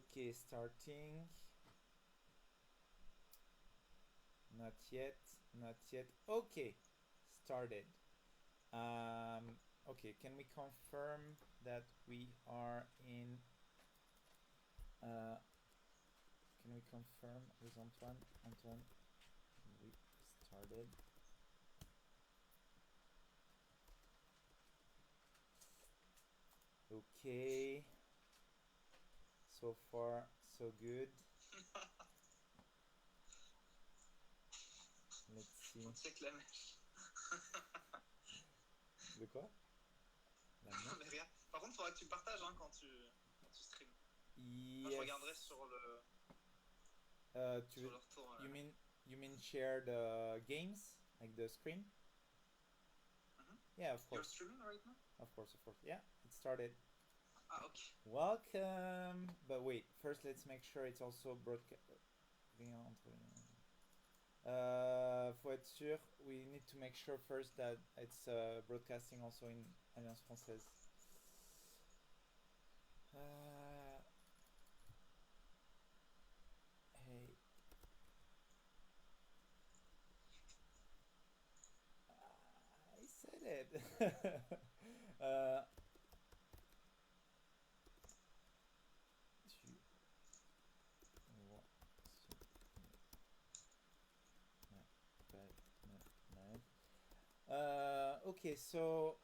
Okay, starting. Not yet, not yet. Okay, started. Okay, can we confirm that we are in... can we confirm with Antoine? Antoine, we started. Okay. So far, so good. Let's see. On check la mèche. De quoi? La Non, mèche? mais rien. Par contre, il faudra que tu partages hein, quand tu streams. Yes. Moi, je regarderai sur le, sur le retour. You mean share the games, like the screen? Yeah, of You're course. streaming right now? Of course. Yeah, it started. Ah, ok. Welcome. But wait, first let's make sure it's also broadcast. Faut être sûr, we need to make sure first that it's broadcasting also in Alliance Française. Hey. I said it. Okay, so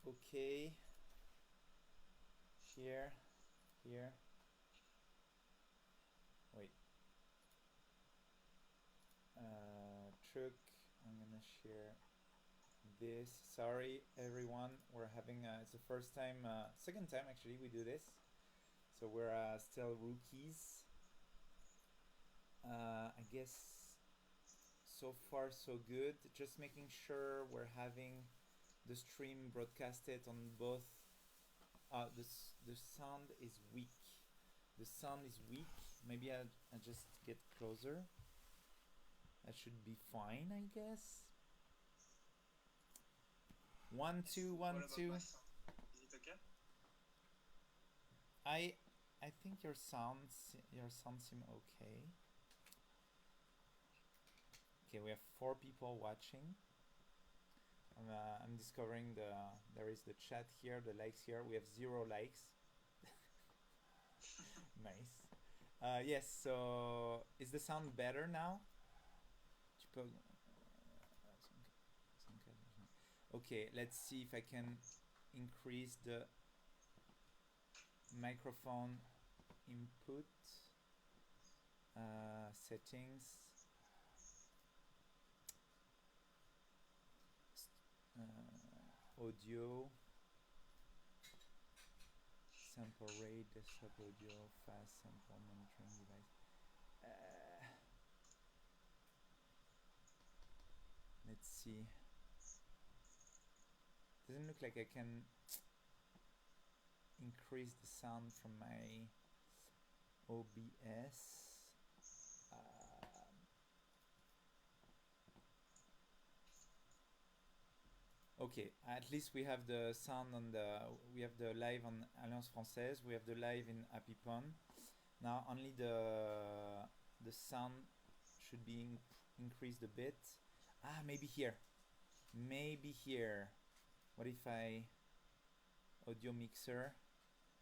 okay, here, wait, truck, I'm gonna share this. Sorry everyone, we're having it's the first time, second time actually we do this, so we're still rookies. I guess so far so good, just making sure we're having the stream broadcasted on both. The sound is weak. Maybe I just get closer. That should be fine, I guess. 1 2 1 2. Is it okay? I think your sound seem okay. Okay, we have 4 people watching. I'm discovering there is the chat here, the likes here. We have 0 likes. Nice. Yes. So is the sound better now? Okay, let's see if I can increase the microphone input settings. Audio, sample rate, desktop audio, fast sample monitoring device. Let's see. Doesn't look like I can increase the sound from my OBS. Okay, at least we have the sound on we have the live on Alliance Française, we have the live in Hpot. Now only the sound should be increased a bit. Maybe here. What if I audio mixer?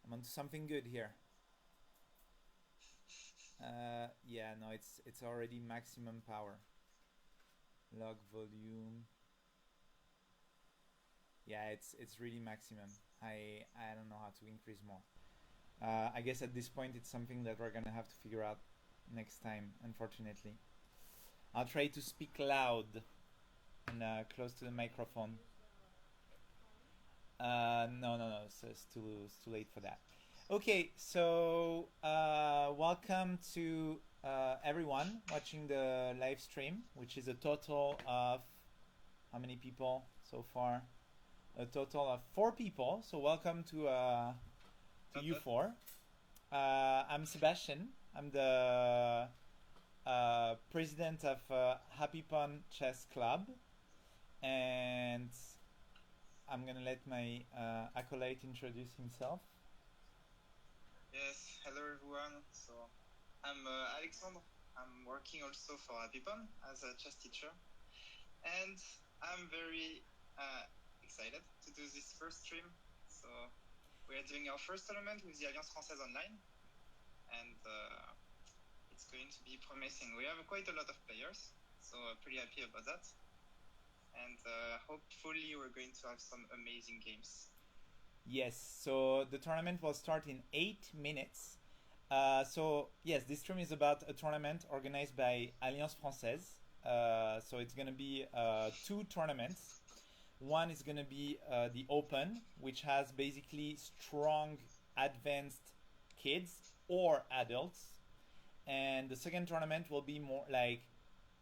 I'm onto something good here. Yeah, no, it's already maximum power. Log volume. Yeah, it's really maximum. I don't know how to increase more. I guess at this point it's something that we're gonna have to figure out next time, unfortunately. I'll try to speak loud and close to the microphone. No, so it's too late for that. Okay, so welcome to everyone watching the live stream, which is a total of how many people so far? A total of 4 people. So welcome to you 4. I'm Sebastian. I'm the president of Hpot Chess Club, and I'm gonna let my acolyte introduce himself. Yes, hello everyone. So I'm Alexandre. I'm working also for Hpot as a chess teacher, and I'm very excited to do this first stream. So we are doing our first tournament with the Alliance Française online, and it's going to be promising. We have quite a lot of players, so pretty happy about that. And hopefully we're going to have some amazing games. Yes, so the tournament will start in 8 minutes. So yes, this stream is about a tournament organized by Alliance Française. So it's going to be 2 tournaments. One is going to be the Open, which has basically strong, advanced kids or adults. And the second tournament will be more like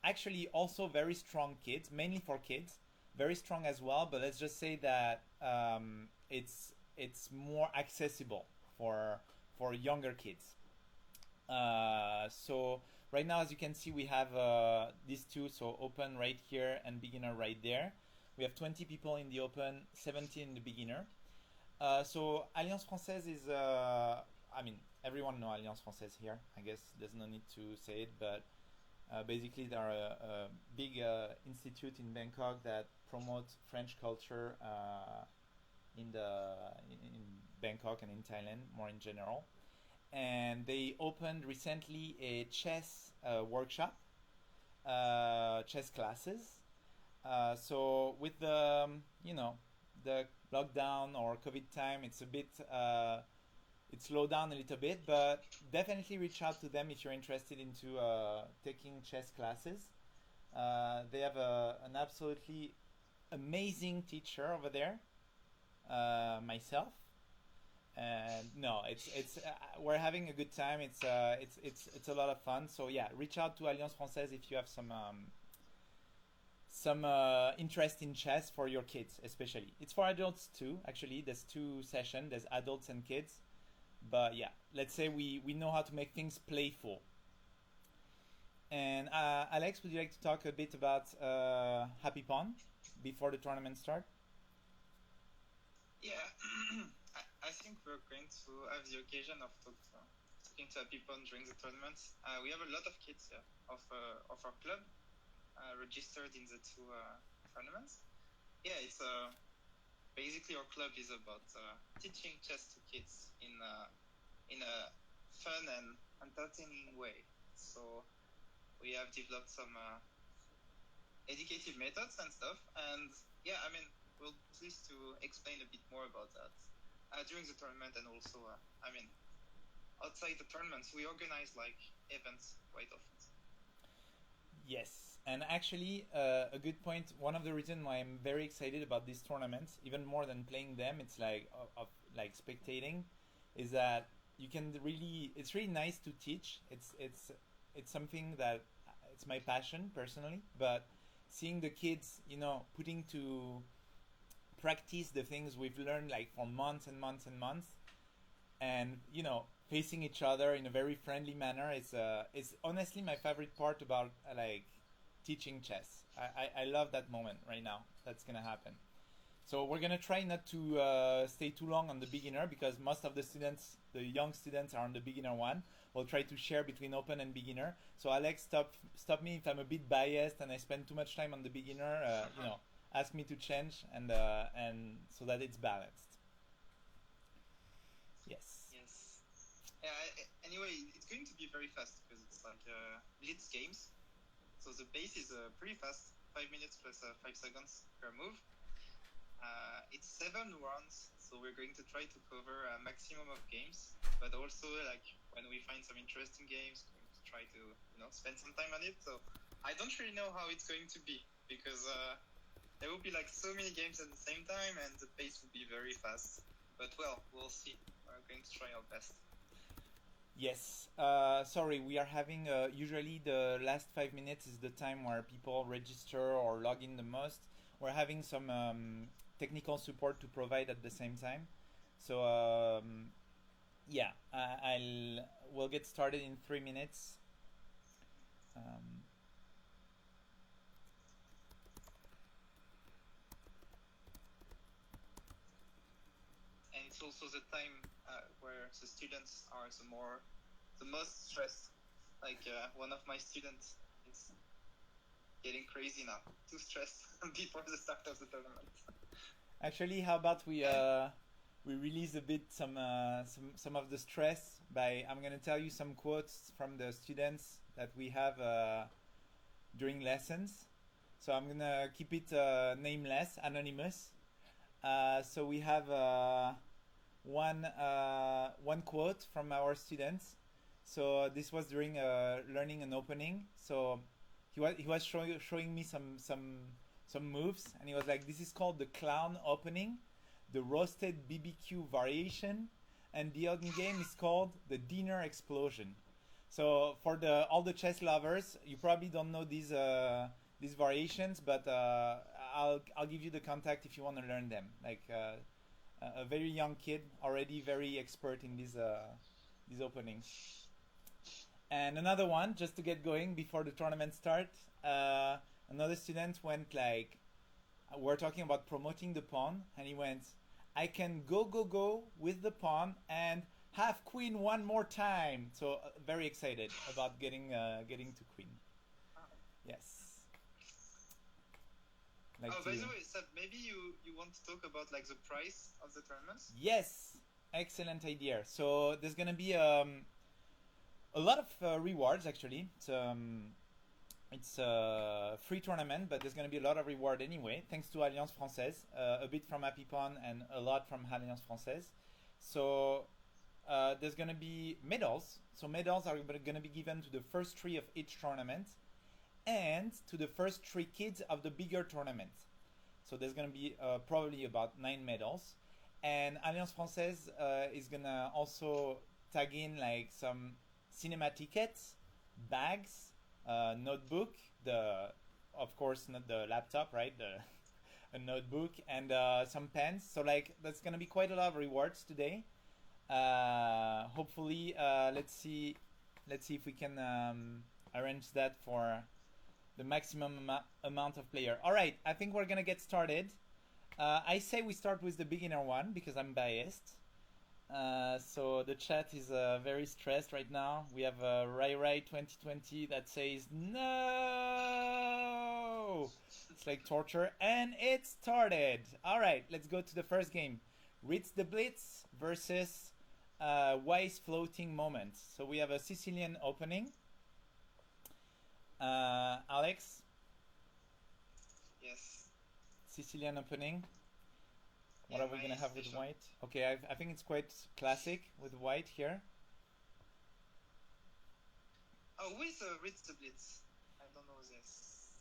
actually also very strong kids, mainly for kids, very strong as well. But let's just say that it's more accessible for younger kids. So right now, as you can see, we have these two, so open right here and beginner right there. We have 20 people in the open, 17 in the beginner. So Alliance Française is, I mean, everyone knows Alliance Française here. I guess there's no need to say it, but basically they're a big institute in Bangkok that promotes French culture in Bangkok and in Thailand more in general. And they opened recently a chess workshop, chess classes. So with the the lockdown or COVID time, it's a bit it slowed down a little bit, but definitely reach out to them if you're interested into taking chess classes. They have an absolutely amazing teacher over there, myself. And no, it's we're having a good time. It's a lot of fun. So yeah, reach out to Alliance Française if you have some interest in chess for your kids, especially. It's for adults too. Actually, there's 2 sessions. There's adults and kids. But yeah, let's say we know how to make things playful. And Alex, would you like to talk a bit about Hpot before the tournament start? Yeah, I think we're going to have the occasion of talking to people during the tournament. We have a lot of kids here of our club registered in the 2 tournaments. Yeah, it's basically our club is about teaching chess to kids in a fun and entertaining way. So we have developed some educative methods and stuff, and yeah, I mean, we'll pleased to explain a bit more about that during the tournament, and also, I mean, outside the tournaments, we organize like events quite often. Yes, and actually, a good point. One of the reasons why I'm very excited about these tournaments, even more than playing them, it's like of like spectating, is that you can really. It's really nice to teach. It's something that it's my passion personally, but seeing the kids, putting to practice the things we've learned like for months and months and months, and facing each other in a very friendly manner is honestly my favorite part about like teaching chess. I love that moment right now that's gonna happen. So we're gonna try not to stay too long on the beginner, because most of the students, the young students, are on the beginner one. We'll try to share between open and beginner. So Alex, stop me if I'm a bit biased and I spend too much time on the beginner. Ask me to change, and so that it's balanced. Yes. Yes. Yeah. Anyway, it's going to be very fast because it's like blitz games. So the pace is pretty fast, 5 minutes plus 5 seconds per move. It's 7 rounds, so we're going to try to cover a maximum of games, but also like when we find some interesting games, we're going to try to spend some time on it. So I don't really know how it's going to be, because there will be like so many games at the same time, and the pace will be very fast. But well, we'll see. We're going to try our best. Yes. Sorry, we are having usually the last 5 minutes is the time where people register or log in the most. We're having some technical support to provide at the same time. So yeah, we'll get started in 3 minutes. Um, it's also the time where the students are the most stressed. Like one of my students is getting crazy now, too stressed before the start of the tournament. Actually, how about we release a bit some of the stress by I'm gonna tell you some quotes from the students that we have during lessons. So I'm gonna keep it nameless, anonymous. So we have one quote from our students. So this was during learning an opening. So he was showing me some moves, and he was like, "This is called the clown opening, the roasted BBQ variation, and the end game is called the dinner explosion." So for all the chess lovers, you probably don't know these variations, but I'll give you the contact if you want to learn them. Like a very young kid, already very expert in these openings. And another one, just to get going before the tournament start, another student went like, we're talking about promoting the pawn, and he went, "I can go with the pawn and have queen one more time." So very excited about getting to queen. Yes. Like by the way, Seb, maybe you want to talk about like the price of the tournaments? Yes, excellent idea. So there's gonna be a lot of rewards actually. It's a free tournament, but there's going to be a lot of reward anyway, thanks to Alliance Française, a bit from Hpot and a lot from Alliance Française. So there's going to be medals. So medals are going to be given to the first three of each tournament and to the first three kids of the bigger tournament. So there's going to be probably about 9 medals. And Alliance Française is going to also tag in like some cinema tickets, bags, notebook, of course not the laptop, right? A notebook and some pens. So like that's gonna be quite a lot of rewards today. Hopefully, let's see if we can arrange that for the maximum amount of player. All right, I think we're gonna get started. I say we start with the beginner one because I'm biased. So the chat is very stressed right now. We have Rai 2020 that says no. It's like torture, and it started. All right, let's go to the first game. Ritz the Blitz versus Wise Floating Moment. So we have a Sicilian opening. Alex? Yes. Sicilian opening. What are we going to have with white? Okay, I think it's quite classic with white here. Oh, who is Ritz the Blitz? I don't know this.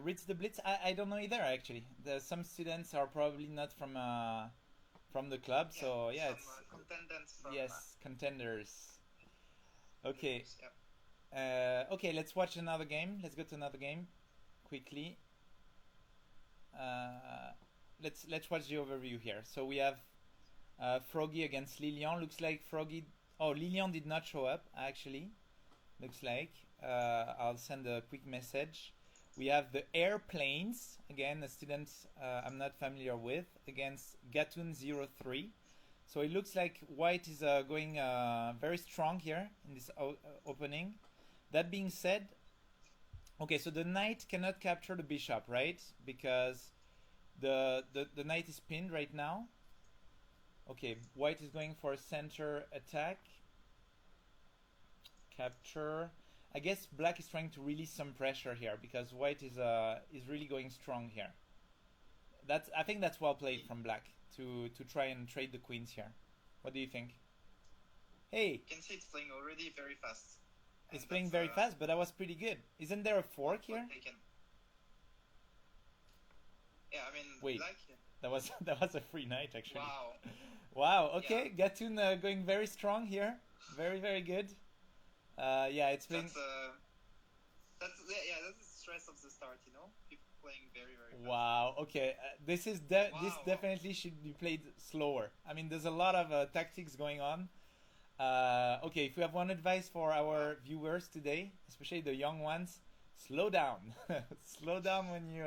Ritz the Blitz? I don't know either, actually. Some students are probably not from the club, yeah, so yeah, it's... contenders from, yes, contenders. Okay. Yeah. Okay, let's watch another game. Let's go to another game quickly. Let's watch the overview here. So we have Froggy against Lilian. Looks like Froggy... Oh, Lilian did not show up, actually. Looks like. I'll send a quick message. We have the Airplanes. Again, a student I'm not familiar with. Against Gatun 03. So it looks like White is going very strong here in this opening. That being said... Okay, so the Knight cannot capture the Bishop, right? Because... The knight is pinned right now. Okay, white is going for a center attack. Capture. I guess black is trying to release some pressure here because white is really going strong here. I think that's well played from black to try and trade the queens here. What do you think? Hey! You can see it's playing already very fast. It's playing very fast, but that was pretty good. Isn't there a fork here? Yeah, I mean, wait, black. that was a free knight actually. Wow. Wow. Okay, yeah. Gatun going very strong here. Very very good. Yeah, it's playing. That's the stress of the start, you know. People playing very fast. Wow. Okay, this definitely should be played slower. I mean, there's a lot of tactics going on. Okay, if we have one advice for our viewers today, especially the young ones, slow down. Slow down when you.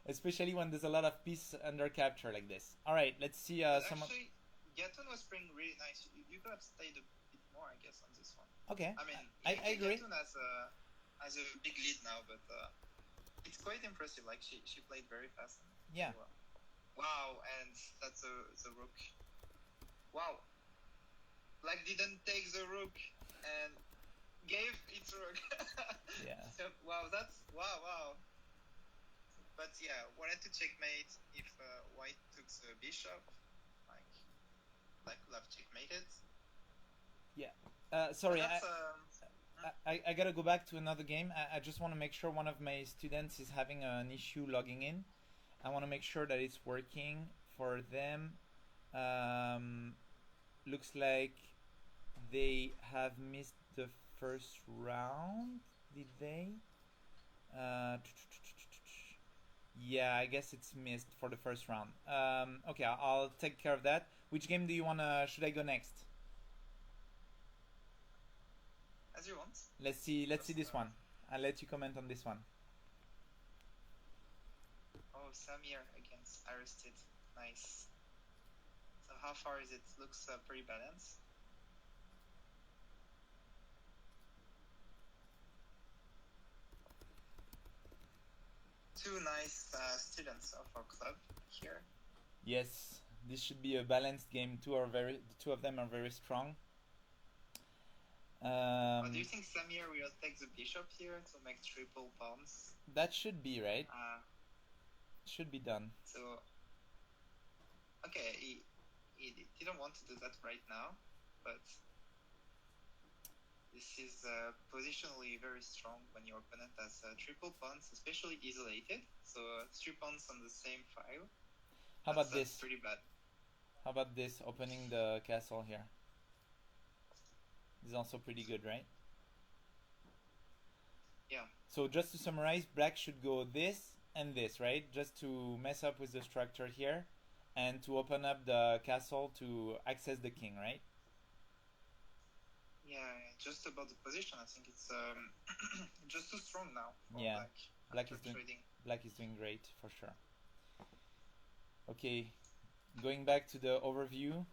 especially when there's a lot of piece under capture like this. All right, let's see some. Actually, Gatun was playing really nice. You could have stayed a bit more, I guess, on this one. Okay. I mean, I agree. Gatun has a big lead now, but it's quite impressive. Like she played very fast. Yeah. Well. Wow, and that's the rook. Wow. Black didn't take the rook and gave its rook. Yeah. So, wow, that's wow. But yeah, wanted to checkmate if white took the bishop, like black could have checkmated. Yeah. Sorry, That's, I gotta go back to another game. I just want to make sure one of my students is having an issue logging in. I want to make sure that it's working for them. Looks like they have missed the first round. Did they? Yeah, I guess it's missed for the first round. Okay, I'll take care of that. Which game do you wanna? Should I go next? as you want. Let's see this one. I'll let you comment on this one. Oh, Samir against Aristid. Nice. So how far is it? Looks pretty balanced. Two nice students of our club here. Yes, this should be a balanced game. The two of them are very strong. Do you think Samir will take the bishop here to make triple pawns? That should be right. Should be done. So, okay, he didn't want to do that right now, but this is positionally very strong when your opponent has triple pawns, especially isolated. So 3 pawns on the same file. How about That's this? pretty bad. How about this? Opening the castle here. This is also pretty good, right? Yeah. So just to summarize, black should go this and this, right? Just to mess up with the structure here and to open up the castle to access the king, right? Yeah, just about the position, I think it's just too strong now for Yeah, black Black is doing great for sure. Okay, going back to the overview.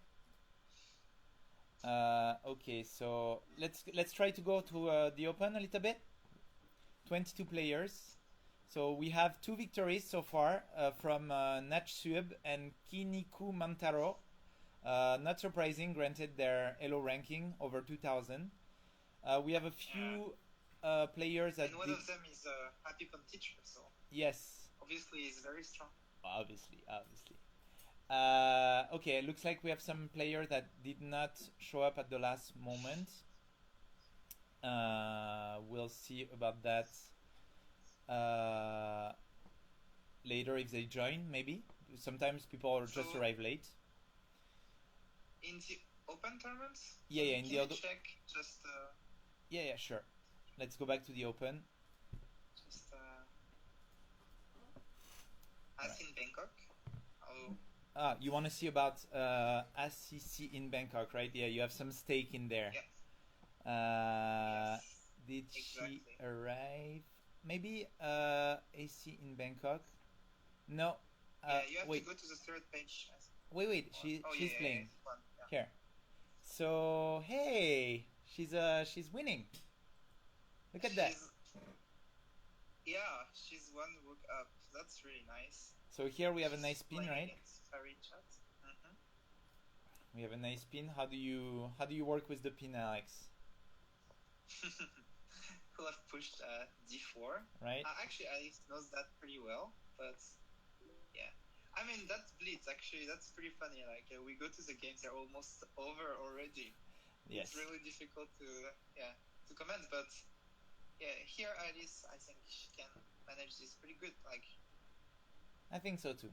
Okay, so let's try to go to the open a little bit. 22 players. So we have 2 victories so far from Natchweb and Kinniku Montero. Not surprising, granted their Elo ranking over 2000. We have a few players that. And one of them is Hpot teacher, so. Yes. Obviously, he's very strong. Obviously. Okay, looks like we have some players that did not show up at the last moment. We'll see about that later if they join, maybe. Sometimes people just arrive late. In the open tournaments? Yeah, in the other. Check just. Yeah, sure. Let's go back to the open. Just. As in Bangkok. Oh. You want to see about ACC in Bangkok, right? Yeah, you have some stake in there. Yeah. Yes. Did exactly. she arrive? Maybe AC in Bangkok? No. Yeah, you have wait. to go to the third page. Wait. She's playing. Yeah. Here. So hey, she's winning. Look at that. Yeah, she's one rook up. That's really nice. So here we have a nice pin, right? We have a nice pin. How do you work with the pin, Alex? Could have pushed d4. Right. Actually, Alex knows that pretty well, but yeah. I mean, that's blitz. Actually, that's pretty funny. Like we go to the games, they're almost over already. Yes. It's really difficult to comment, but yeah, here Alice, I think she can manage this pretty good. Like. I think so too.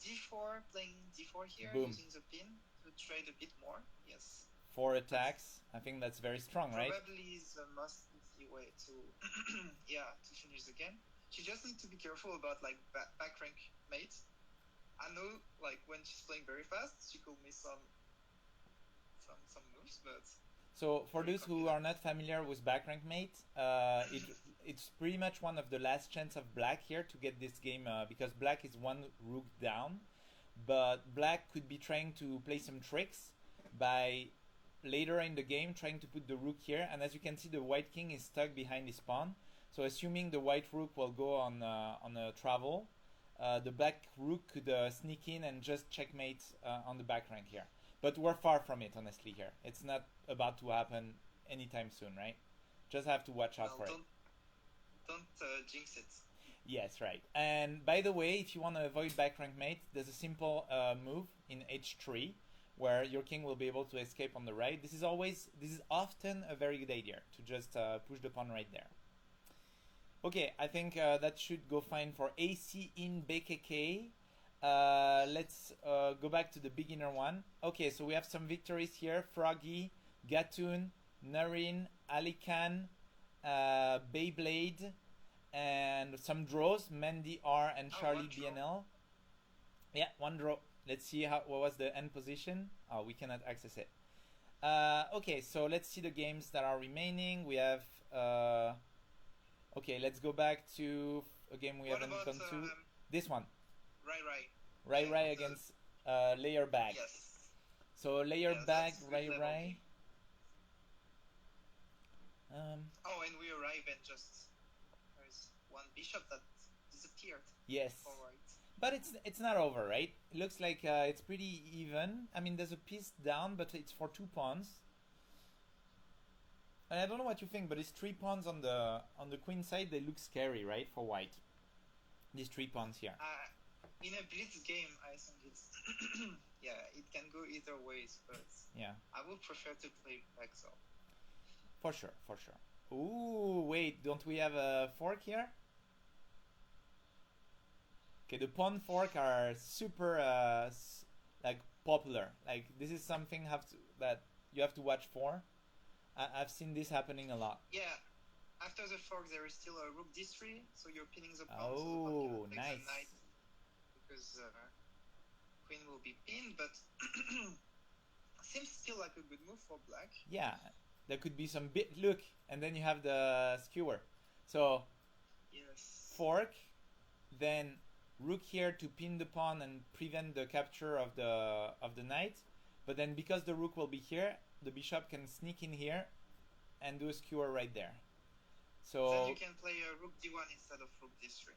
d4, playing d4 here, Boom. using the pin to trade a bit more. Yes. 4 attacks. I think that's very strong, right? Probably is the most easy way to, to finish the game. She just needs to be careful about like back rank mates. I know, like when she's playing very fast, she could miss some moves, but. So for those who are not familiar with back rank mate, it's pretty much one of the last chance of black here to get this game because black is one rook down, but black could be trying to play some tricks by later in the game trying to put the rook here, and as you can see the white king is stuck behind his pawn. So assuming the white rook will go on a travel, the black rook could sneak in and just checkmate on the back rank here. But we're far from it, honestly, here. It's not about to happen anytime soon, right? Just have to watch out for it. Don't jinx it. Yes, right. And by the way, if you want to avoid back rank mate, there's a simple move in h3 where your king will be able to escape on the right. This is often a very good idea to just push the pawn right there. Okay, I think that should go fine for AC in BKK. Let's go back to the beginner one. Okay, so we have some victories here. Froggy, Gatun, Narin, Alican, Beyblade, and some draws. Mandir and Charlie BNL. Yeah, one draw. Let's see what was the end position. Oh, we cannot access it. Okay, so let's see the games that are remaining. We have... okay, let's go back to a game we haven't gone to. This one. Rai against Layer Bag. Yes. So Layer Bag, Rai. Oh, and we arrive and just there's one bishop that disappeared. Yes. Forward. But it's not over, right? It looks like it's pretty even. I mean, there's a piece down, but it's for 2 pawns. And I don't know what you think, but these 3 pawns on the queen side, they look scary, right, for white. These 3 pawns here. In a blitz game, I think it's yeah, it can go either ways, but yeah, I would prefer to play back so. For sure, for sure. Ooh, wait, don't we have a fork here? Okay, the pawn fork are super like popular. Like this is something that you have to watch for. I've seen this happening a lot. Yeah, after the fork there is still a rook d3, so you're pinning the pawn. Oh, so nice. Knight because queen will be pinned, but seems still like a good move for black. Yeah, there could be some look, and then you have the skewer. So yes, fork, then rook here to pin the pawn and prevent the capture of the knight. But then because the rook will be here, the bishop can sneak in here and do a skewer right there. So then you can play a rook d1 instead of rook d3.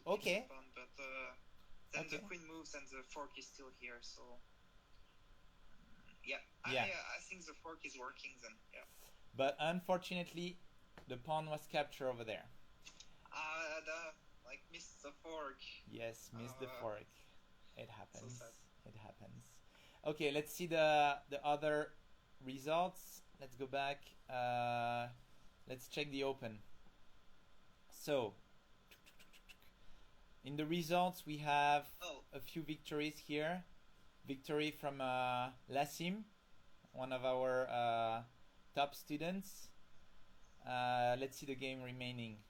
Okay. Pawn, but then the queen moves and the fork is still here. So yeah. I think the fork is working then. Yeah. But unfortunately, the pawn was captured over there. Like missed the fork. Yes, missed the fork. It happens. So sad. It happens. Okay, let's see the other results. Let's go back. Let's check the open. So, in the results, we have a few victories here. Victory from Lassim, one of our top students. Let's see the game remaining.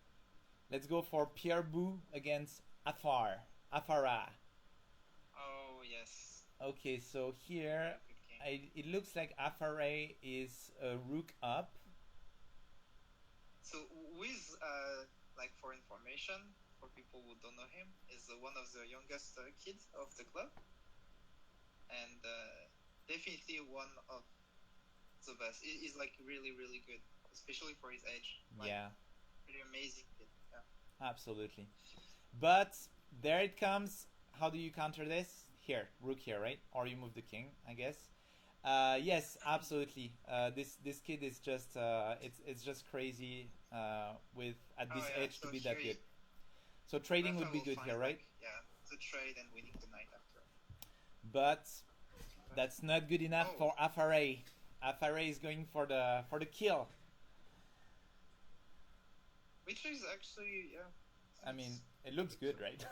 Let's go for Pierre Bou against Afara. Oh, yes. Okay, so here it looks like Afara is a rook up. So with like for information, for people who don't know him, is one of the youngest kids of the club, and definitely one of the best. He's like really good, especially for his age. Like, yeah, pretty amazing kid. Yeah, absolutely. But there it comes. How do you counter this? Here, rook here, right? Or you move the king, I guess. Yes, absolutely. This kid is just it's just crazy with at this age to be that good. So trading would be good here, right? Yeah, the trade and winning the knight after. But that's not good enough for Afara. Afara is going for the kill. Which is actually I mean, it looks good, right?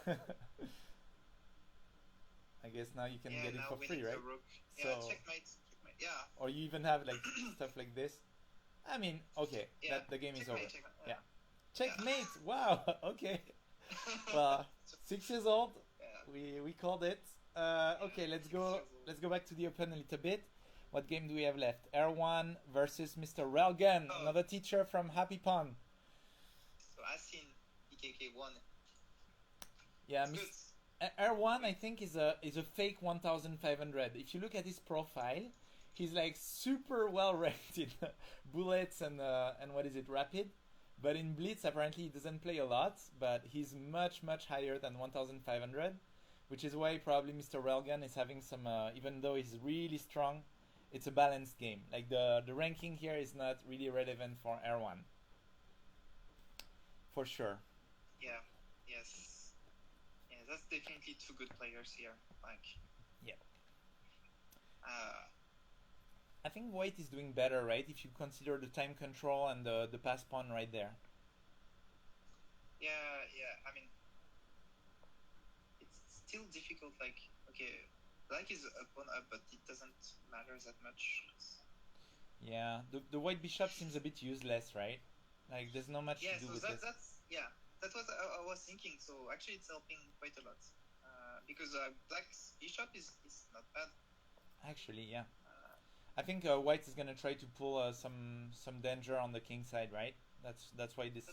I guess now you can get it for free, right? Yeah, checkmate. Yeah. Or you even have like stuff like this. I mean, okay, that the game is over. Yeah. Checkmate. Wow. Okay. Well, 6 years old. We called it. Okay, let's go back to the open a little bit. What game do we have left? R1 versus Mr. Relgan, another teacher from Hpot. So Lassim, EKK won. Yeah, R1 I think is a fake 1500. If you look at his profile, he's like super well ranked in bullets and what is it, rapid, but in blitz apparently he doesn't play a lot, but he's much higher than 1500, which is why probably Mr. Relgan is having some even though he's really strong, it's a balanced game. Like the ranking here is not really relevant for R1 for sure. Yeah. Yes. Yeah, that's definitely two good players here. Like. Yeah. I think White is doing better, right? If you consider the time control and the pass pawn right there. Yeah. I mean, it's still difficult. Like, okay, Black is a pawn up, but it doesn't matter that much. Yeah, the White bishop seems a bit useless, right? Like, there's not much to do with this. That's what I was thinking. So actually, it's helping quite a lot because Black's bishop is not bad. Actually, yeah. I think White is gonna try to pull some danger on the king side, right? That's why this.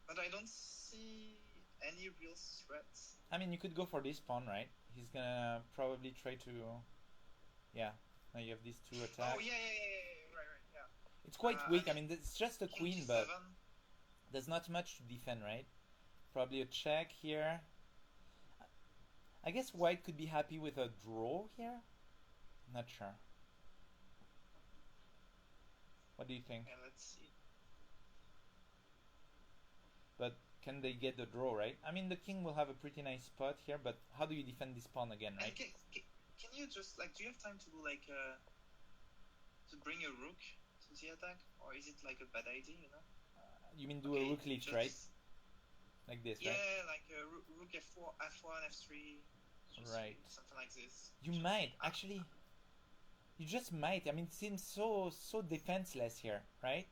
But I don't see any real threats. I mean, you could go for this pawn, right? He's gonna probably try to. Yeah. Now you have these two attacks. Oh yeah, right, yeah. It's quite weak. I mean, it's just a queen, but G7. there's not much to defend, right? Probably a check here. I guess White could be happy with a draw here. Not sure. What do you think? Yeah, let's see. But can they get the draw, right? I mean, the king will have a pretty nice spot here, but how do you defend this pawn again, right? Can you just like, do you have time to do like to bring a rook to the attack, or is it like a bad idea? You know. You mean do a rook lift, right? Like this, right? Yeah, like rook f4, f1, f3. Right. Something like this. You might actually. You just might. I mean, it seems so defenseless here, right?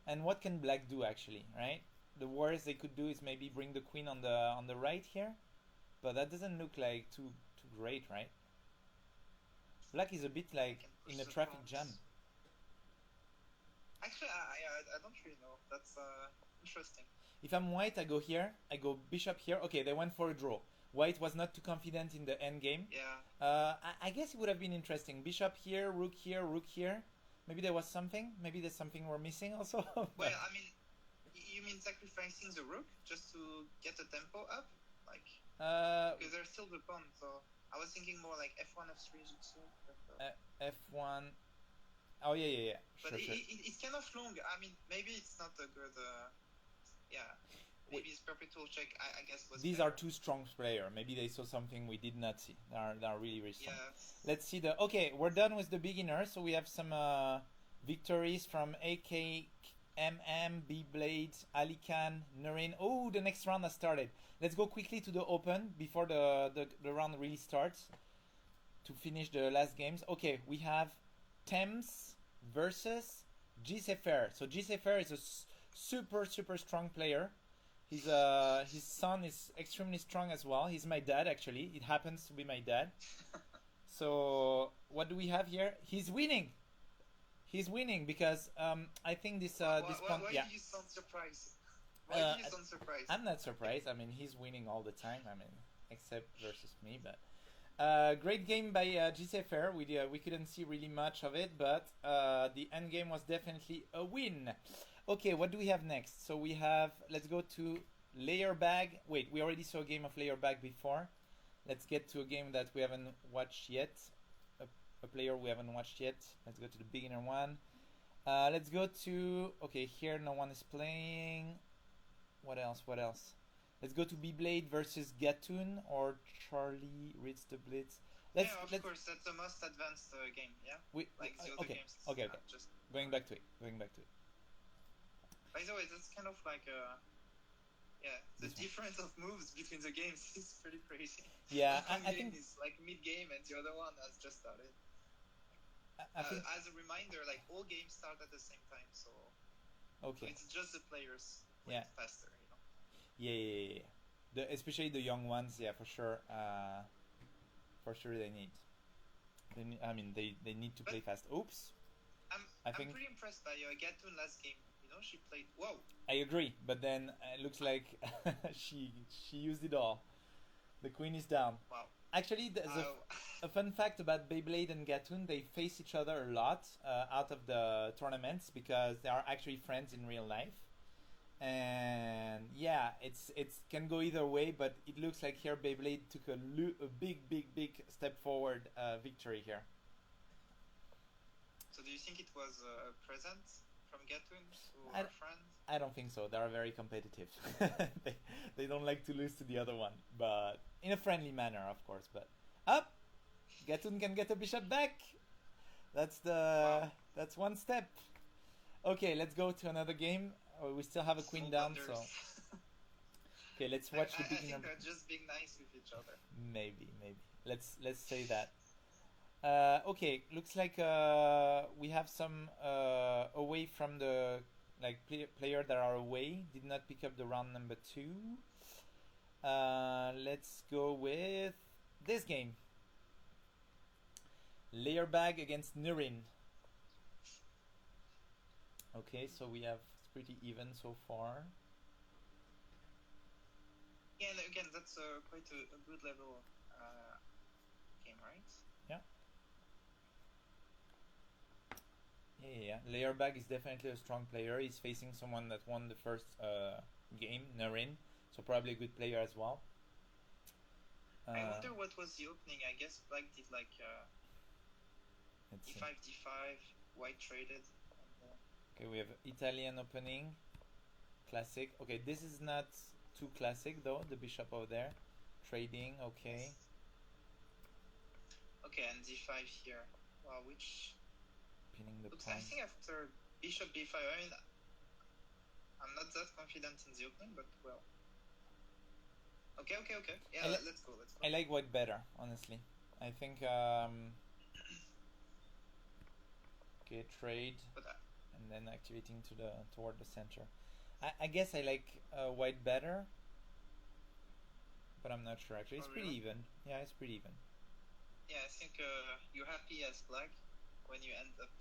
And what can Black do actually, right? The worst they could do is maybe bring the queen on the right here, but that doesn't look like too great, right? Black is a bit like in a traffic jam. Actually, I don't really know. That's interesting. If I'm White, I go here. I go bishop here. Okay, they went for a draw. White was not too confident in the endgame. Yeah. I guess it would have been interesting. Bishop here, rook here, rook here. Maybe there was something. Maybe there's something we're missing also. Well, I mean, you mean sacrificing the rook just to get the tempo up? Like, because there's still the pawn, so I was thinking more like f1, f3, g2. F1. Oh, yeah. But sure. it's kind of long. I mean, maybe it's not a good... yeah. Maybe it's perpetual check, I guess. These are two strong players. Maybe they saw something we did not see. They are really strong. Yes. Let's see the... Okay, we're done with the beginners. So we have some victories from AKMM, B-Blade, Ali Khan, Nurin. Oh, the next round has started. Let's go quickly to the open before the round really starts to finish the last games. Okay, we have Thames versus Gsafer. So Gsafer is a super strong player. His son is extremely strong as well. He's my dad, actually. It happens to be my dad. So what do we have here? He's winning. He's winning because I think this Why yeah. do you sound surprised? Why do you sound surprised? I'm not surprised. I mean, he's winning all the time. I mean, except versus me. But great game by Gsafer. We couldn't see really much of it, but the end game was definitely a win. Okay, what do we have next? So we have, let's go to Layer Bag. Wait, we already saw a game of Layer Bag before. Let's get to a game that we haven't watched yet. A player we haven't watched yet. Let's go to the beginner one. Let's go to, okay, here no one is playing. What else? Let's go to B-Blade versus Gatun or Charlie Reads the Blitz. Of course, that's the most advanced game, yeah? Like the other games. Okay. Just Going back to it. By the way, that's kind of like the difference of moves between the games is pretty crazy. Yeah, One I game think is like mid-game and the other one has just started. I think as a reminder, like all games start at the same time, so okay. So it's just the players faster, you know. Yeah. Especially the young ones, yeah, for sure. For sure they need. They need to play fast. Oops. I'm pretty impressed by Gatun last game. You know, she played. Whoa. I agree, but then it looks like she used it all. The queen is down. Wow. Actually, a fun fact about Beyblade and Gatun, they face each other a lot out of the tournaments because they are actually friends in real life. And yeah, it's can go either way, but it looks like here Beyblade took a big step forward victory here. So do you think it was a present from Gatun to her friend? I don't think so. They are very competitive. they don't like to lose to the other one, but in a friendly manner, of course. But up, Gatun can get a bishop back. That's one step. Okay, let's go to another game. We still have a queen down, so okay. Let's watch the beginning. I think they're just being nice with each other. Maybe. Let's say that. Okay, looks like we have some away from the player that are away. Did not pick up the round number 2. Let's go with this game. Layer bag against Nurin. Okay, so we have pretty even so far. Yeah, and again, that's quite a good level game, right? Yeah. Layerbag is definitely a strong player. He's facing someone that won the first game, Nurin, so probably a good player as well. I wonder what was the opening. I guess Black did like d5, d5, White traded. Okay, we have Italian opening, classic. Okay, this is not too classic though. The bishop over there, trading. Okay. Okay, and d5 here. Wow, which pinning the looks. pawn. I think after bishop b5. I mean, I'm not that confident in the opening, but well. Okay. Yeah, let's go. I like white better, honestly. I think. Okay, trade. And then activating toward the center. I guess I like white better, but I'm not sure actually. It's pretty even. Yeah, it's pretty even. Yeah, I think you're happy as Black when you end up,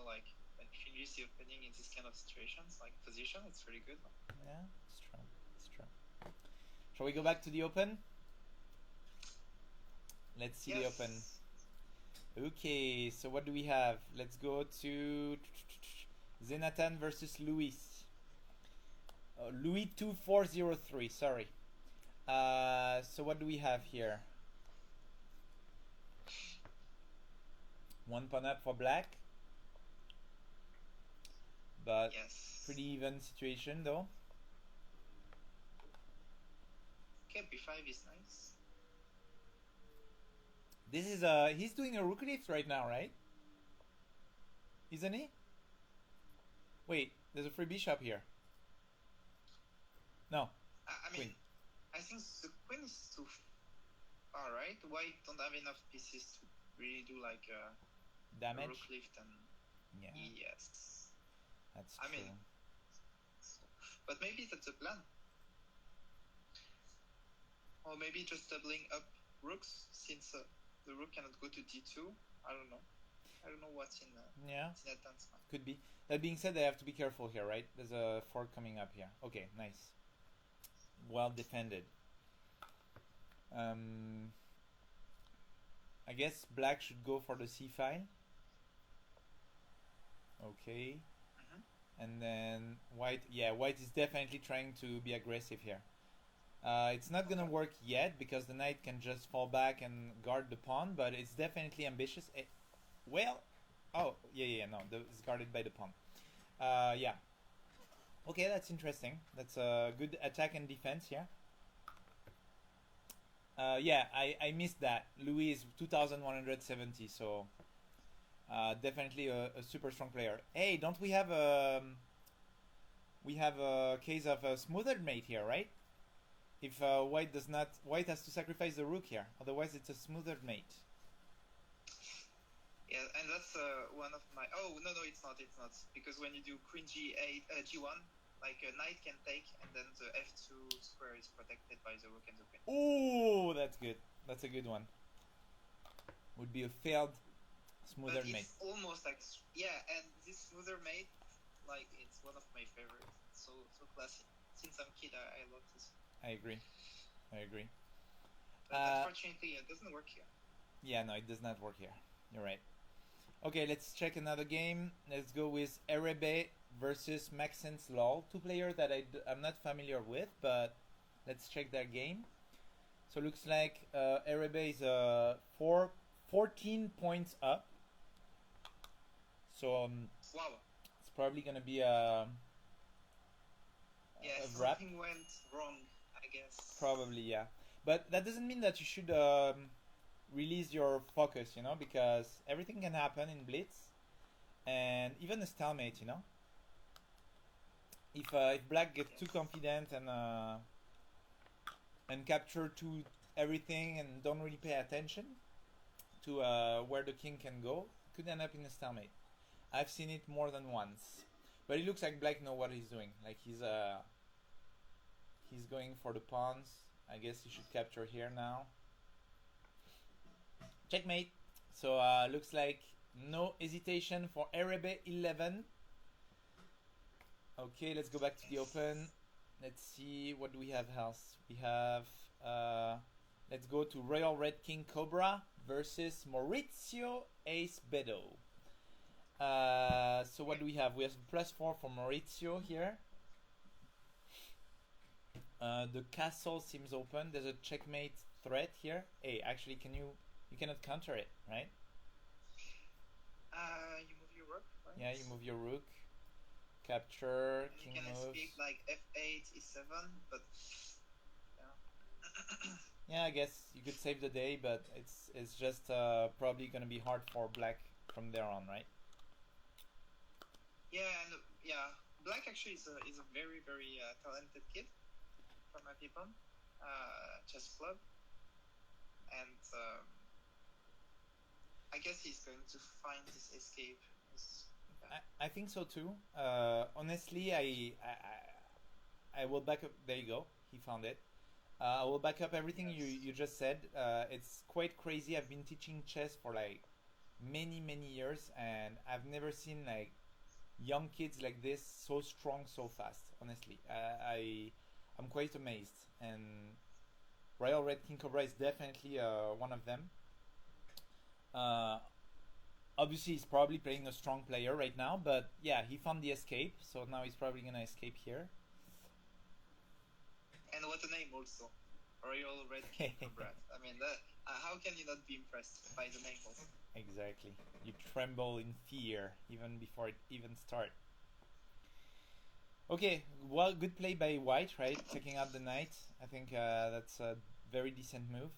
like when you finish the opening in this kind of situations, like position. It's really good. Yeah, it's true. Shall we go back to the open? Let's see the open. Okay, so what do we have? Let's go to Zenatan versus Louis. Louis 2403, sorry. So what do we have here? One pawn up for Black. But pretty even situation though. Okay, b5 is nice. This is he's doing a rook lift right now, right? Isn't he? Wait, there's a free bishop here. No. I mean, queen. I think the queen is too far, right? White don't have enough pieces to really do like damage. A rook lift and yes. That's true. I mean, but maybe that's a plan. Or maybe just doubling up rooks since the rook cannot go to d2. I don't know. I don't know what's in Zinatan's mind. Could be. That being said, they have to be careful here, right? There's a fork coming up here. Okay, nice. Well defended. I guess Black should go for the c file. Okay. And then White, White is definitely trying to be aggressive here. It's not gonna work yet because the knight can just fall back and guard the pawn, but it's definitely ambitious. No, it's guarded by the pawn. Okay, that's interesting. That's a good attack and defense here. I missed that. Louis is 2170, so definitely a super strong player. Hey, don't we have a case of a smothered mate here, right? If White has to sacrifice the rook here, otherwise it's a smothered mate. Yeah, and that's one of my. Oh no, it's not. Because when you do queen g8, g1, like a knight can take, and then the f2 square is protected by the rook and the queen. Oh, that's good. That's a good one. Would be a failed Smoother but mate. it's almost like and this smoother mate, like it's one of my favorites. It's so classy. Since I'm a kid, I love this. I agree. But unfortunately, it doesn't work here. Yeah, no, it does not work here. You're right. Okay, let's check another game. Let's go with Erebe versus Maxence Lol. Two players that I'm not familiar with, but let's check their game. So it looks like Erebe is 14 points up. So Wow. it's probably going to be a wrap. Something went wrong, I guess. Probably, yeah. But that doesn't mean that you should release your focus, because everything can happen in Blitz, and even a stalemate, If Black gets too confident and capture to everything and don't really pay attention to where the king can go, could end up in a stalemate. I've seen it more than once, but it looks like Black knows what he's doing. Like he's going for the pawns. I guess he should capture here now. Checkmate. So looks like no hesitation for Erebe 11. Okay, let's go back to the open. Let's see, what do we have else? We have, let's go to Royal Red King Cobra versus Maurizio Ace Bedo. So what do we have? We have +4 for Maurizio here. The castle seems open. There's a checkmate threat here. Hey, actually, you cannot counter it, right? You move your rook, right? Yeah, you move your rook. Capture, and king you can moves. escape like f8, e7, but yeah, I guess you could save the day, but it's just probably gonna be hard for Black from there on, right? Yeah, and Black actually is a very very talented kid from Hpot chess club, and I guess he's going to find this escape. I think so too. Honestly, I will back up. There you go. He found it. I will back up everything you just said. It's quite crazy. I've been teaching chess for like many years, and I've never seen like young kids like this so strong so fast. Honestly, I'm quite amazed. And Royal Red King Cobra is definitely one of them. Obviously, he's probably playing a strong player right now, but yeah, he found the escape, so now he's probably gonna escape here. And what a name also, Royal Red King Cobra. I mean, how can you not be impressed by the name also? Exactly. You tremble in fear even before it even starts. Okay, well, good play by White, right? Taking out the knight. I think that's a very decent move.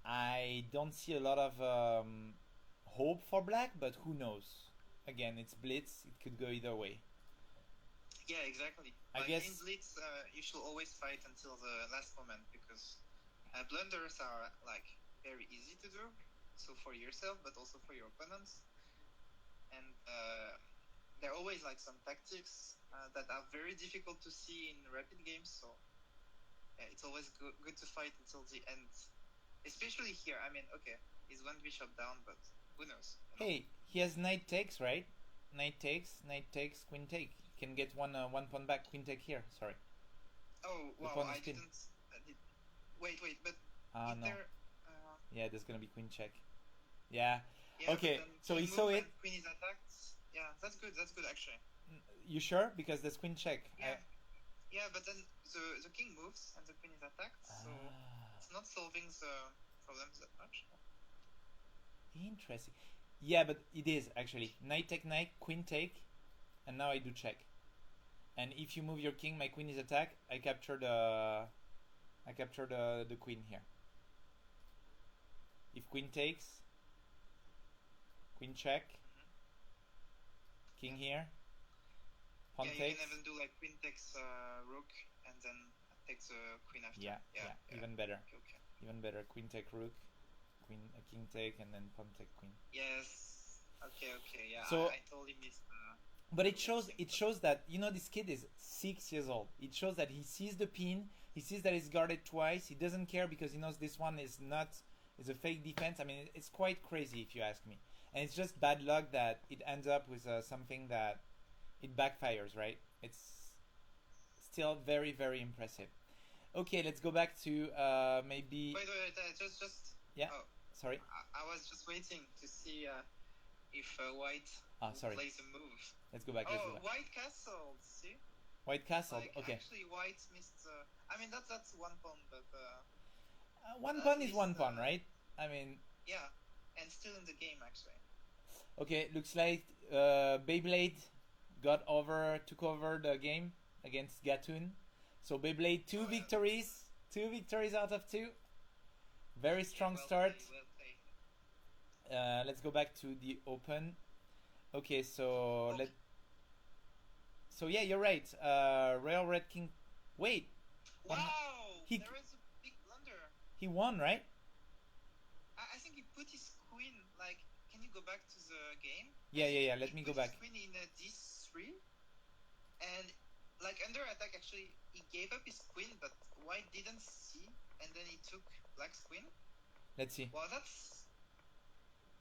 I don't see a lot of hope for Black, but who knows? Again, it's Blitz. It could go either way. Yeah, exactly. I guess in Blitz, you should always fight until the last moment, because blunders are like very easy to do. So for yourself, but also for your opponents. And there are always like some tactics that are very difficult to see in rapid games. So yeah, it's always good to fight until the end. Especially here. I mean, okay, he's one bishop down, but who knows? Hey, he has knight takes, right? Knight takes, queen take. You can get one pawn back, queen take here. Sorry. Oh wow! I didn't. Wait, but no. there? Yeah, there's gonna be queen check. Yeah. Yeah, okay, so he saw it. Queen is attacked. Yeah, that's good. That's good actually. You sure? Because there's queen check. Yeah. Yeah, but then the king moves and the queen is attacked, so it's not solving the problems that much. Interesting. Yeah, but it is actually knight take knight, queen take, and now I do check. And if you move your king, my queen is attacked. I capture the queen here. If queen takes, queen check, king here, pawn yeah, takes. You can even do like queen takes rook and then takes queen after. Yeah, even better. Okay. Even better. Queen take rook, king take, and then pawn take queen. Yes. Okay. Yeah. So, I totally missed. But it shows that this kid is 6 years old. It shows that he sees the pin. He sees that it's guarded twice. He doesn't care because he knows this one is not is a fake defense. I mean, it's quite crazy if you ask me. And it's just bad luck that it ends up with something that it backfires, right? It's still very, very impressive. Okay, let's go back to maybe... Wait, just... Yeah, oh, sorry. I was just waiting to see if White Sorry. plays a move. Let's go back. Oh, Let's go back. White castle, see? White castle, Like, okay. actually, White missed... I mean, that's one pawn, but... one at pawn is least, one pawn, right? I mean... Yeah, and still in the game, actually. Okay, looks like Beyblade took over the game against Gatun. So Beyblade, two victories out of 2. Very strong start. Well played. Let's go back to the open. Okay, so So yeah, you're right. Royal Red King. Wait. Wow! He- There is a big blunder. He won, right? I think he put his queen, like, can you go back to the game? Yeah. Let me He go put back. his queen in a d3, and, like, under attack, actually, he gave up his queen, but White didn't see, and then he took Black's queen. Let's see. Well, that's...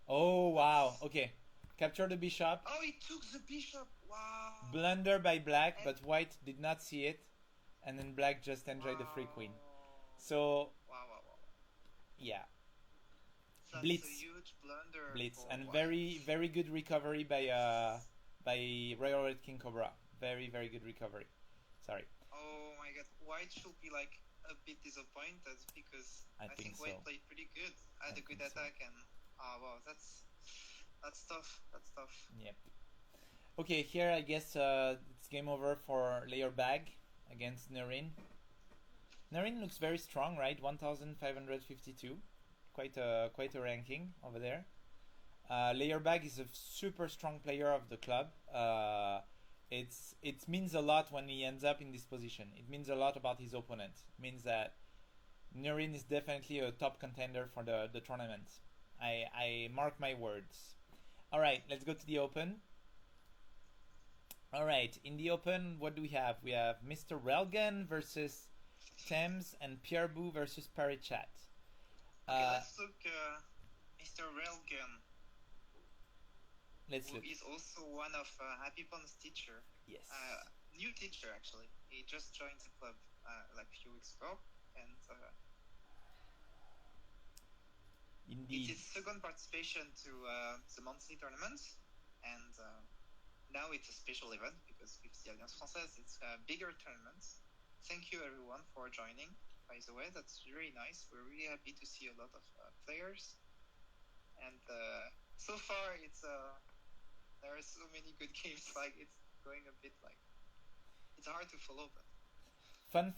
Oh wow. Okay. Capture the bishop. Oh, he took the bishop! Wow! Blunder by Black, but White did not see it, and then Black just enjoyed the free queen. So Wow. yeah, That's Blitz. a huge blunder. blitz for and White. very good recovery by Royal Red King Cobra. Very good recovery. Sorry. Oh my god, White should be like a bit disappointed because I I think think White so. played pretty good, had I a good think so. attack, and wow, that's tough. That's tough. Yep. Okay, here I guess it's game over for Layer Bag against Nurin. Nurin looks very strong, right? 1,552. Quite a ranking over there. Layer Bag is a super strong player of the club. It means a lot when he ends up in this position. It means a lot about his opponent. It means that Nurin is definitely a top contender for the tournament. I mark my words. Alright, let's go to the open. Alright, in the open, what do we have? We have Mr. Relgan versus Thames and Pierre Boo versus Parichat. Okay, let's look Mr. Railgun, Let's who look. is also one of Hpot's teacher. Yes. New teacher, actually. He just joined the club like a few weeks ago, and Indeed. it's his second participation to the monthly tournament, and now it's a special event because with the Alliance Française, it's a bigger tournament. Thank you everyone for joining. By the way, that's really nice. We're really happy to see a lot of players, and so far it's there are so many good games. Like it's going a bit like it's hard to follow, but Fun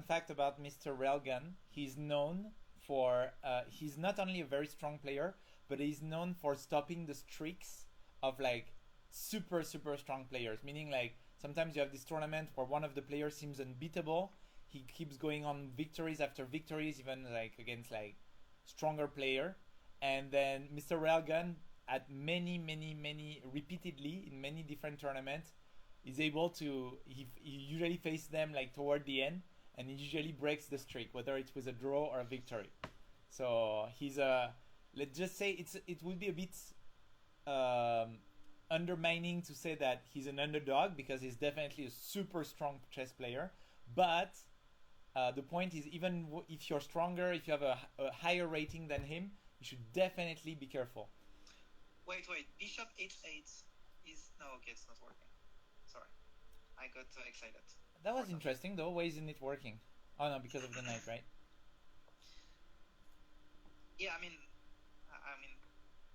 fact about Mr. Railgun. He's known for he's not only a very strong player, but he's known for stopping the streaks of like super strong players. Meaning like sometimes you have this tournament where one of the players seems unbeatable. He keeps going on victories after victories, even like against like stronger player. And then Mr. Railgun at many repeatedly in many different tournaments is able to he usually faces them like toward the end, and he usually breaks the streak, whether it's with a draw or a victory. So he's let's just say it would be a bit undermining to say that he's an underdog because he's definitely a super strong chess player. But the point is, even if you're stronger, if you have a higher rating than him, you should definitely be careful. wait, Bishop h8 is no, okay, it's not working. Sorry, I got excited. That was interesting though. Why isn't it working? Oh no, because of the knight, right? Yeah, I mean,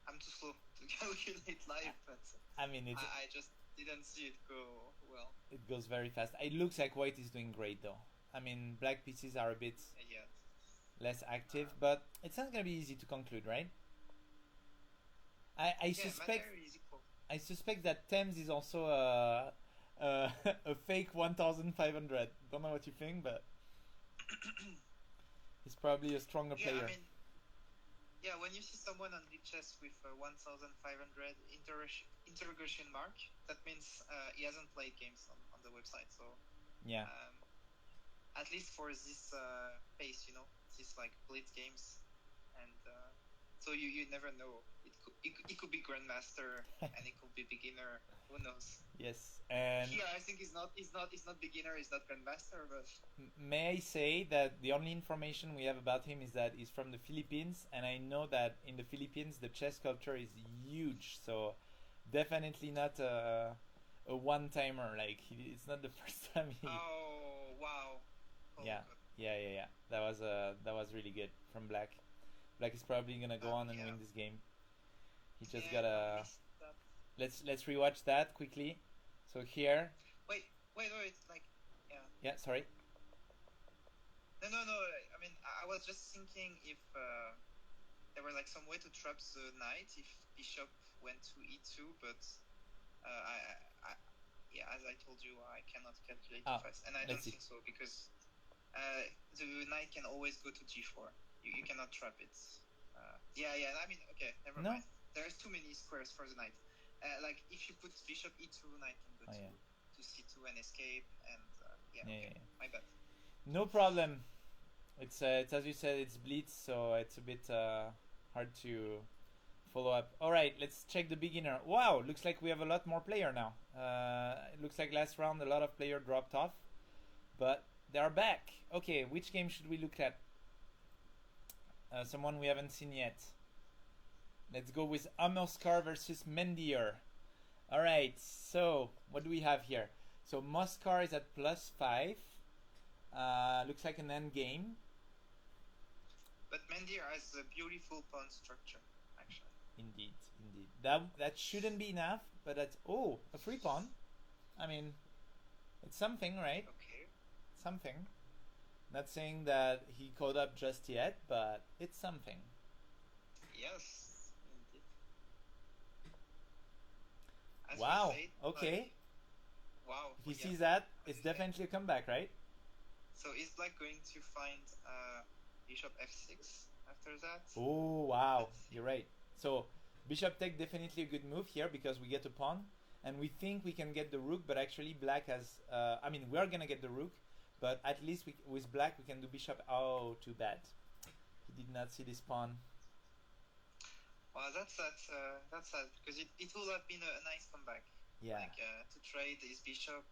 I'm too slow to calculate live, but I mean, I just didn't see it go well. it goes very fast. It looks like white is doing great though. I mean, black pieces are a bit Yeah. less active, but it's not gonna be easy to conclude, right? I suspect Mandir is equal. I suspect that Thames is also a fake 1,500. Don't know what you think, but he's probably a stronger Yeah, player. I mean, yeah, when you see someone on the chess with 1,500 interrogation mark, that means he hasn't played games on the website. So Yeah. at least for this pace, you know, this like blitz games, and so you never know. It could be grandmaster and it could be beginner. Who knows? Yes, and Here I think it's not beginner, it's not grandmaster, but may I say that the only information we have about him is that he's from the Philippines, and I know that in the Philippines the chess culture is huge, so definitely not a one-timer. Like it's not the first time he. oh wow. Oh, Yeah, good. yeah. That was really good from Black. Black is probably gonna go on and Yeah. win this game. He just Yeah, gotta. missed that. Let's rewatch that quickly. So here, Wait, like, yeah. yeah, sorry. No. I mean, I was just thinking if there were like some way to trap the knight if bishop went to e2, but yeah, as I told you, I cannot calculate too fast, and I don't let's see. think so because the knight can always go to g4. You cannot trap it. Yeah. I mean, okay, never No. mind. There's too many squares for the knight. Like if you put bishop e2, knight can go to c2 and escape, and Yeah. my bad. No problem. It's as you said, it's blitz, so it's a bit hard to follow up. All right, let's check the beginner. Wow, looks like we have a lot more player now. It looks like last round a lot of player dropped off, but they are back. Okay, which game should we look at? Someone we haven't seen yet. Let's go with Amoskar versus Mandir. All right, so what do we have here? So Moskar is at +5. Looks like an end game. But Mandir has a beautiful pawn structure, actually. Indeed. That shouldn't be enough, but that's a free pawn. I mean, it's something, right? Okay. Something. Not saying that he caught up just yet, but it's something. Yes, indeed. As Wow. we said, Okay. Wow. If he sees that, it's definitely a comeback, right? So is Black going to find bishop f6 after that? Oh wow, you're right. So bishop take definitely a good move here because we get a pawn, and we think we can get the rook, but actually Black has. I mean, we are gonna get the rook, but at least with Black we can do bishop. Oh, too bad. He did not see this pawn. Well, that's sad because it would have been a nice comeback. Yeah. Like to trade his bishop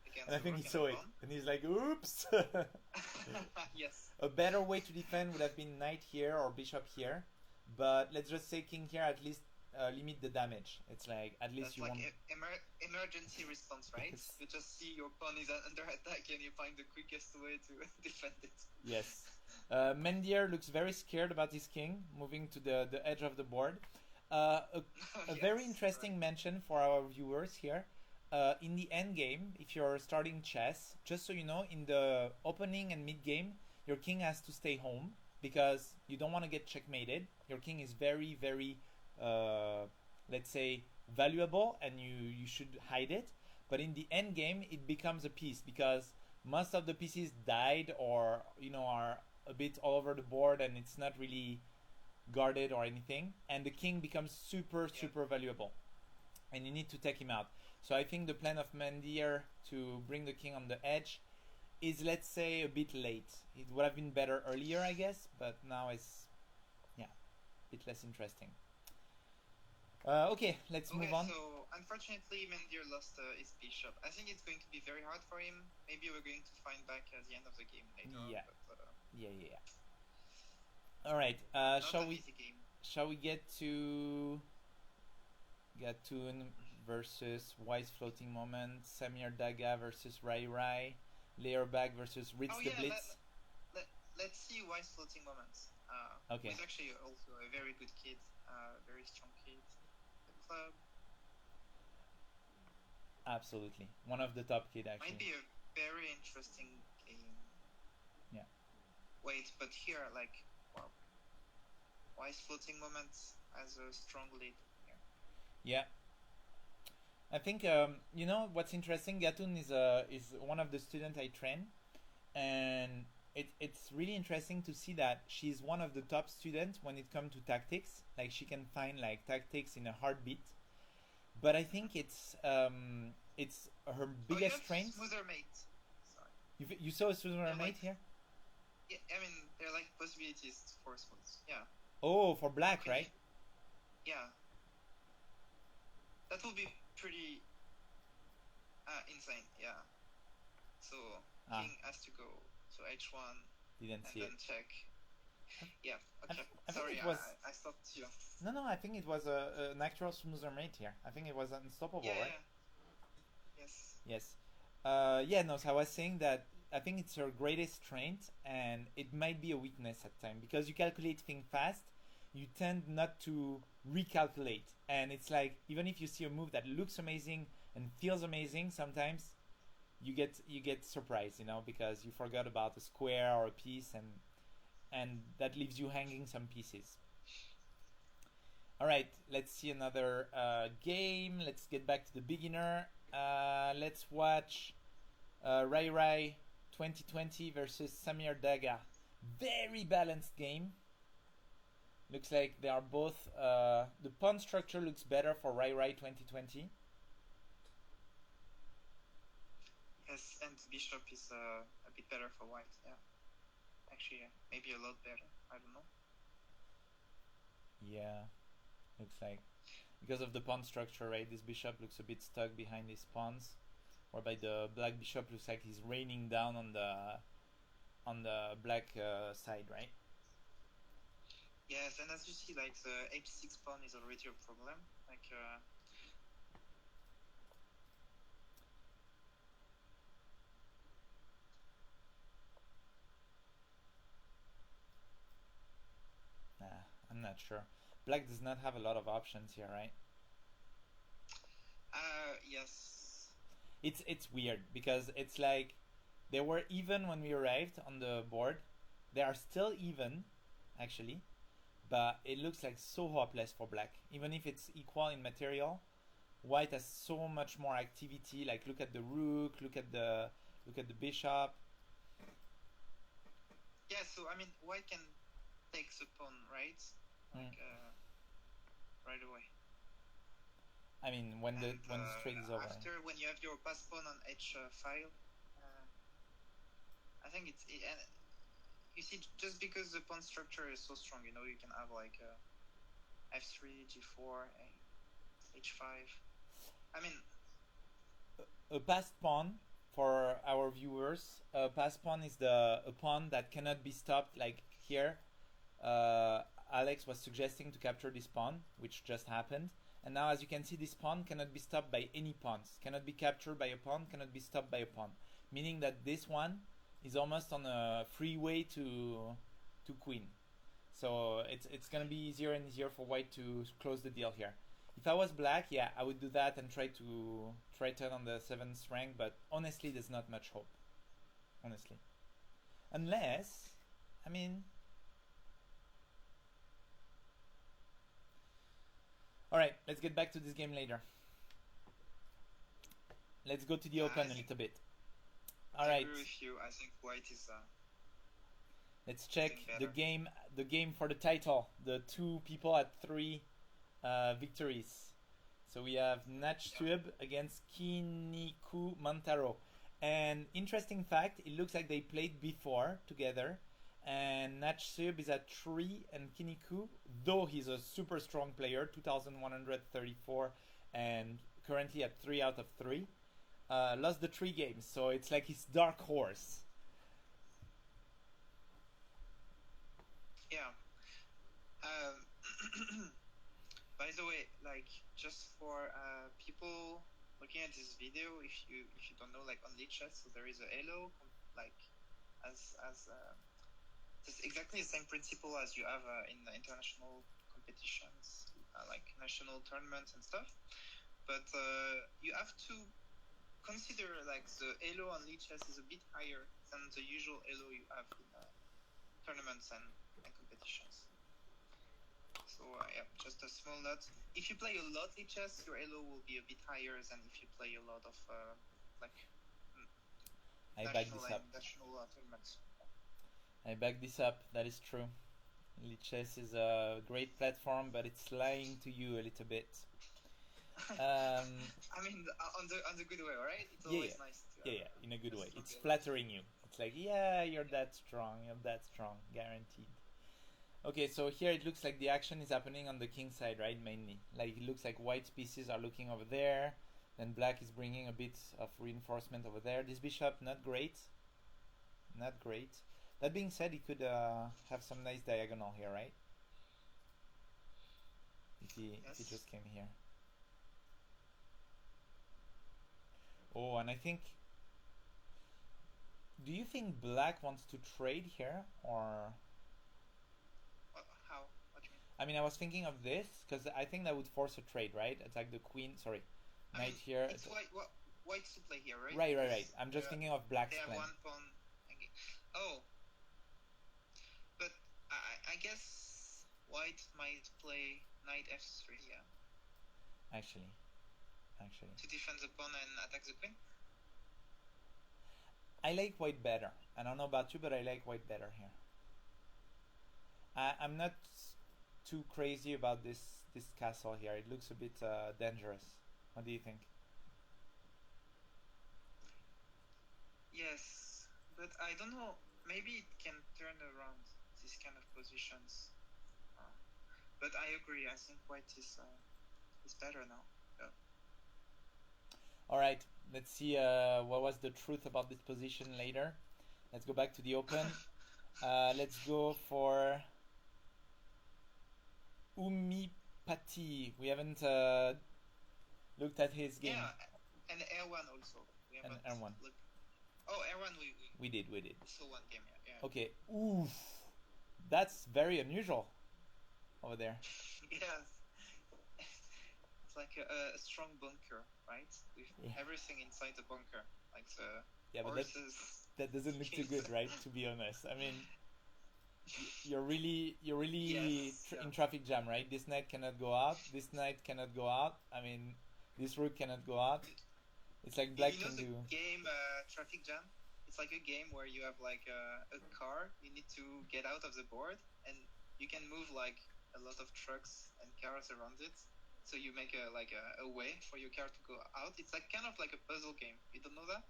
against. And I think he saw it, and he's like, "Oops." Yes. A better way to defend would have been knight here or bishop here, but let's just say king here. At least limit the damage. It's like at least That's you like want. emergency response, right? Yes. You just see your pawn is under attack and you find the quickest way to defend it. Yes. Mandir looks very scared about his king moving to the edge of the board. A Yes, very interesting mention for our viewers here. In the end game, if you're starting chess, just so you know, in the opening and mid game, your king has to stay home because you don't want to get checkmated. Your king is very, very, let's say, valuable, and you should hide it. But in the end game, it becomes a piece because most of the pieces died or are a bit all over the board, and it's not really guarded or anything, and the king becomes super valuable, and you need to take him out. So I think the plan of Mandir to bring the king on the edge is, let's say, a bit late. It would have been better earlier, I guess, but now it's a bit less interesting. Okay, let's move on. So unfortunately Mandir lost his bishop. I think it's going to be very hard for him. Maybe we're going to find back at the end of the game later on, but, Yeah. All right. Shall we get to Gatun versus Wise Floating Moment, Samir Daga versus Rai Rai, Layerbag versus Ritz the Blitz? Let's see Wise Floating Moments. Okay. He's actually also a very good kid, very strong kid at the club. Absolutely. One of the top kid, actually. Might be a very interesting game. Yeah. Wait, but here, like, wow. Wise Floating Moments has a strong lead here. Yeah. I think what's interesting. Gatun is one of the students I train, and it's really interesting to see that she's one of the top students when it comes to tactics. Like she can find like tactics in a heartbeat. But I think it's her biggest strength. Smoother mate. Sorry. You saw a smoother mate here? Yeah, I mean there are like possibilities for smooth. Yeah. Oh, for black, right? Yeah. That will be pretty insane, yeah. So king has to go. So h1 Didn't and see then it. check. Yeah, okay. I think Sorry, it was. I stopped you. No, I think it was an actual smoother mate here. I think it was unstoppable, Yeah, right? yeah. Yes. Yes. Yeah, no, so I was saying that I think it's your greatest strength and it might be a weakness at times because you calculate things fast, you tend not to recalculate. And it's like even if you see a move that looks amazing and feels amazing, sometimes you get surprised, because you forgot about a square or a piece and that leaves you hanging some pieces. All right, let's see another game. Let's get back to the beginner. Let's watch Rai Rai 2020 versus Samir Daga. Very balanced game. Looks like they are both. The pawn structure looks better for Rai Rai 2020. Yes, and bishop is a bit better for white, yeah. Actually, maybe a lot better. I don't know. Yeah, looks like. Because of the pawn structure, right? This bishop looks a bit stuck behind his pawns. Whereby the black bishop looks like he's raining down on the black side, right? Yes, and as you see, like the h6 pawn is already a problem. Like I'm not sure. Black does not have a lot of options here, right? yes. It's weird because it's like they were even when we arrived on the board. They are still even, actually, but it looks like so hopeless for black. Even if it's equal in material, white has so much more activity. Like look at the rook, look at the bishop. Yeah, so I mean, white can take the pawn, right? Like right away. I mean, when the straight is over. After, when you have your pass pawn on h5, I think you see, just because the pawn structure is so strong, you can have like f3, g4, h5. I mean, A passed pawn for our viewers. A passed pawn is a pawn that cannot be stopped. Like here, Alex was suggesting to capture this pawn, which just happened. And now, as you can see, this pawn cannot be stopped by any pawns. Cannot be captured by a pawn. Cannot be stopped by a pawn. Meaning that this one is almost on a freeway to queen. So it's gonna be easier and easier for white to close the deal here. If I was black, yeah, I would do that and try turn on the 7th rank, but honestly, there's not much hope. Honestly. Unless, I mean... Alright, let's get back to this game later. Let's go to the open a little bit. Alright. I agree with you. I think white is... let's check the game for the title. The two people at 3 victories. So we have Natchweb against Kinniku Montero. And interesting fact, it looks like they played before together. And Natchweb is at 3 and Kinniku, though he's a super strong player, 2,134 and currently at 3 out of 3. Lost the 3 games, so it's like his dark horse. Yeah. By the way, like just for people looking at this video, if you don't know, like on Lichess, so there is a Elo, like as it's exactly the same principle as you have in the international competitions, like national tournaments and stuff. But you have to consider like the Elo on Lichess is a bit higher than the usual Elo you have in tournaments and competitions. So yeah, just a small note. If you play a lot chess, your elo will be a bit higher than if you play a lot of like national tournaments. I back this up. That is true. Lichess is a great platform, but it's lying to you a little bit. I mean, on the good way, right? It's always nice to. Yeah, in a good way. It's flattering you. It's like, yeah, you're that strong. You're that strong, guaranteed. Okay, so here it looks like the action is happening on the king side, right? Mainly, like it looks like white pieces are looking over there, then black is bringing a bit of reinforcement over there. This bishop not great, not great. That being said, he could have some nice diagonal here, right? If he just came here. Oh, and I think. Do you think black wants to trade here, or? How? What do you mean? I mean, I was thinking of this because I think that would force a trade, right? Attack the queen. Sorry, knight here. It's white's to play here, right? Right. I'm just thinking of black's plan. They have plan. 1 pawn. Oh, but I guess white might play knight f3. Yeah. Actually. To defend the pawn and attack the queen. I like white better. I don't know about you, but I like white better here. I'm not too crazy about this castle here. It looks a bit dangerous. What do you think? Yes, but I don't know. Maybe it can turn around these kind of positions. But I agree. I think white is better now. Yeah. All right. Let's see what was the truth about this position later. Let's go back to the open. Let's go for Umipati. We haven't looked at his game. Yeah, and R1 also. We haven't and R1. Oh, R1 we did. So one game, yeah. Okay. Oof. That's very unusual over there. Yes. It's like a strong bunker, right? With everything inside the bunker, like the horses. But that doesn't look too good, right? To be honest, I mean, you're really in traffic jam, right? This knight cannot go out. This knight cannot go out. I mean, this rook cannot go out. It's like black can do. The game traffic jam. It's like a game where you have like a car. You need to get out of the board, and you can move like a lot of trucks and cars around it. So you make a way for your car to go out. It's like kind of like a puzzle game. You don't know that?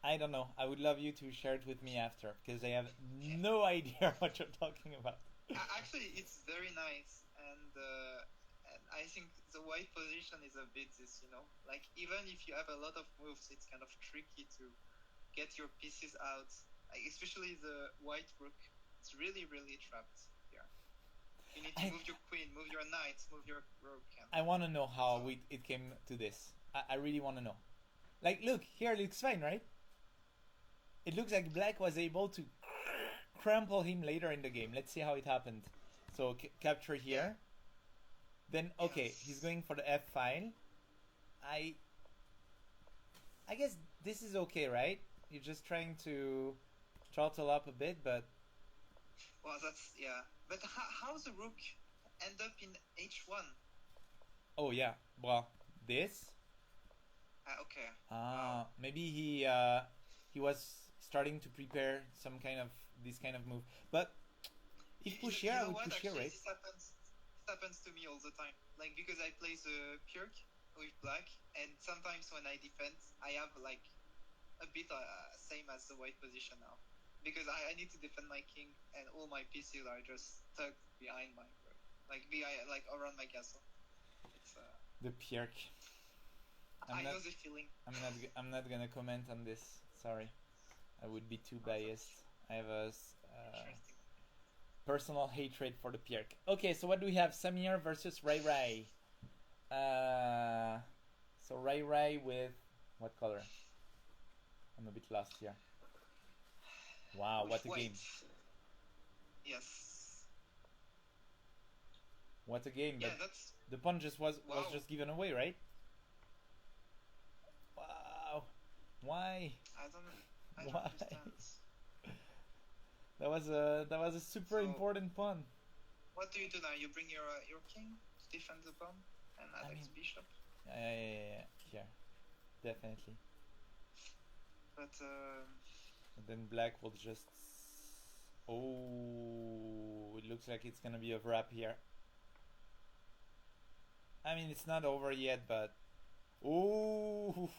I don't know. I would love you to share it with me after, because I have no idea what you're talking about. Actually, it's very nice, and I think the white position is a bit this, like even if you have a lot of moves, it's kind of tricky to get your pieces out. Like, especially the white rook, it's really trapped here. You need to move your queen, move your knight, move your rook. I want to know how it came to this. I really want to know. Like, look, here it looks fine, right? It looks like black was able to crumple him later in the game. Let's see how it happened. So, capture here. Then, okay, he's going for the F file. I guess this is okay, right? You're just trying to throttle up a bit, but... Well, that's... yeah. But how's the rook end up in H1? Oh, yeah. Well, this... okay. Maybe he was starting to prepare this kind of move. But if push here, I would push here, right? This happens to me all the time. Like, because I play the Pirk with black, and sometimes when I defend, I have like a bit same as the white position now. Because I need to defend my king, and all my pieces are just stuck behind my rook. Like around my castle. It's the Pirk. I know the feeling. I'm not gonna comment on this. Sorry, I would be too biased. I have a personal hatred for the Pirk. Okay, so what do we have? Samir versus Rai. So Rai with what color? I'm a bit lost here. Wow, what a white. game! Yes. What a game! Yeah, but the pawn was just given away, right? Wow. Why? I don't understand. That was a super important pawn. What do you do now? You bring your king to defend the pawn and attack the bishop? Yeah. Here. Definitely. But and then black will just... Oh, it looks like it's gonna be a wrap here. I mean, it's not over yet, but... Oh!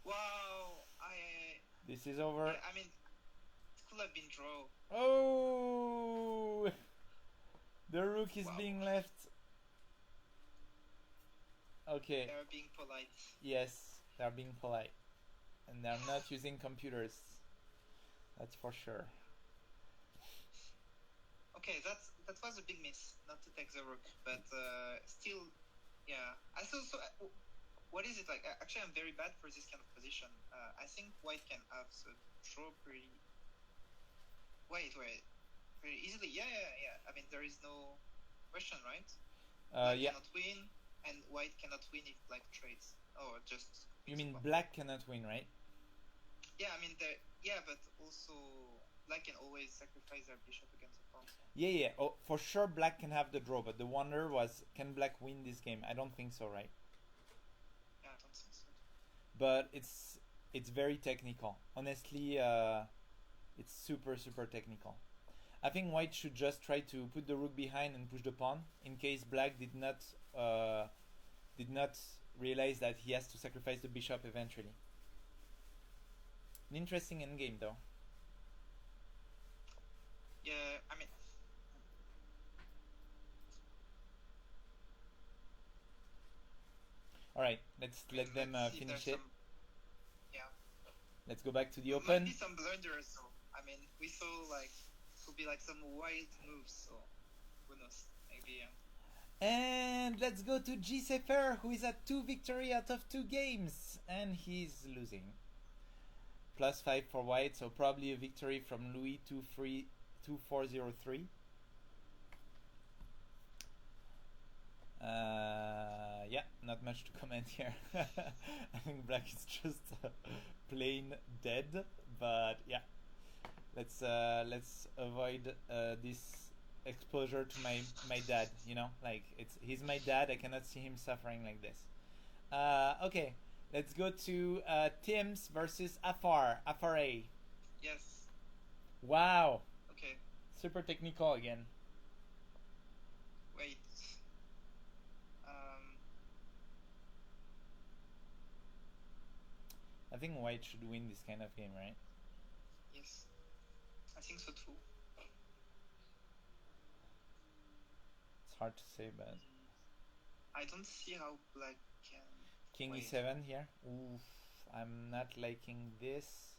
Wow! This is over. Yeah, I mean, it could have been draw. Oh! The rook is Wow. being left. Okay. They're being polite. Yes, they're being polite. And they're not using computers. That's for sure. Okay, that was a big miss not to take the rook, but still, yeah. I so what is it like? Actually, I'm very bad for this kind of position. I think white can have the draw pretty. Wait, pretty easily. Yeah. I mean, there is no question, right? Black Yeah. cannot win, and white cannot win if black trades. Oh, just. You mean black cannot win, right? Yeah, I mean, but also black can always sacrifice their bishop against the pawn. Yeah. Oh, for sure, black can have the draw, but the wonder was, can black win this game? I don't think so, right? Yeah, I don't think so. But it's very technical. Honestly, it's super technical. I think white should just try to put the rook behind and push the pawn in case black did not realize that he has to sacrifice the bishop eventually. An interesting endgame though. Yeah, I mean. All right, let's let them finish it. Yeah. Let's go back to the There open. might be some blunders, so I mean, we saw like it could be like some wild moves, so who knows? Maybe. And let's go to Gsafer, who is at 2 victory out of 2 games, and he's losing. +5 for white, so probably a victory from Louis 2403. Yeah, not much to comment here. I think black is just plain dead, but yeah, let's avoid this exposure to my dad. You know, like he's my dad. I cannot see him suffering like this. Okay, let's go to Tim's versus Afar. Afar A. Yes. Wow. Okay. Super technical again. Wait. I think white should win this kind of game, right? Yes. I think so too. It's hard to say, but I don't see how black can. King wait. E7 here. Oof, I'm not liking this.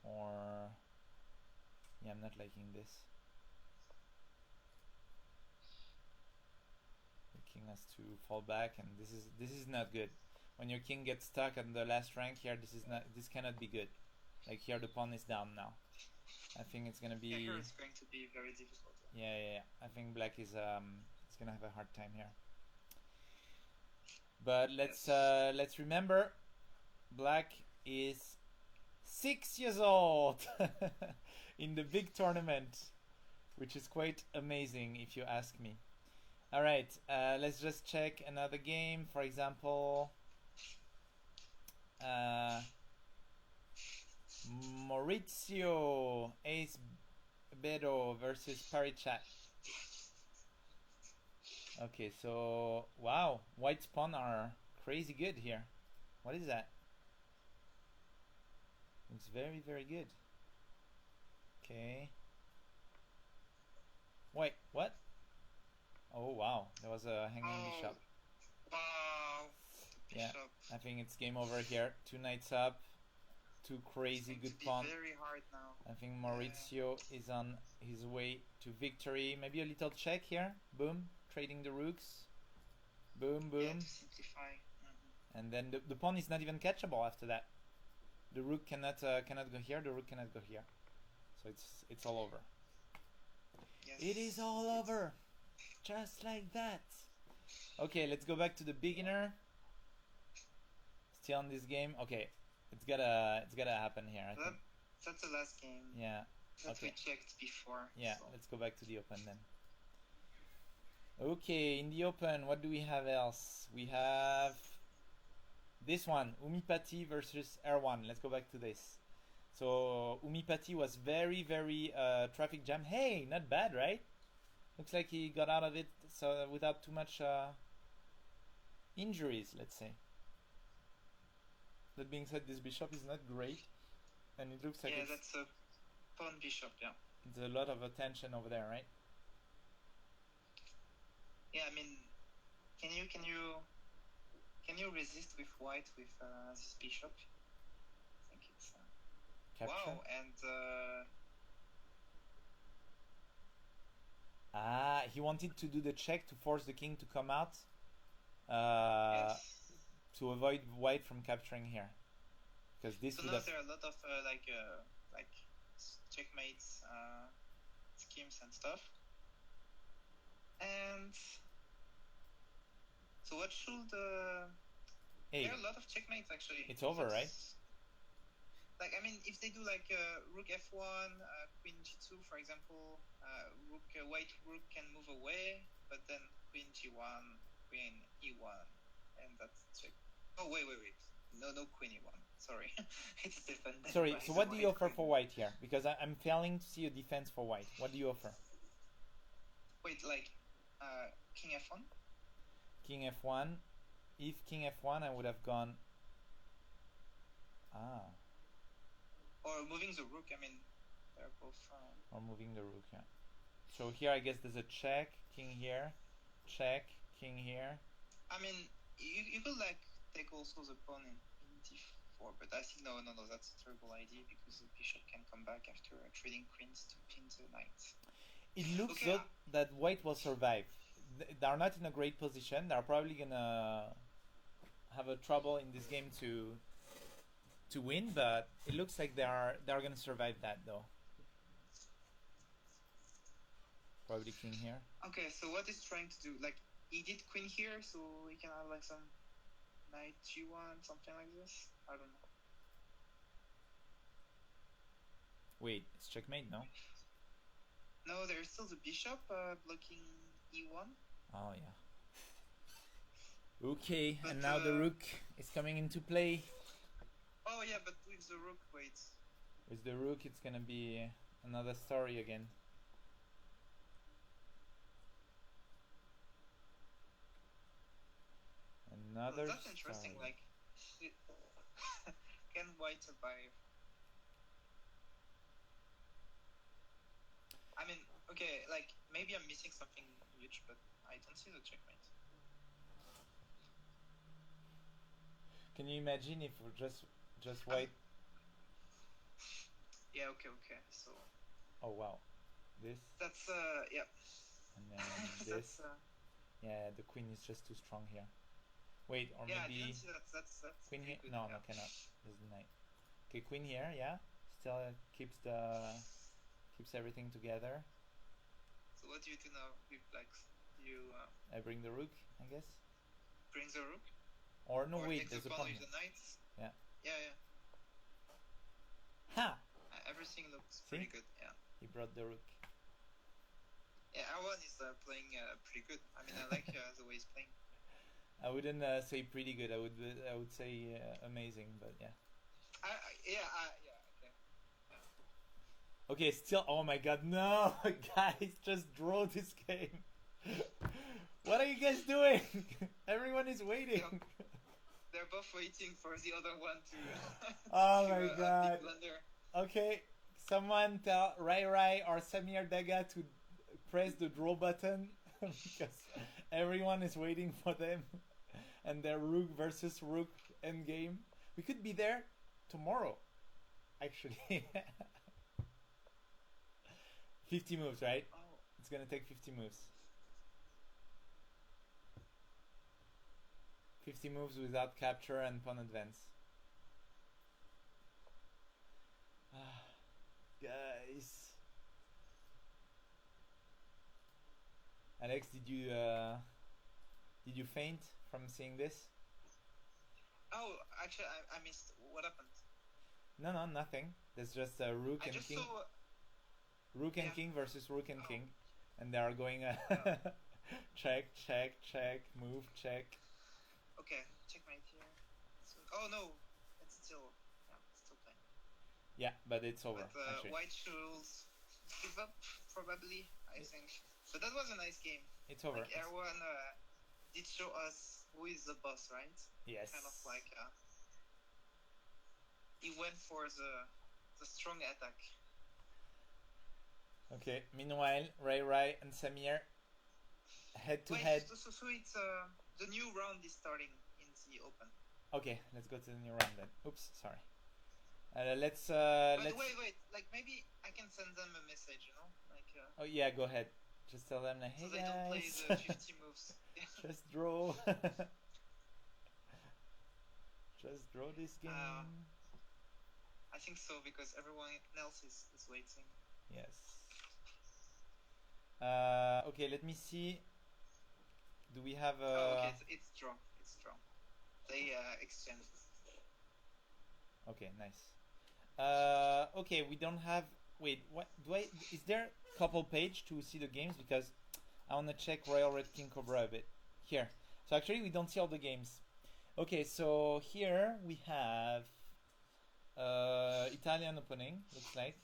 Or yeah, I'm not liking this. The king has to fall back, and this is not good. When your king gets stuck on the last rank here, this cannot be good. Like here, the pawn is down now. I think it's gonna be. Yeah, here it's going to be very difficult. Yeah. I think black is gonna have a hard time here. But let's remember, black is 6 years old in the big tournament, which is quite amazing if you ask me. All right, let's just check another game. For example, Maurizio Ace Beto versus Parichat. Okay, so wow, white's pawn are crazy good here. What is that? It's very good. Okay. Wait, what? Oh wow, there was a hanging bishop. Wow. Yeah, I think it's game over here. 2 knights up, 2 crazy good pawns. Very hard now. I think Maurizio is on his way to victory. Maybe a little check here. Boom, trading the rooks. Boom. Yeah, to simplify. And then the pawn is not even catchable after that. The rook cannot go here. The rook cannot go here. So it's all over. Yes. It is all over, just like that. Okay, let's go back to the beginner. Still on this game. Okay, it's gotta happen here. I think. That's the last game. Yeah. That Okay. we checked before. Yeah, so. let's go back to the open then. Okay, in the open, what do we have else? We have this one, Umipati versus Erwan. Let's go back to this. So Umipati was very traffic jam. Hey, not bad, right? Looks like he got out of it so without too much injuries, let's say. That being said, this bishop is not great, and it looks like that's a pawn bishop, yeah. There's a lot of attention over there, right? Yeah, I mean, can you resist with white with this bishop? I think it's Capture. wow, and he wanted to do the check to force the king to come out. yes. To avoid white from capturing here, because this So would now have. there are a lot of like checkmates schemes and stuff. And so what should Hey, there are a lot of checkmates actually. it's over, right? Like, I mean, if they do like rook f1, queen g2, for example, white rook can move away, but then queen g1, queen e1, and that's check. Oh wait. No queen e1. Sorry, it's defended. Sorry. by So the what do you white offer queen. for white here? Because I'm failing to see a defense for white. What do you offer? Wait, like king f1. King f1. If king f1, I would have gone. Or moving the rook. I mean, they're both. Or moving the rook. Yeah. So here, I guess there's a check. King here. Check. King here. I mean, you could like take also the pawn in d4, but I think no, that's a terrible idea because the bishop can come back after trading queens to pin the knight. It looks Okay, though that white will survive. They're not in a great position. They're probably gonna have a trouble in this game to win, but it looks like they're gonna survive that though. Probably king here. Okay, so what is trying to do? Like, he did queen here, so we can have like some knight g1, something like this. I don't know. Wait, it's checkmate, no? No, there's still the bishop blocking e1. Oh yeah. Okay, But, and now the rook is coming into play. Oh yeah, but with the rook, wait. With the rook, it's gonna be another story again. Another That's interesting. story. Like, can white survive? I mean, okay, like maybe I'm missing something huge, but I don't see the checkmate. Can you imagine if we're just white? Yeah. Okay. So. Oh wow, this. That's yeah. And then this. Yeah, the queen is just too strong here. Wait, or yeah, maybe I didn't see that's queen here. good, No, yeah. cannot. There's the knight. Okay, queen here. Yeah, still keeps everything together. So what do you do now with blacks? You I bring the rook, I guess. bring the rook? Or no, or wait, take there's the a pawn pawn with here. the knight? Yeah. Yeah. Ha! Everything looks See? pretty good, yeah. He brought the rook. Yeah, R1 is playing pretty good. I mean, I like the way he's playing. I wouldn't say pretty good. I would say amazing, but yeah. Yeah, okay. Okay, still. Oh my God, no, guys, just draw this game. What are you guys doing? Everyone is waiting. They're both waiting for the other one to. Oh to, my God. blunder. Okay, someone tell Rai or Samir Daga to press the draw button because everyone is waiting for them and their rook versus rook endgame. We could be there tomorrow, actually. 50 moves, right? Oh. It's gonna take 50 moves. 50 moves without capture and pawn advance. Guys. Alex, did you faint from seeing this? Oh, actually, I missed. What happened? No, nothing. There's just a rook I and just king. saw. Rook and Yeah. king versus rook and king, and they are going check, move, check. Okay, checkmate here. So, oh no, it's still playing. Yeah, but it's over. But Actually, white should give up probably. I think. But that was a nice game. it's over. Like everyone did show us who is the boss, right? Yes. Kind of like he went for the strong attack. Okay. Meanwhile, Ray and Samir head to Wait, head. so it's the new round is starting in the open. Okay, let's go to the new round then. Oops, sorry. Let's. But Let's. wait, like maybe I can send them a message, you know, like Oh yeah, go ahead. Just tell them like, so hey they don't play guys, the 50 moves. just draw. Just draw this game. I think so because everyone else is waiting. Yes. Okay, let me see. Do we have a? Oh, okay, it's draw. It's draw. They exchange. Okay, nice. Okay, we don't have. Wait, what? Do I? Is there a couple page to see the games because I want to check Royal Red King Cobra a bit here. So actually, we don't see all the games. Okay, so here we have Italian opening. Looks like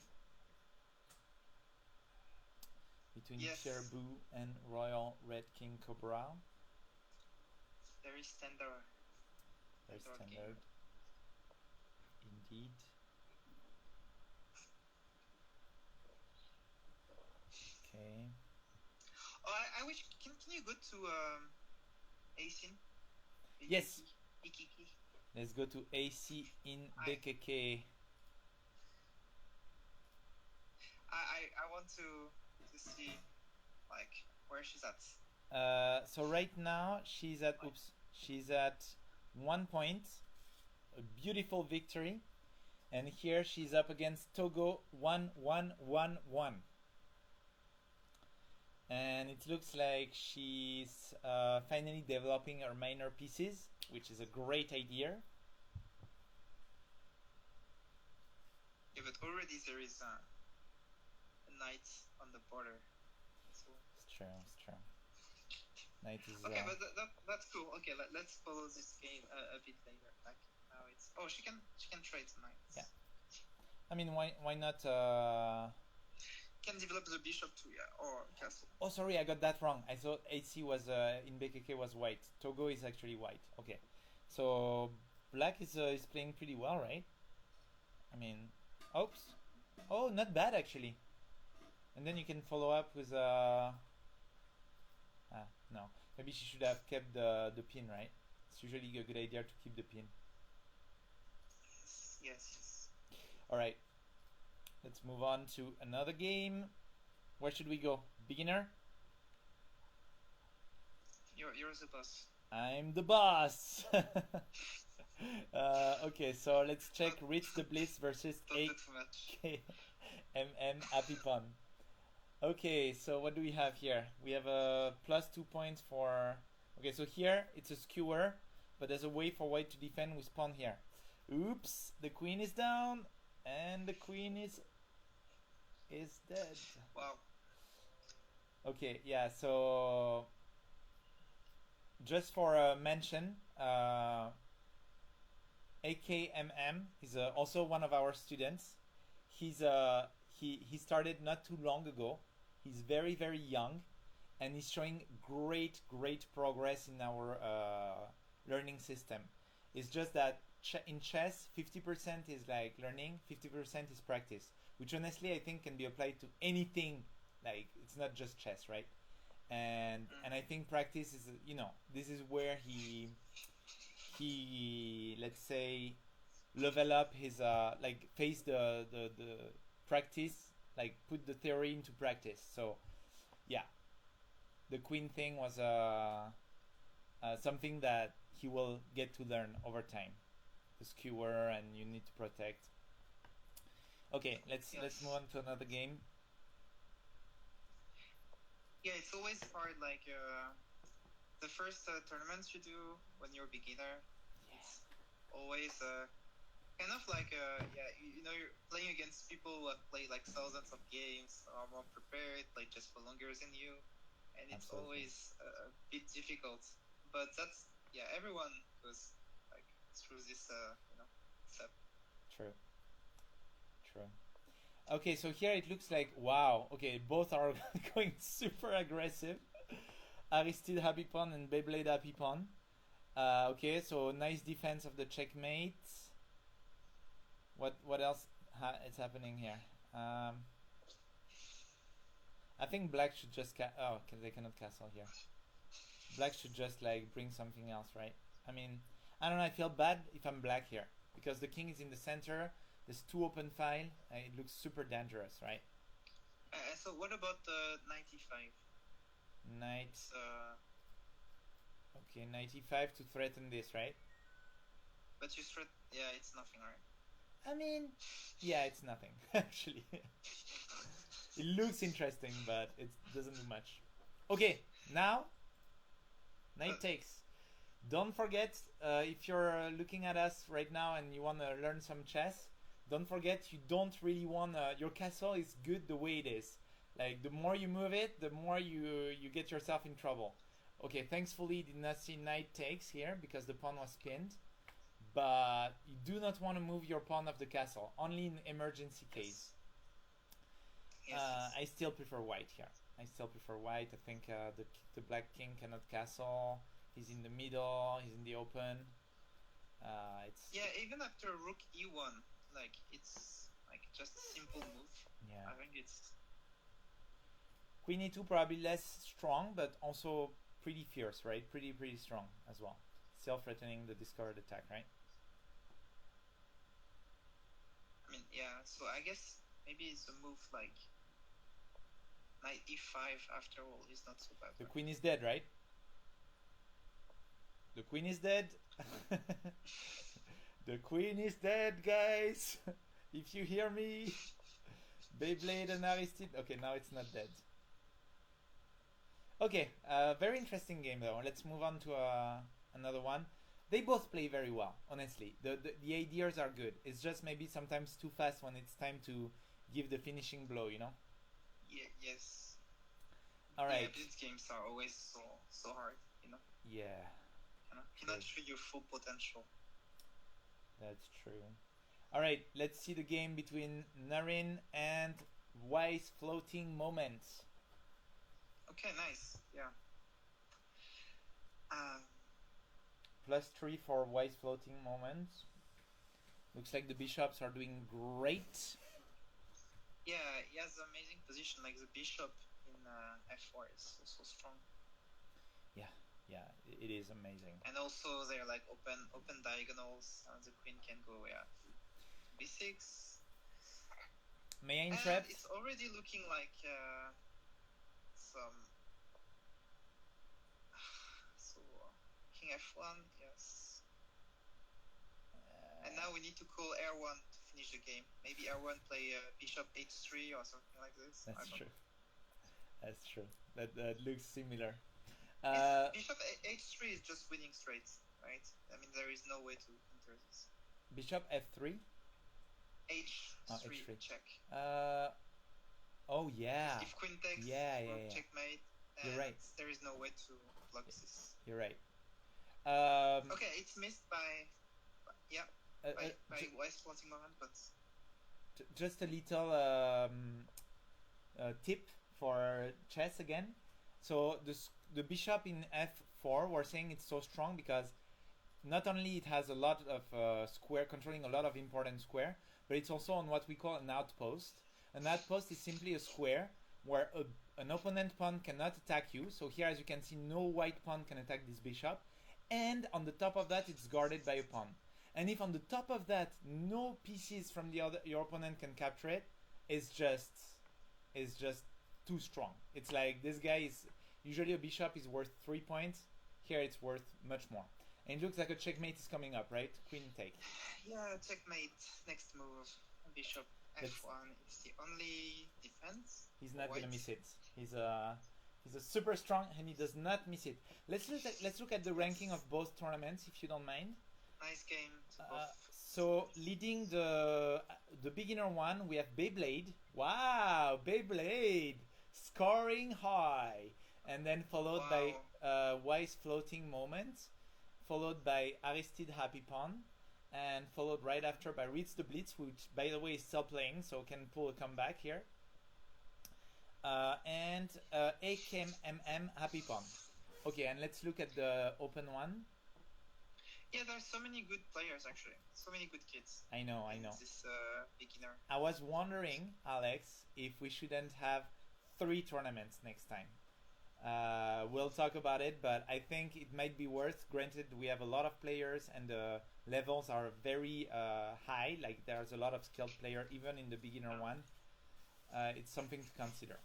between Yes. Cherbu and Royal Red King Cobra. Very standard. Very Standard standard. Indeed. Okay. Oh, I wish. Can you go to Asin? Yes. Ikiki. Let's go to AC in BKK. I want to see like where she's at. So right now she's at she's at 1 point, a beautiful victory, and here she's up against Togo 1-1-1-1, and it looks like she's finally developing her minor pieces, which is a great idea. Yeah, but already there is a knight on the border. So. It's true. Knight is okay, but that's cool. Okay, let's follow this game a bit later. Like now it's she can trade tonight. Yeah. I mean, why not? Can develop the bishop too, yeah, or castle. Oh, sorry, I got that wrong. I thought AC was in BKK was white. Togo is actually white. Okay, so black is playing pretty well, right? I mean, oops. Oh, not bad actually. And then you can follow up with no. Maybe she should have kept the pin, right? It's usually a good idea to keep the pin. Yes. All right. Let's move on to another game. Where should we go? Beginner? You're the boss. I'm the boss. Okay, so let's check Reach the Blitz versus AKMM Hpot. Okay, so what do we have here? We have a +2 points for... Okay, so here it's a skewer, but there's a way for white to defend with pawn here. Oops, the queen is down, and the queen is dead. Wow. Okay, yeah, so... Just for a mention, AKMM is also one of our students. He started not too long ago. He's very, very young, and he's showing great progress in our learning system. It's just that in chess, 50% is like learning, 50% is practice, which honestly I think can be applied to anything. Like, it's not just chess, right? And I think practice is, this is where he let's say level up his face the practice, like put the theory into practice. So yeah, the queen thing was something that he will get to learn over time, the skewer, and you need to protect. Okay, let's move on to another game. Yeah, it's always hard, like the first tournaments you do when you're a beginner. It's always kind of like you're playing against people who have played like thousands of games, are more prepared, like just for longer than you, and it's always a bit difficult. But that's everyone goes like through this step. True. Okay, so here it looks like, wow, okay, both are going super aggressive. Aristide Hpot and Beyblade Hpot. Okay, so nice defense of the checkmate. What else is happening here? I think black should just they cannot castle here. Black should just like bring something else, right? I mean, I don't know. I feel bad if I'm black here because the king is in the center. There's 2 open file. It looks super dangerous, right? So what about the 95? Knight. It's, Okay, 95 to threaten this, right? but you threat. Yeah, it's nothing, right? I mean, yeah, it's nothing actually. It looks interesting, but it doesn't do much. Okay, now knight takes. Don't forget, if you're looking at us right now and you want to learn some chess, don't forget you don't really want your castle is good the way it is. Like the more you move it, the more you get yourself in trouble. Okay, thankfully did not see knight takes here because the pawn was pinned. But you do not want to move your pawn of the castle, only in emergency case. Yes. I still prefer white here. I still prefer white. I think the black king cannot castle. He's in the middle. He's in the open. It's Yeah, even after rook e1, like it's like just a simple move. yeah. I think it's Queen e2 probably less strong, but also pretty fierce, right? Pretty strong as well. Still threatening the discovered attack, right? I mean, yeah. So I guess maybe it's a move like knight e5 after all is not so bad. The right? queen is dead, right? The queen is dead. The queen is dead, guys. If you hear me, Beyblade and Aristide. Okay, now it's not dead. Okay, very interesting game though. Let's move on to another one. They both play very well, honestly. The ideas are good. It's just maybe sometimes too fast when it's time to give the finishing blow, you know? Yeah. Yes. All right. Yeah, these games are always so hard. You know. Yeah, Cannot show your full potential. that's true. All right, let's see the game between Narin and Wise Floating Moments. Okay, nice. Yeah. +3 for Wise Floating Moments. Looks like the bishops are doing great. Yeah, he has an amazing position. Like the bishop in f4 is also strong. Yeah, it is amazing. And also they're like open diagonals. The queen can go b6. May I And interrupt? it's already looking like some. So king f1, yes. And now we need to call r1 to finish the game. Maybe r1 play bishop h3 or something like this. That's true. That's true. That looks similar. Bishop h3 is just winning straight, right? I mean, there is no way to enter this. Bishop f3. h3 H3. check. Oh yeah. If queen takes, Yeah. checkmate. You're And right. there is no way to block this. You're right. Okay, it's missed by Wise Floating Moment, but just a little tip for chess again. So the bishop in f4, we're saying it's so strong because not only it has a lot of square, controlling a lot of important square, but it's also on what we call an outpost. An outpost is simply a square where an opponent pawn cannot attack you. So here, as you can see, no white pawn can attack this bishop. And on the top of that, it's guarded by a pawn. And if on the top of that, no pieces from your opponent can capture it, it's just too strong. It's like this guy is usually a bishop is worth 3 points. Here it's worth much more. And it looks like a checkmate is coming up, right? Queen take. yeah, checkmate. Next move, bishop f1. It's the only defense. He's not White. gonna miss it. He's a super strong, and he does not miss it. Let's look at the ranking of both tournaments, if you don't mind. Nice game. To both. So leading the beginner one, we have Beyblade. Wow, Beyblade scoring high, and then followed by Wise Floating Moments, followed by Aristide Happy Pawn, and followed right after by Ritz the Blitz, which by the way is still playing, so can pull a comeback here. And AKMM Happy Pawn. Okay, and let's look at the open one. Yeah, there's so many good players actually. So many good kids. I know. This beginner. I was wondering, Alex, if we shouldn't have 3 tournaments next time. We'll talk about it, but I think it might be worth. Granted, we have a lot of players and the levels are very high. Like there's a lot of skilled player even in the beginner one. It's something to consider.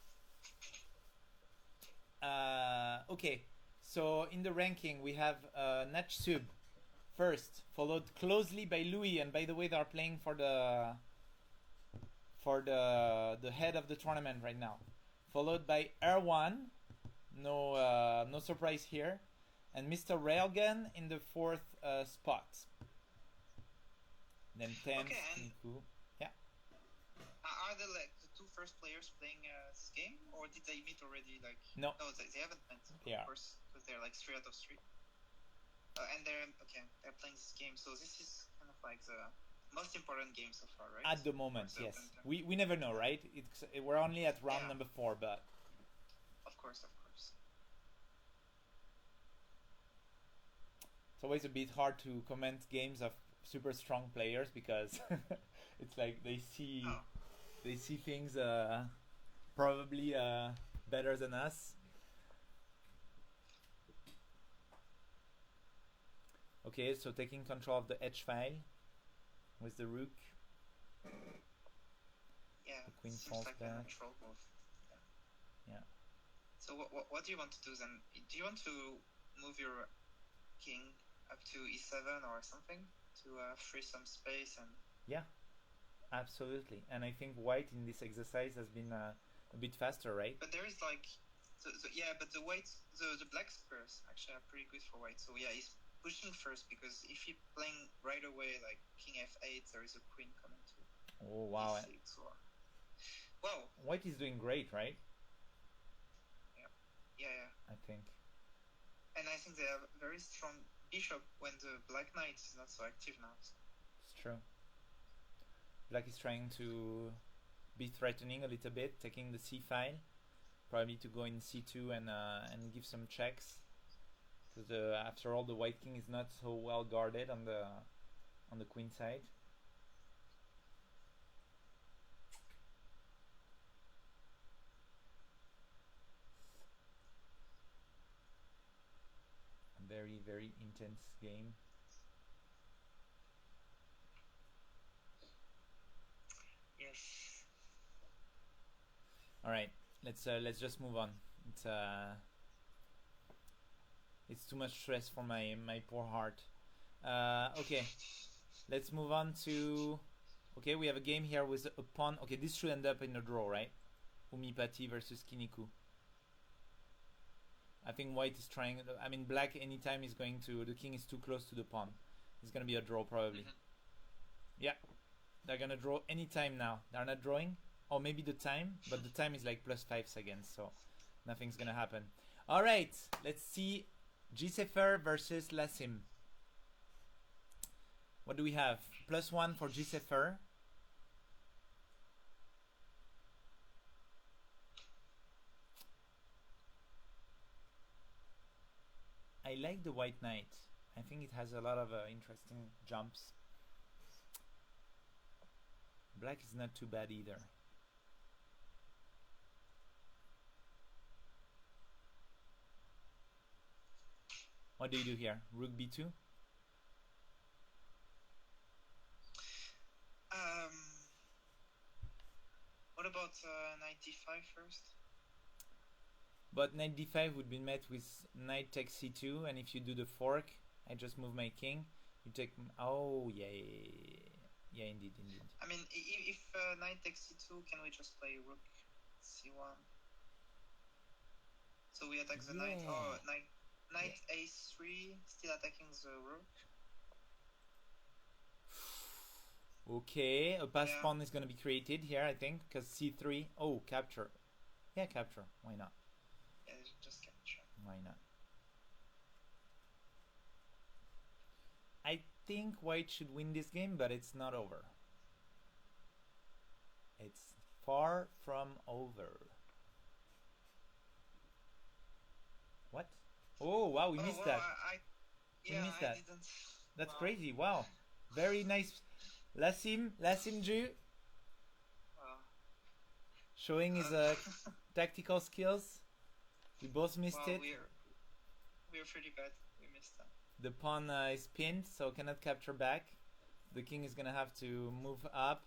Okay, so in the ranking we have Natchweb first, followed closely by Louis. And by the way, they are playing for the head of the tournament right now. Followed by Erwan. No surprise here, and Mr. Railgun in the 4th spot. Then 10th, Okay, Kinniku. Yeah. Are the two first players playing this game, or did they meet already? Like No, they haven't met. Yeah. Of course, because they're like 3 out of 3. And they're playing this game. So this is kind of like the most important game so far, right? At the moment, So, yes. We never know, right? We're only at round number 4, but Of course. it's always a bit hard to comment games of super strong players because it's like they see things probably better than us. Okay, so taking control of the H file with the rook. Yeah, The queen seems falls like a back. natural move. Yeah. So what do you want to do then? Do you want to move your king up to e7 or something to free some space? And Yeah, absolutely. And I think white in this exercise has been a bit faster, right? but there is like but the black squares actually are pretty good for white. So yeah, he's pushing first because if he's playing right away like king f8, there is a queen coming to Oh, wow. e6 or wow. White is doing great, right? Yeah. I think. And I think they have a very strong bishop when the black knight is not so active now. So. It's true. Black is trying to be threatening a little bit, taking the c file, probably to go in c2 and give some checks. Because after all, the white king is not so well guarded on the queen side. Very, very intense game. Yes. All right, let's just move on. It's too much stress for my poor heart. Okay, let's move on to. Okay, we have a game here with a pawn. Okay, this should end up in a draw, right? Hpot versus Kinniku. I think white is trying. I mean, black anytime is going to. The king is too close to the pawn. It's gonna be a draw probably. Mm-hmm. Yeah, they're gonna draw anytime now. They're not drawing, or maybe the time, but the time is like plus 5 seconds, so nothing's gonna happen. All right, let's see. Gsafer versus Lassim. What do we have? +1 for Gsafer. I like the white knight. I think it has a lot of interesting jumps. Black is not too bad either. What do you do here? Rook b2? What about knight d5 first? But knight d5 would be met with knight takes c2, and if you do the fork, I just move my king. You take. Oh yeah, indeed. I mean, if knight takes c2, can we just play rook c1? So we attack the knight. Oh, knight a3, still attacking the rook. Okay, a pass pawn is gonna be created here, I think, because c3. Oh, capture. Yeah, capture. Why not? Yeah, just capture. Why not? I think white should win this game, but it's not over. It's far from over. What? Oh, wow, we missed that. We missed that. Didn't. That's crazy. Wow. Very nice. Lassim Ju. showing his tactical skills. We both missed Wow, it. we're pretty bad. We missed that. The pawn is pinned, so cannot capture back. The king is gonna have to move up.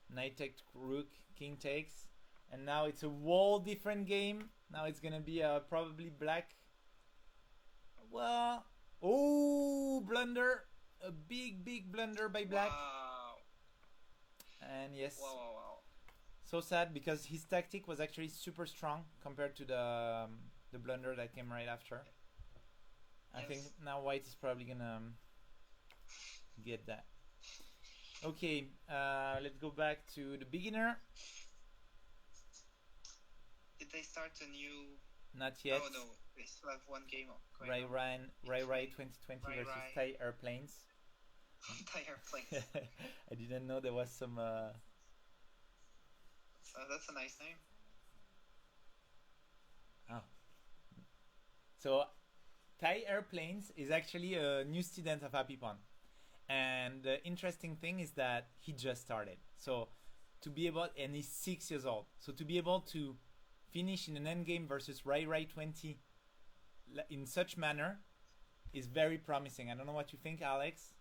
Knight takes rook, king takes, and now it's a whole different game. Now it's gonna be probably black. Well, oh, blunder, a big blunder by black. Wow. And yes, Wow. so sad because his tactic was actually super strong compared to the blunder that came right after. I Yes. think now white is probably gonna get that. Okay, let's go back to the beginner. Did they start a new? Not yet. Oh no, they still have one game going Rai on. Rai 2020 Rai versus Rai. Thai Airplanes. Entire place. I didn't know there was some. So that's a nice name. So, Thai Airplanes is actually a new student of Hpot. And the interesting thing is that he just started. So, to be able, and he's 6 years old. So, to be able to finish in an endgame versus Rai 20 in such manner is very promising. I don't know what you think, Alex,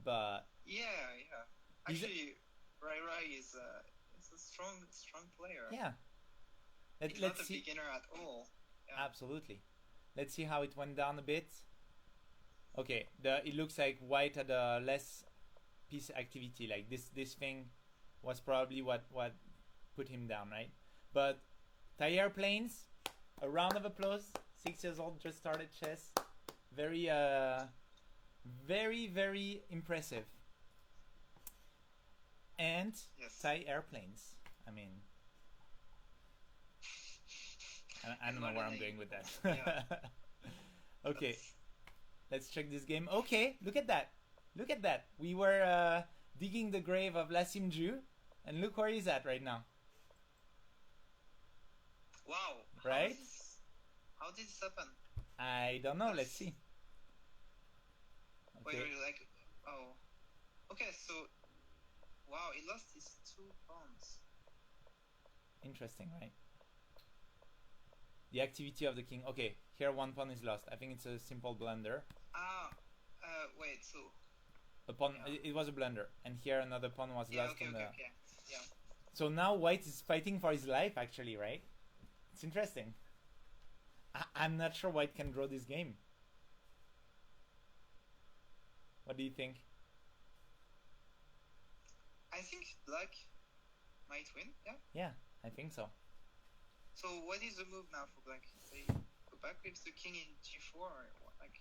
but Yeah. He's a- Actually, Rai is a strong player. yeah. He's Let's not a see. beginner at all. Yeah. Absolutely. Let's see how it went down a bit. Okay, it looks like white had a less piece activity. Like this thing was probably what put him down, right? But Thai Airplanes, a round of applause. 6 years old, just started chess. Very very impressive. And Yes. Thai Airplanes. I mean, I don't know where I'm going with that. Yeah. Okay, That's- let's check this game. Okay, look at that. Look at that. We were digging the grave of Lassim Ju, and look where he's at right now. Wow. Right? How did this happen? I don't know. Let's see. Wait, Okay. like, oh. Okay, so, wow, he lost his 2 pawns. Interesting, right? The activity of the king. Okay, here one pawn is lost. I think it's a simple blunder. Wait, so, A pawn. Yeah. It was a blunder, and here another pawn was yeah, lost okay. on the. Yeah. So now white is fighting for his life, actually, right? It's interesting. I'm not sure white can draw this game. What do you think? I think black might win, yeah? Yeah, I think so. So, what is the move now for black? They go back with the king in g4 or what? Like,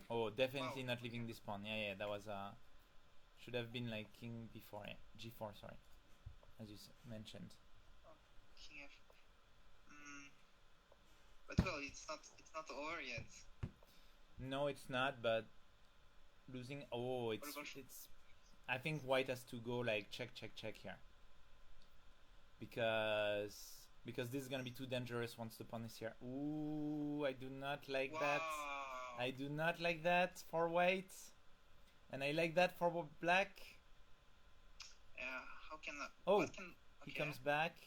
Oh, definitely Wow. not leaving this pawn. Yeah, that was should have been like king before, yeah. G4, sorry, as you mentioned. king f. But well, it's not over yet. No, it's not. But losing. Oh, What about- it's. I think white has to go like check here. Because this is gonna be too dangerous once the pawn is here. Ooh, I do not like that. I do not like that for white, and I like that for black. Yeah, how can that? Oh, what can, He okay. comes back.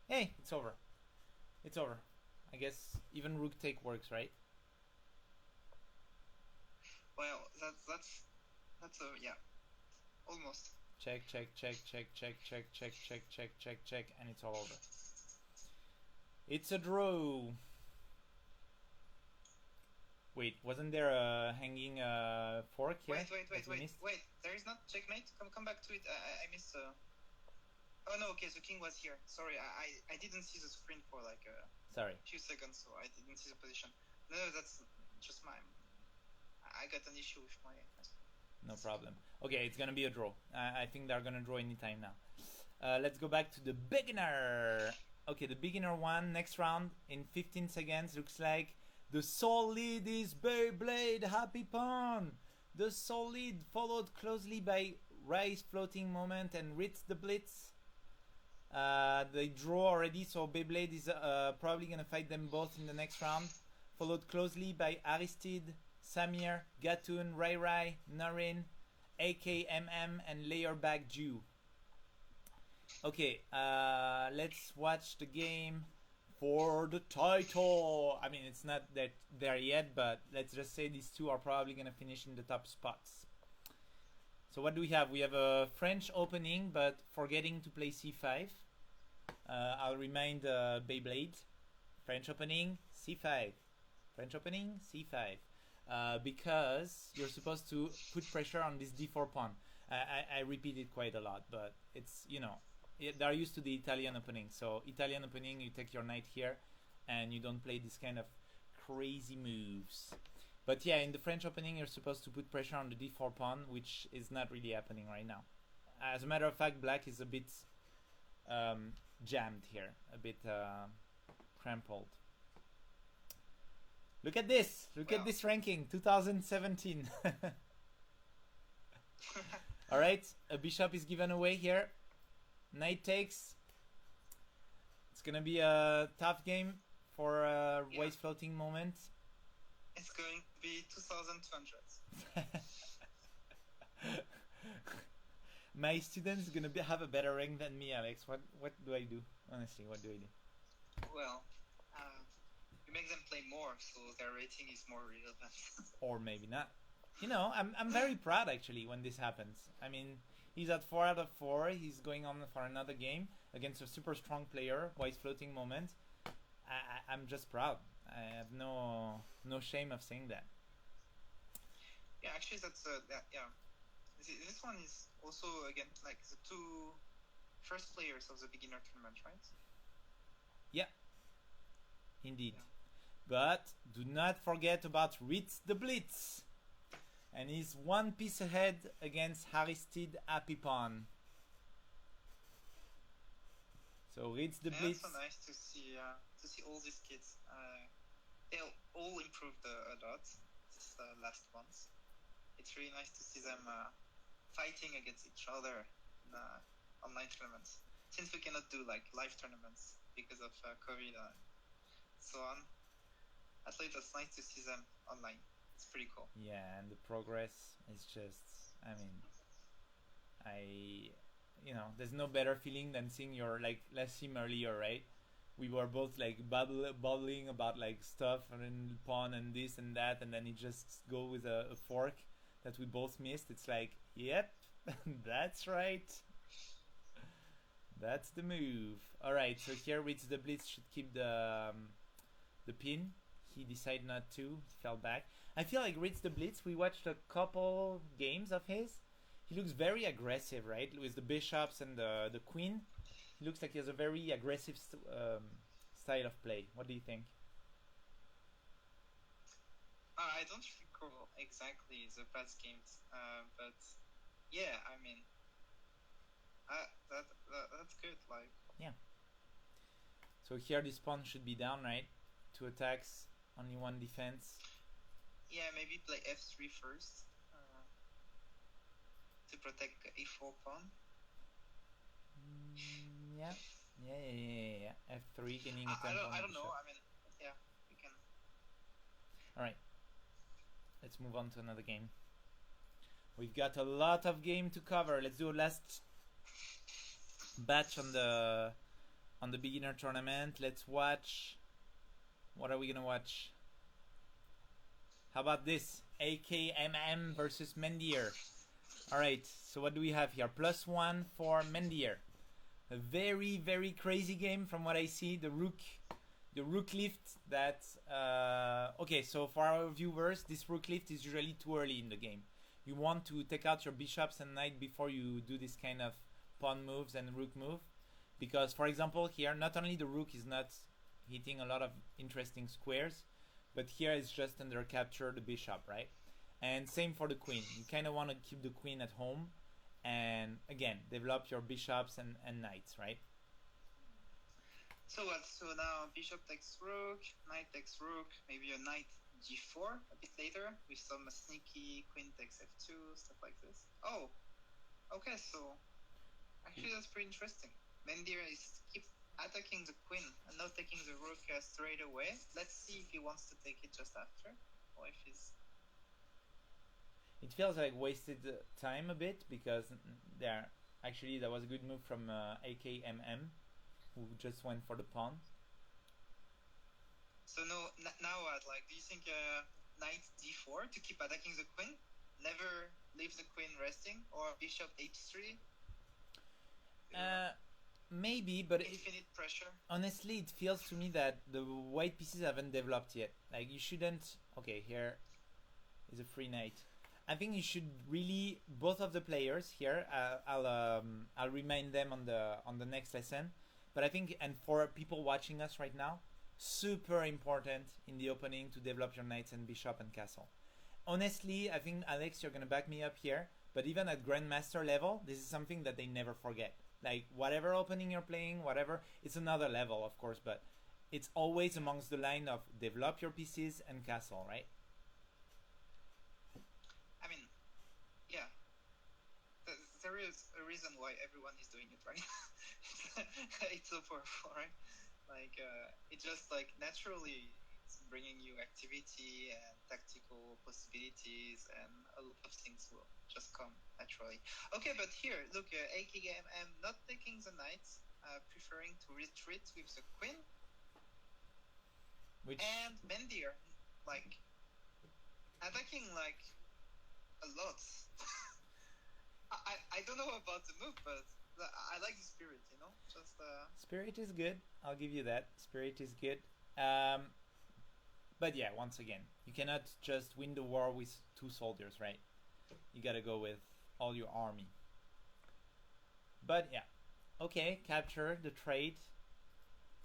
Hey, it's over. It's over. I guess even rook take works, right? Well, that's yeah, almost. Check, and it's all over. It's a draw. Wait, wasn't there a hanging fork here? that we missed? Wait. There is not checkmate. Come back to it. I missed. Oh no. Okay, the king was here. Sorry, I didn't see the screen for like a Sorry. few seconds, so I didn't see the position. No, that's just my. I got an issue with my. No problem. Okay, it's gonna be a draw. I think they're gonna draw anytime now. Let's go back to the beginner. Okay, the beginner one. Next round in 15 seconds. Looks like the sole lead is Beyblade Happy Pawn. The sole lead followed closely by Rise Floating Moment and Ritz the Blitz. They draw already, so Beyblade is probably gonna fight them both in the next round. Followed closely by Aristide, Samir, Gatun, Rai, Narin, AKMM, and Layerback Jew. Okay, let's watch the game for the title. I mean, it's not that there yet, but let's just say these two are probably gonna finish in the top spots. So what do we have? We have a French opening, but forgetting to play c5. I'll remind Beyblade. French opening, c5. French opening, c5. Because you're supposed to put pressure on this d4 pawn. I repeat it quite a lot, but it's, they're used to the Italian opening. So Italian opening, you take your knight here, and you don't play this kind of crazy moves. But yeah, in the French opening, you're supposed to put pressure on the d4 pawn, which is not really happening right now. As a matter of fact, black is a bit jammed here, a bit crumpled. Look at this! Look at this ranking, 2017. Alright, a bishop is given away here. Knight takes. It's gonna be a tough game for a white floating moment. It's going to be 2,200. My student's gonna have a better rank than me, Alex. What do I do? Honestly, what do I do? Well, you make them play more, so their rating is more relevant. Or maybe not. I'm very proud actually when this happens. I mean, he's at 4 out of 4. He's going on for another game against a super strong player. White floating moment. I'm just proud. I have no shame of saying that. Yeah, actually, that's yeah. This one is also again like the two first players of the beginner tournament, right? Yeah, indeed. Yeah. But do not forget about Ritz the Blitz, and he's one piece ahead against Aristide Hpot. So Ritz the Blitz. It's so nice to see all these kids. They all improved a lot these last months. It's really nice to see them fighting against each other in online tournaments. Since we cannot do like live tournaments because of COVID and so on, at least it's nice to see them online. It's pretty cool. Yeah, and the progress is just, I mean, there's no better feeling than seeing your like Lassim earlier, right? We were both like babbling about like stuff and pawn and this and that, and then he just go with a fork that we both missed. It's like, yep, that's right. That's the move. All right, so here Ritz the Blitz should keep the pin. He decided not to. He fell back. I feel like Ritz the Blitz, we watched a couple games of his. He looks very aggressive, right? With the bishops and the queen. He looks like he has a very aggressive style of play. What do you think? I don't recall exactly the past games, but yeah, I mean, that's good. Like, yeah. So here this pawn should be down, right? 2 attacks, only 1 defense. Yeah, maybe play f3 first to protect the a4 pawn. Yeah. F3 gaining a I don't know. I mean, yeah, we can. All right. Let's move on to another game. We've got a lot of game to cover. Let's do a last batch on the beginner tournament. Let's watch. What are we gonna watch? How about this? AKMM versus Mandir. Alright, so what do we have here? +1 for Mandir. A very, very crazy game from what I see. The rook lift that... okay, so for our viewers, this rook lift is usually too early in the game. You want to take out your bishops and knight before you do this kind of pawn moves and rook move. Because, for example, here, not only the rook is not hitting a lot of interesting squares, but here it's just under capture the bishop, right? And same for the queen. You kind of want to keep the queen at home and, again, develop your bishops and knights, right? So what? So now bishop takes rook, knight takes rook, maybe a knight g4 a bit later with some sneaky queen takes f2, stuff like this. Oh, okay, so actually that's pretty interesting. Mandir keeps attacking the queen and not taking the rook straight away. Let's see if he wants to take it just after, or if he's... It feels like wasted time a bit because Actually, that was a good move from AKMM, who just went for the pawn. So now what? Like, do you think knight d4 to keep attacking the queen? Never leave the queen resting, or bishop h3? Maybe, but infinite pressure. Honestly, it feels to me that the white pieces haven't developed yet. Like, you shouldn't. Okay, here is a free knight. I think you should really, both of the players here. I'll remind them on the next lesson. But I think, and for people watching us right now, super important in the opening to develop your knights and bishop and castle. Honestly, I think, Alex, you're gonna back me up here. But even at grandmaster level, this is something that they never forget. Like, whatever opening you're playing, whatever, it's another level, of course, but it's always amongst the line of develop your pieces and castle, right? I mean, yeah. There is a reason why everyone is doing it, right? It's so powerful, right? Like, it just, like, naturally, it's bringing you activity and tactical possibilities, and a lot of things will just come naturally. Okay, but here, look, AKM not taking the knight, preferring to retreat with the queen. And Mandir, like, attacking, like, a lot. I don't know about the move, but I like the spirit, you know? Just Spirit is good. I'll give you that. Spirit is good. But yeah, once again, you cannot just win the war with 2 soldiers, right? You gotta go with all your army. But yeah. Okay, capture the trade.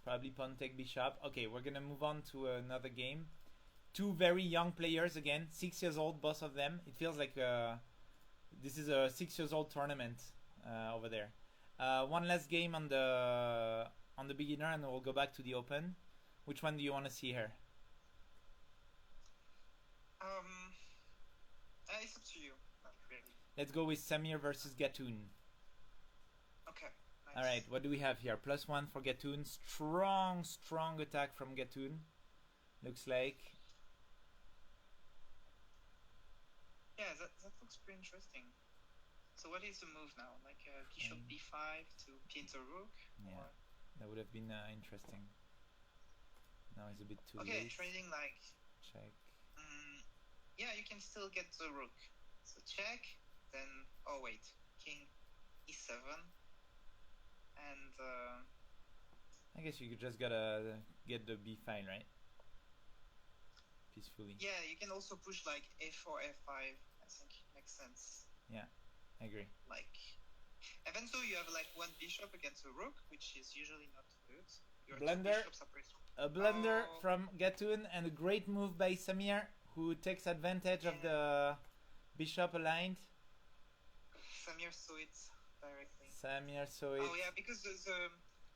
Probably pawn take bishop. Okay, we're gonna move on to another game. 2 very young players again, 6 years old, both of them. It feels like this is a 6 years old tournament over there. One last game on the beginner, and we'll go back to the open. Which one do you want to see here? It's up to you. Not really. Let's go with Samir versus Gatun. Okay. Nice. All right, what do we have here? +1 for Gatun. Strong attack from Gatun. Looks like. Yeah, that looks pretty interesting. So what is the move now? Like bishop b5 to pin the rook? Yeah, or? That would have been interesting. Now it's a bit too late. Okay, trading like... Check. Yeah, you can still get the rook. So check, then... Oh wait, king e7. And... I guess you just gotta get the b file, right? Peacefully. Yeah, you can also push like a4, f5. I think it makes sense. Yeah, I agree. Like... Even though you have like 1 bishop against a rook, which is usually not good. Your blunder. A blunder from Gatun, and a great move by Samir, who takes advantage of the bishop aligned. Samir saw it directly. Samir saw it. Oh yeah, because there's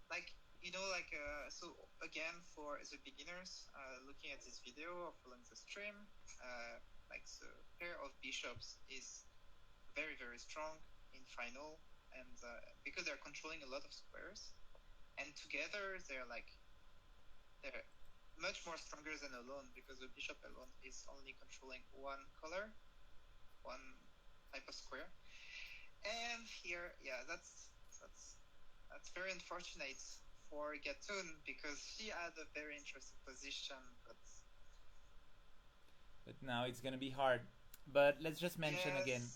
like, you know, like so again, for the beginners looking at this video or following the stream, like the pair of bishops is very strong in final, and because they're controlling a lot of squares, and together they're much more stronger than alone, because the bishop alone is only controlling 1 color, 1 type of square. And here, yeah, that's very unfortunate for Gatun, because she had a very interesting position, but now it's gonna be hard. But let's just mention again,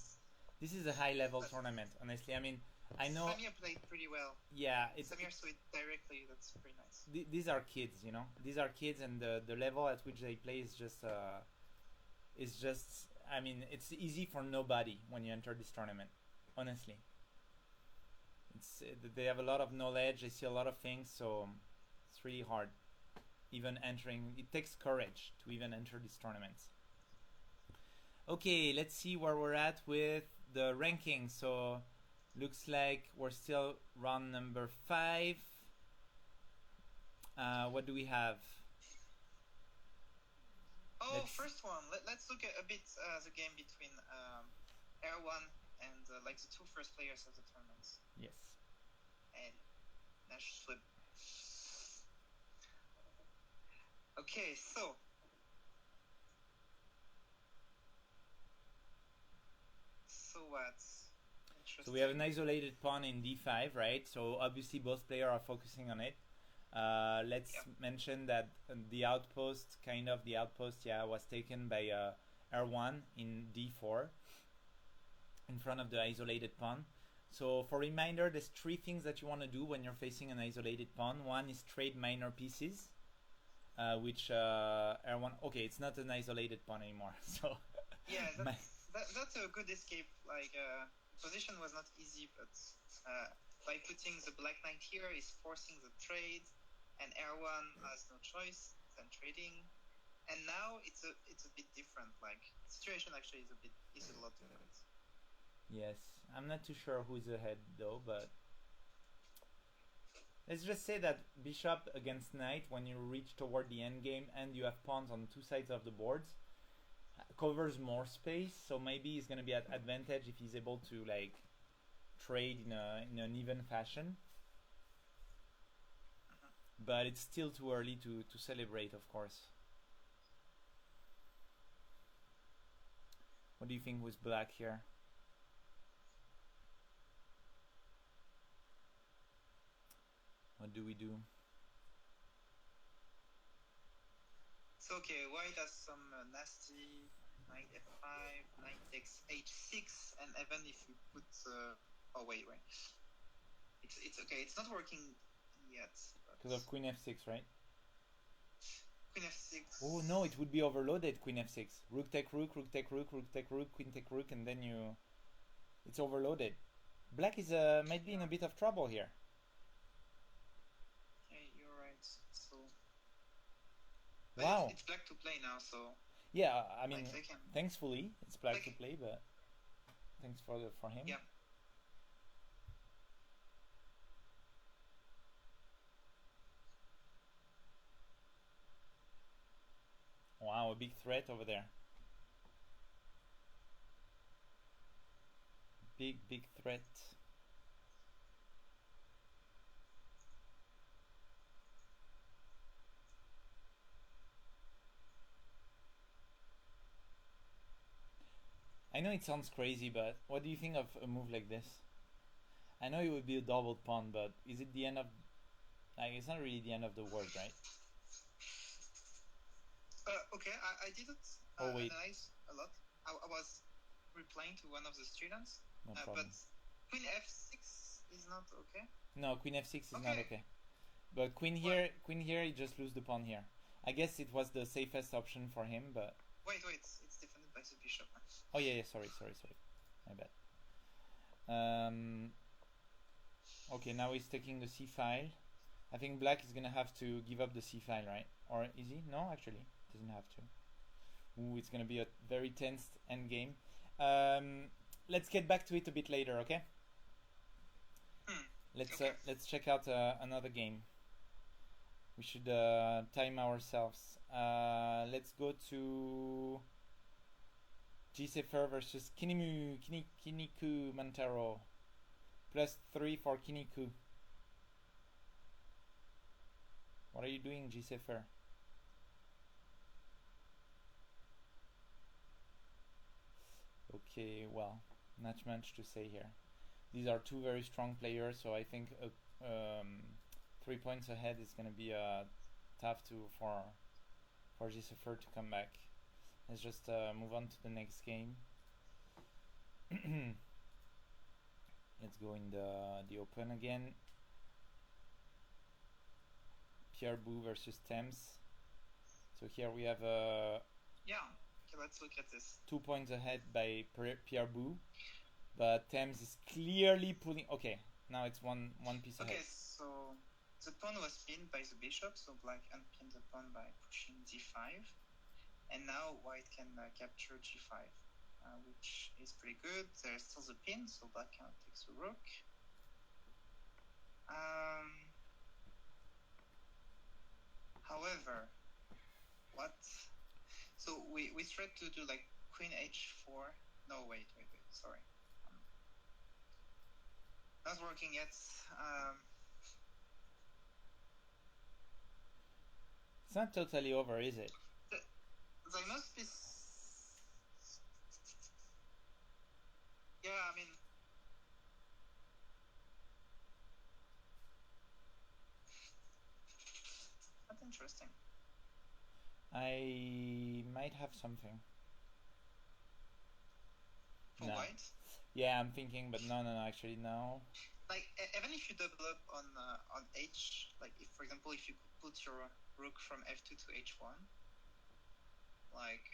this is a high level tournament, honestly. I mean, I know Samir played pretty well. Yeah, Samir saw it directly. That's pretty nice. These are kids, you know. These are kids, and the level at which they play is just I mean, it's easy for nobody when you enter this tournament. Honestly, they have a lot of knowledge. They see a lot of things, so it's really hard. Even entering, it takes courage to even enter these tournaments. Okay, let's see where we're at with the ranking. So. Looks like we're still round number 5. What do we have? First one. Let's look at a bit the game between R1 and like the 2 first players of the tournaments. Yes. And Natchweb. Okay, so what? interesting. So we have an isolated pawn in d5, right? So obviously both players are focusing on it. Let's mention that the outpost, was taken by r1 in d4 in front of the isolated pawn. So for reminder, there's three things that you want to do when you're facing an isolated pawn. One is trade minor pieces, which r1. Okay, it's not an isolated pawn anymore. So yeah, that's a good escape. Like position was not easy, but by putting the black knight here is forcing the trade, and r1 has no choice than trading. And now it's a bit different. Like the situation actually is a lot different. Yes, I'm not too sure who's ahead though, but let's just say that bishop against knight, when you reach toward the end game and you have pawns on two sides of the boards, covers more space. So maybe he's gonna be at advantage if he's able to like trade in an even fashion. But it's still too early to celebrate, of course. What do you think with black here? What do we do? So okay, white has some nasty knight f5, knight takes h6, and even if you put oh wait, it's okay. It's not working yet. Because of queen f6, right? Queen f6. Oh no, it would be overloaded. Queen f6. Rook take rook, rook take rook, rook take rook, queen take rook, and then it's overloaded. Black is might be in a bit of trouble here. You're right. So wow, it's black to play now. So yeah, I mean, thankfully it's black to play, but thanks for him. Yeah. Wow, a big threat over there. Big threat. I know it sounds crazy, but what do you think of a move like this? I know it would be a doubled pawn, but is it the end of... Like, it's not really the end of the world, right? Okay, I didn't analyze a lot. I was replying to one of the students, no problem. But queen f6 is not okay. No, queen f6 is not okay. But queen here, he just lose the pawn here. I guess it was the safest option for him, but... Wait, it's defended by the bishop. Oh yeah, sorry. My bad. Okay, now he's taking the c file. I think black is gonna have to give up the c file, right? Or is he? No, actually, doesn't have to. Ooh, it's gonna be a very tense endgame. Let's get back to it a bit later, okay? Let's check out another game. We should time ourselves. Let's go to Gsafer versus Kinniku Montero. +3 for Kinniku. What are you doing, Gsafer? Okay, well, not much to say here. These are two very strong players, so I think 3 points ahead is going to be tough for Gsafer to come back. Let's just move on to the next game. Let's go in the open again. Pierre Bou versus Thames. So here we have Okay, let's look at this. 2 points ahead by Pierre Bou, but Thames is clearly pulling. Okay, now it's one piece ahead. Okay, so the pawn was pinned by the bishop, so black unpinned the pawn by pushing d5, and now white can capture g5, which is pretty good. There's still the pin, so black cannot take the rook. However, what? So we tried to do like queen h4. No, wait, sorry. Not working yet. It's not totally over, is it? There must be... Yeah, I mean... interesting. I might have something. For No. white? Yeah, I'm thinking, but no, actually no. Like, even if you double up on H, like, if, for example, if you could put your rook from F2 to H1, like,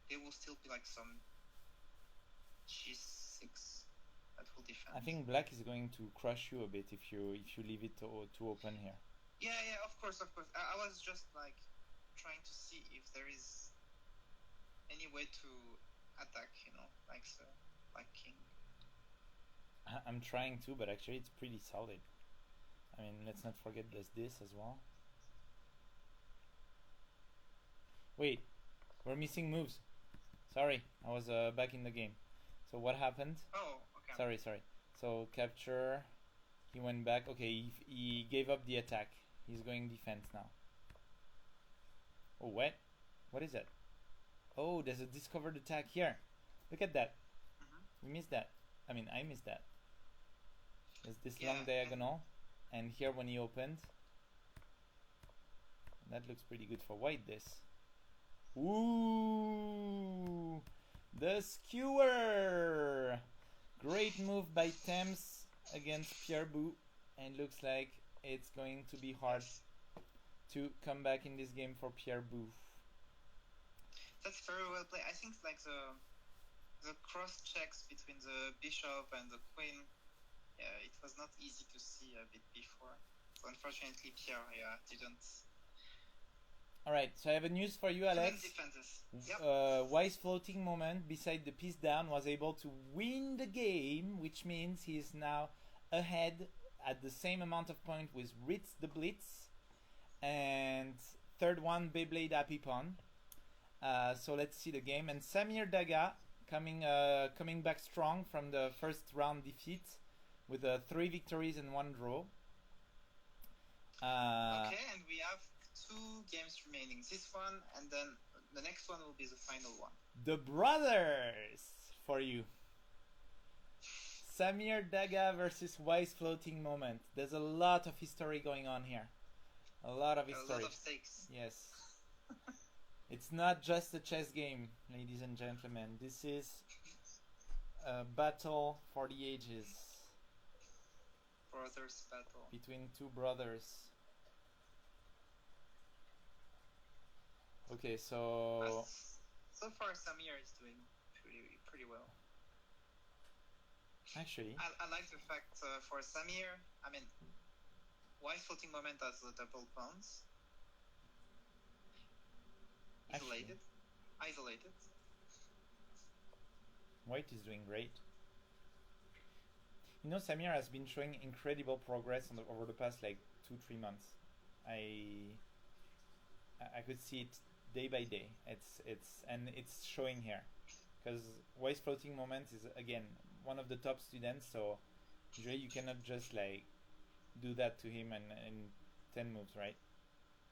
there will still be, like, some G6 that will defend. I think black is going to crush you a bit if you leave it too open here. Yeah, of course. I was just, like, trying to see if there is any way to attack, like, so, like king. I'm trying to, but actually it's pretty solid. I mean, let's not forget there's this as well. Wait, we're missing moves. Sorry, I was back in the game. So what happened? Oh, okay. Sorry. So capture, he went back. Okay, he gave up the attack. He's going defense now. Oh, what? What is that? Oh, there's a discovered attack here. Look at that. We missed that. I mean, I missed that. There's this long diagonal, and here when he opened, that looks pretty good for white. This. Ooh, the skewer. Great move by Thames against Pierre Bou, and looks like it's going to be hard to come back in this game for Pierre Bou. That's very well played. I think like the cross checks between the bishop and the queen, it was not easy to see a bit before. So unfortunately, Pierre didn't. All right, so I have a news for you, Alex. Yep. Wise floating moment beside the piece down was able to win the game, which means he is now ahead at the same amount of points with Ritz the Blitz and third one Beyblade Hpot. So let's see the game, and Samir Daga coming back strong from the first round defeat with 3 victories and 1 draw. Okay, and we have 2 games remaining. This one, and then the next one will be the final one. The brothers for you. Samir Daga versus Wise Floating Moment. There's a lot of history going on here. A lot of history. A lot of stakes. Yes. It's not just a chess game, ladies and gentlemen. This is a battle for the ages. Brothers battle. Between 2 brothers. Okay, so... So far, Samir is doing pretty well. Actually... I like the fact for Samir, I mean, Wise Floating Moment has the double pawns. Isolated. White is doing great. You know, Samir has been showing incredible progress over the past like 2-3 months. I could see it day by day. It's showing here, because Wise Floating Moment is again one of the top students. So usually you cannot just like do that to him in 10 moves, right?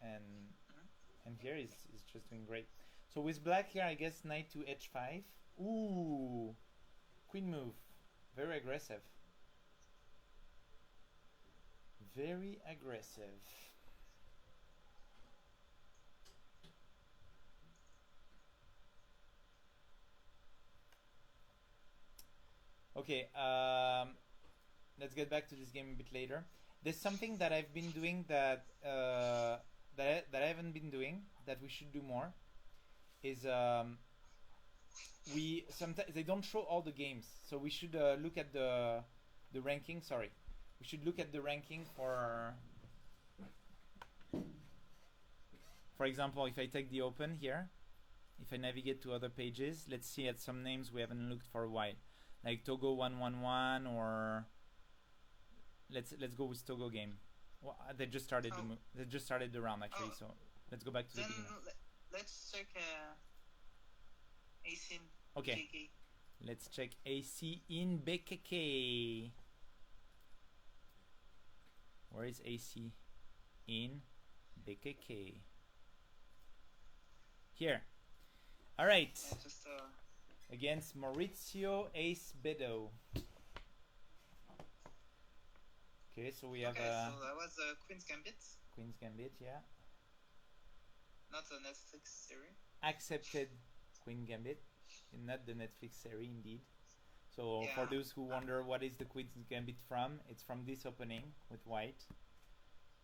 And here is just doing great. So with black here, I guess knight to h5. Ooh, queen move, very aggressive. Very aggressive. Okay, let's get back to this game a bit later. There's something that I've been doing that I haven't been doing that we should do more. Is we sometimes they don't show all the games, so we should look at the ranking. Sorry, we should look at the ranking for example, if I take the open here, if I navigate to other pages, let's see at some names we haven't looked for a while, like Togo 111, or let's go with Togo game. Well, they just started the round actually, so let's go back to the beginning. Let's check AC in Okay. BKK. Let's check AC in BKK. Where is AC in BKK? Here. All right. Yeah, just, against Maurizio Ace Bedo. Okay, so we have so that was Queen's Gambit. Queen's Gambit, yeah. not a Netflix series. accepted Queen Gambit, not the Netflix series indeed. So Yeah. for those who wonder what is the Queen's Gambit from, it's from this opening with white.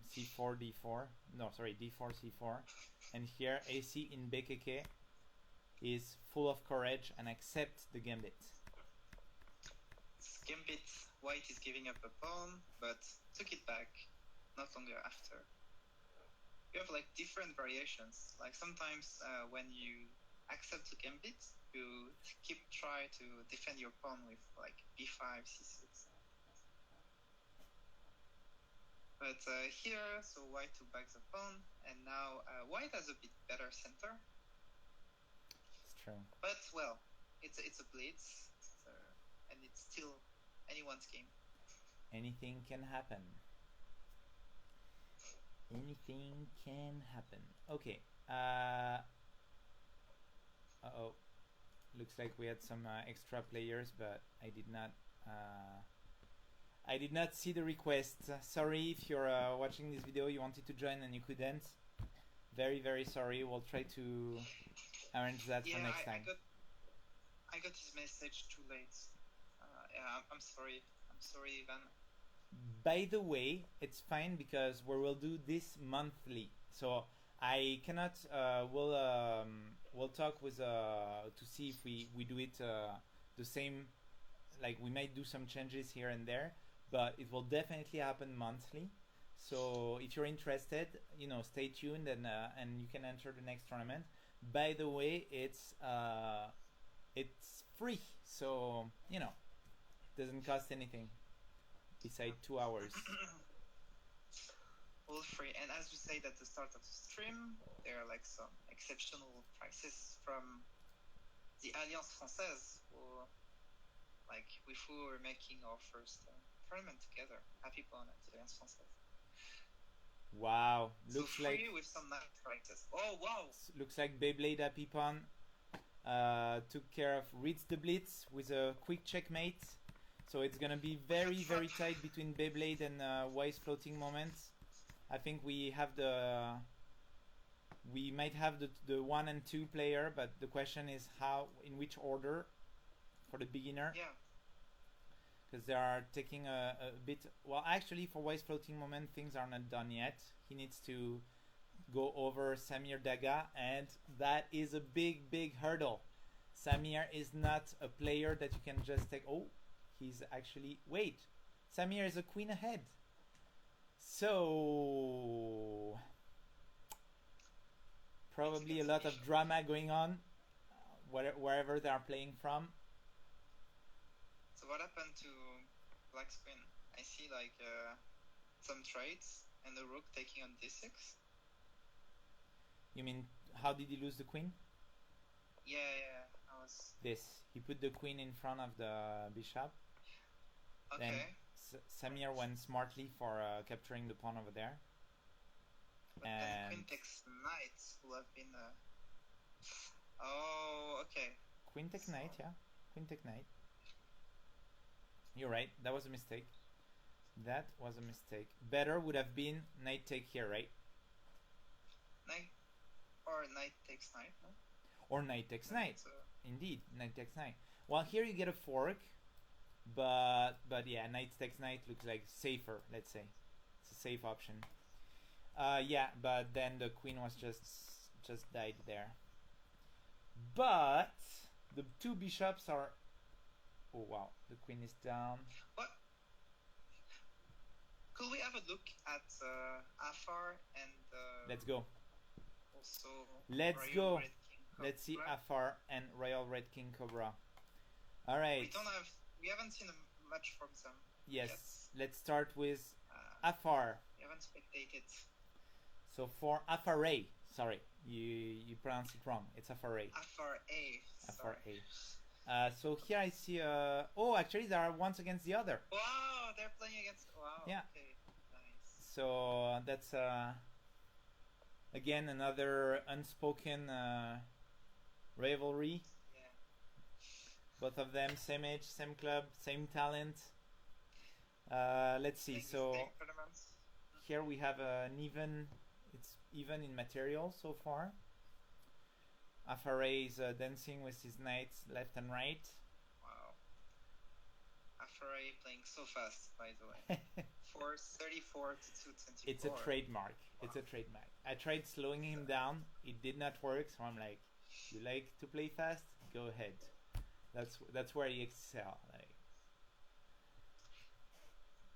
C4, D4. No, sorry, D4, C4. And here AC in BKK is full of courage and accepts the Gambit. Gambit, white is giving up a pawn, but took it back not longer after. You have like different variations. Like sometimes when you accept the Gambit, you try to defend your pawn with like B5, C6. But here, so white took back the pawn, and now white has a bit better center. It's true. But well, it's a blitz, and it's still anyone's game. Anything can happen. Anything can happen. Okay. Uh-oh. Looks like we had some extra players, but I did not see the request. Sorry if you're watching this video, you wanted to join and you couldn't. Very, very sorry. We'll try to arrange that for next time. I got his message too late. Yeah, I'm sorry. I'm sorry, Ivan. By the way, it's fine because we will do this monthly. So I cannot. We'll talk with to see if we do it the same. Like we might do some changes here and there, but it will definitely happen monthly. So if you're interested, stay tuned and you can enter the next tournament. By the way, it's free, so doesn't cost anything besides 2 hours. All free, and as you said at the start of the stream, there are like some exceptional prices from the Alliance Française, or like with who we're making our first tournament together. Hpot at the Alliance Française. Wow, looks so free like with some nice prices. Oh wow! Looks like Beyblade Hpot took care of reads the blitz with a quick checkmate. So it's gonna be very, very tight between Beyblade and Wise Floating Moments. I think we might have the 1 and 2 player, but the question is in which order for the beginner. Yeah. Because they are taking a bit. Well, actually, for Wise Floating Moment, things are not done yet. He needs to go over Samir Daga, and that is a big, big hurdle. Samir is not a player that you can just take. Oh, he's actually. Wait, Samir is a queen ahead. So probably a lot of drama going on wherever they are playing from. So what happened to Black's queen? I see like some traits and the rook taking on d6. You mean how did he lose the queen? Yeah, I was. This. He put the queen in front of the bishop. Okay. Then Samir went smartly for capturing the pawn over there. But then queen takes knight will have been. Oh, okay. Queen take knight, yeah. Queen take knight. You're right. That was a mistake. That was a mistake. Better would have been knight take here, right? Knight or knight takes knight, no? Or knight takes knight. Indeed, knight takes knight. Well, here you get a fork, but yeah, knight takes knight looks like safer. Let's say it's a safe option. Yeah, but then the queen was just died there. But the two bishops are. Oh wow, the queen is down. What? Could we have a look at Afar and? Let's go. Also. Let's Royal go. Red King Cobra. Let's see Afar and Royal Red King Cobra. All right. We haven't seen much from them. Yes. Yet. Let's start with Afar. We haven't spectated. So for Afar A, sorry, you pronounce it wrong. It's Afar A. Afar A. Afar A. So here I see. Oh, actually, they are once against the other. Wow, they're playing against. Wow. Yeah. Okay. Nice. So that's again another unspoken rivalry. Yeah. Both of them same age, same club, same talent. Let's see. So here we have an It's even in material so far. Afare is dancing with his knights left and right. Wow. Afare playing so fast, by the way. 434 to 224. It's a trademark. Wow. It's a trademark. I tried slowing him down. It did not work. So I'm like, you like to play fast? Go ahead. That's where you excel. Like.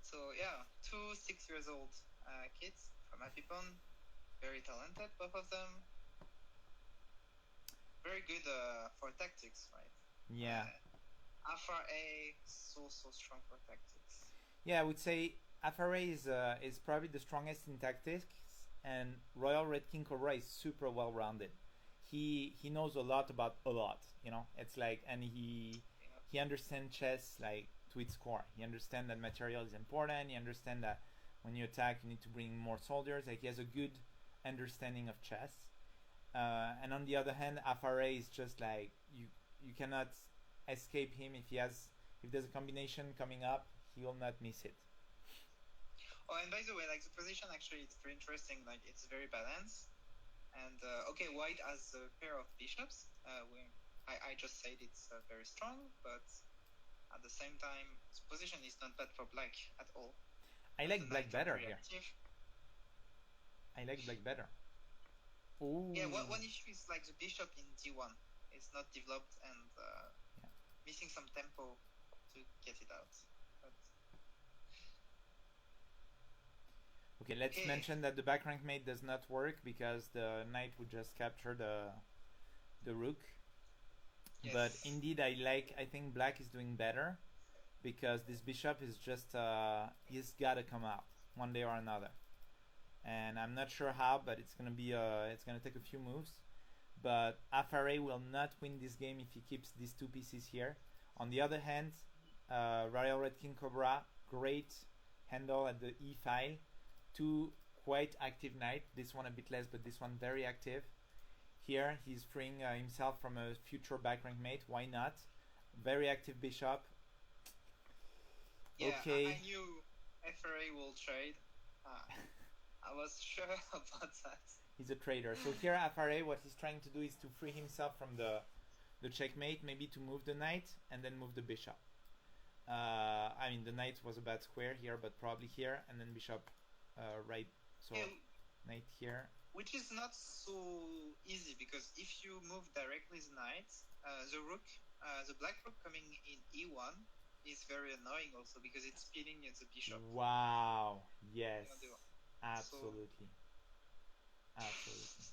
So yeah, 2 6-year-old kids from Hpot, very talented, both of them. Very good for tactics, right? Yeah. Afare so strong for tactics. Yeah, I would say Afare is probably the strongest in tactics, and Royal Red King Cobra is super well rounded. He knows a lot about a lot. You know, it's like, and he understands chess like to its core. He understands that material is important. He understands that when you attack, you need to bring more soldiers. Like he has a good understanding of chess. And on the other hand, Afare is just like you cannot escape him if there's a combination coming up, he will not miss it. Oh, and by the way, like the position actually it's very interesting. Like it's very balanced. And okay, white has a pair of bishops. I just said it's very strong, but at the same time, the position is not bad for black at all. I like black better here. I like black better. Ooh. Yeah, one issue is like the bishop in d1. It's not developed and missing some tempo to get it out. But... Okay, let's mention that the back rank mate does not work because the knight would just capture the rook. Yes. But indeed, I think black is doing better because this bishop is just he's gotta come out one day or another. And I'm not sure how, but it's gonna take a few moves. But Afare will not win this game if he keeps these two pieces here. On the other hand, Royal Red King Cobra, great handle at the E file. Two quite active knight. This one a bit less, but this one very active. Here he's freeing himself from a future back rank mate. Why not? Very active bishop. Yeah, okay. I knew Afare will trade. I was sure about that. He's a trader. So here Afare, what he's trying to do is to free himself from the checkmate, maybe to move the knight and then move the bishop. I mean, the knight was a bad square here, but probably here, and then bishop right. So knight here. Which is not so easy, because if you move directly the knight, the rook, the black rook coming in e1 is very annoying also, because it's speeding the bishop. Wow. Yes. Absolutely. Absolutely.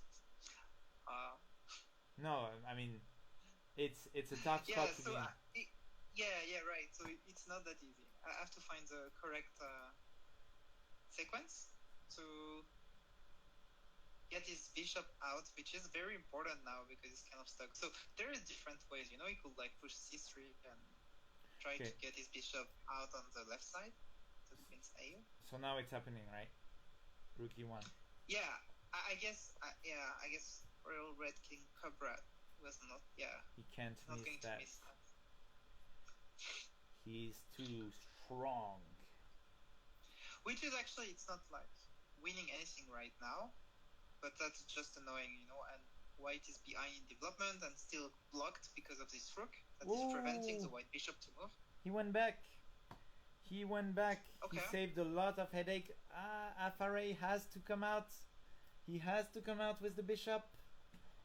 No, I mean, it's a tough spot to be in. Yeah, right. So it's not that easy. I have to find the correct sequence to get his bishop out, which is very important now because it's kind of stuck. So there are different ways. You know, he could like push c3 and try to get his bishop out on the left side to queen's a. So now it's happening, right? Rook e1. Yeah, I guess. I guess Royal Red King Cobra was not. Yeah, he can't not miss going that. to miss that. He's too strong. Which is actually, it's not like winning anything right now, but that's just annoying, you know. And white is behind in development and still blocked because of this rook that is preventing the white bishop to move. He went back. He went back. Okay. He saved a lot of headache. Afare has to come out. He has to come out with the bishop.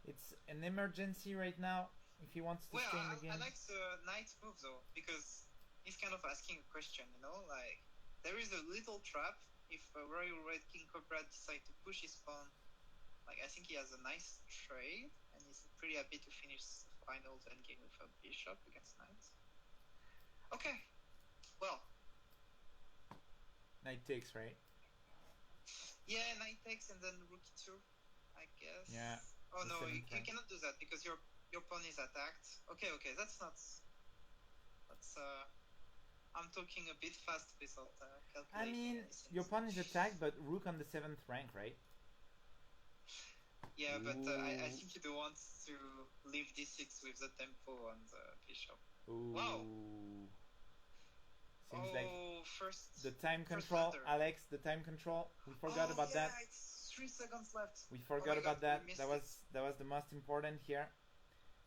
It's an emergency right now if he wants to stay in the game. I like the knight move though, because he's kind of asking a question, you know, like there is a little trap if Royal Red King Cobra decide to push his pawn. Like, I think he has a nice trade, and he's pretty happy to finish the final endgame with a bishop against knight. Okay, well. Knight takes, right? Yeah, knight takes and then rook e2, I guess. Yeah. Oh no, you cannot do that because your pawn is attacked. Okay, that's not. That's I'm talking a bit fast without calculating. I mean, your pawn is attacked, but rook on the 7th rank, right? Yeah, but I think you don't want to leave d6 with the tempo on the bishop. Ooh. Wow. Seems like the time control, Alex. The time control. We forgot about that. It's 3 seconds left. We forgot my about God, that. we missed That was it. that was the most important here.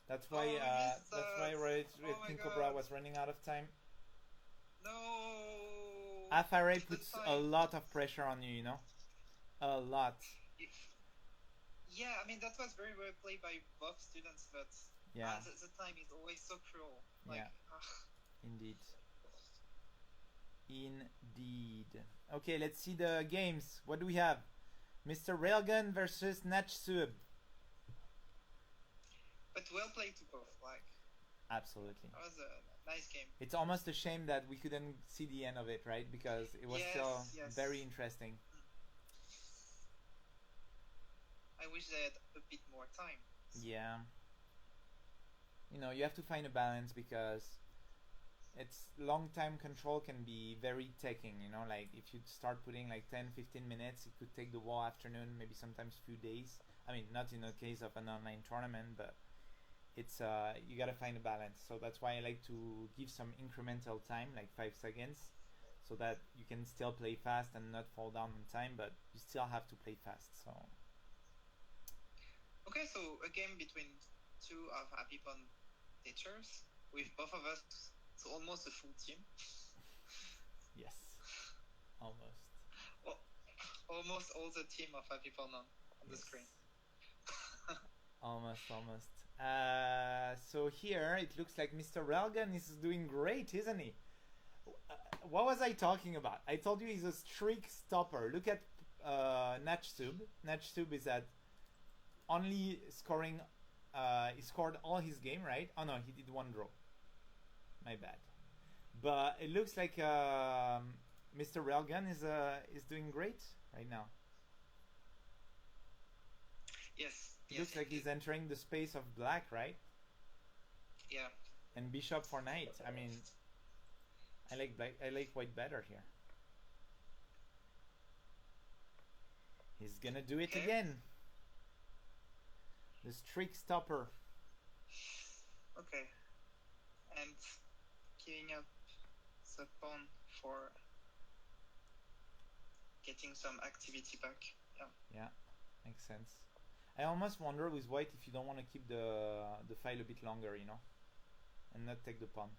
That's why Oh, we missed that's why that. Oh my King Cobra God. was running out of time. No. FRA The puts a time. lot of pressure on you, you know, a lot. Yeah, I mean that was very well played by both students, but Yeah, the time is always so cruel. Like, yeah, indeed, indeed. Okay, let's see the games. What do we have? Mr. Railgun versus Natchweb. but well played to both. Like, Absolutely. that was a nice game. It's almost a shame that we couldn't see the end of it, right? Because it was still very interesting. I wish they had a bit more time. Yeah. You know, you have to find a balance because it's long time control can be very taking, you know, like if you start putting like 10-15 minutes, it could take the whole afternoon, maybe sometimes few days. I mean, not in the case of an online tournament, but it's you gotta find a balance. So that's why I like to give some incremental time, like 5 seconds, so that you can still play fast and not fall down on time, but you still have to play fast. So okay, so a game between two of Hpot teachers with both of us. It's almost a full team. yes, almost. Well, almost all the team of Hpot on the screen. Almost. So here it looks like Mr. Railgun is doing great, isn't he? What was I talking about? I told you he's a streak stopper. Look at Natchweb. Natchweb is at only scoring. He scored all his game, right? Oh no, he did one draw. My bad. But it looks like Mr. Railgun is doing great right now. Yes. It looks like he's entering the space of black, right? Yeah. And bishop for knight. I mean, I like black. I like white better here. He's gonna do it again. The streak stopper. Okay. And giving up the pawn for getting some activity back. Yeah. Yeah, makes sense. I almost wonder with white if you don't want to keep the file a bit longer, you know, and not take the pawn.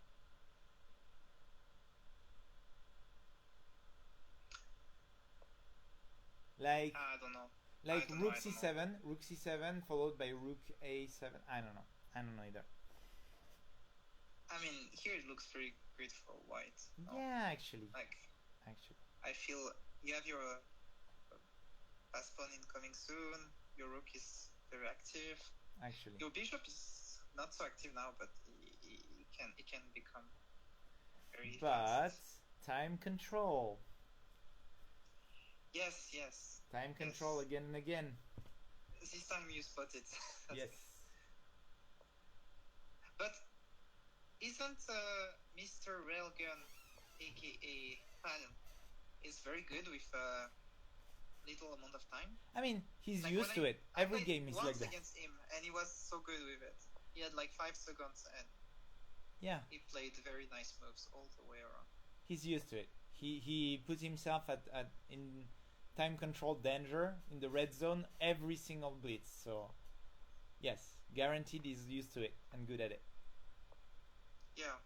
Like I don't know. Like rook c7, rook c7 followed by rook a7. I don't know either. I mean, here it looks very good for white. No? Yeah, actually. Actually. I feel you have your pass pawn incoming soon. Your rook is very active. Actually. Your bishop is not so active now, but it can become very fast. Time control. Yes. Time control again and again. This time you spot it. Yes. But isn't Mr. Railgun, aka Pan, is very good with little amount of time? I mean, he's like used to it. Every game is like that. Against him, and he was so good with it. He had like 5 seconds, and he played very nice moves all the way around. He's used to it. He put himself at in time control danger in the red zone every single blitz. So yes, guaranteed he's used to it and good at it. Yeah.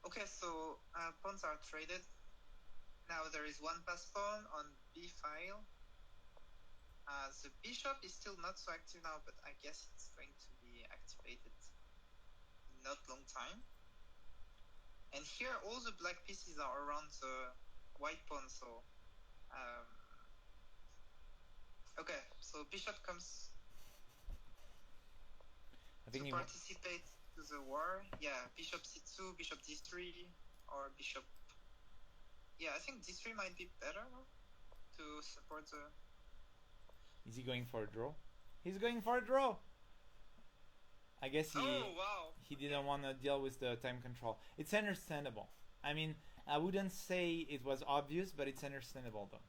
Okay, so pawns are traded. Now there is one pass pawn on b file. The bishop is still not so active now, but I guess it's going to be activated in not long time. And here all the black pieces are around the white pawn, so okay, so bishop comes to participate to the war. Yeah, bishop c2, bishop d3, or bishop. Yeah, I think d3 might be better to support the. Is he going for a draw? He's going for a draw. I guess he didn't want to deal with the time control. It's understandable. I mean, I wouldn't say it was obvious, but it's understandable though.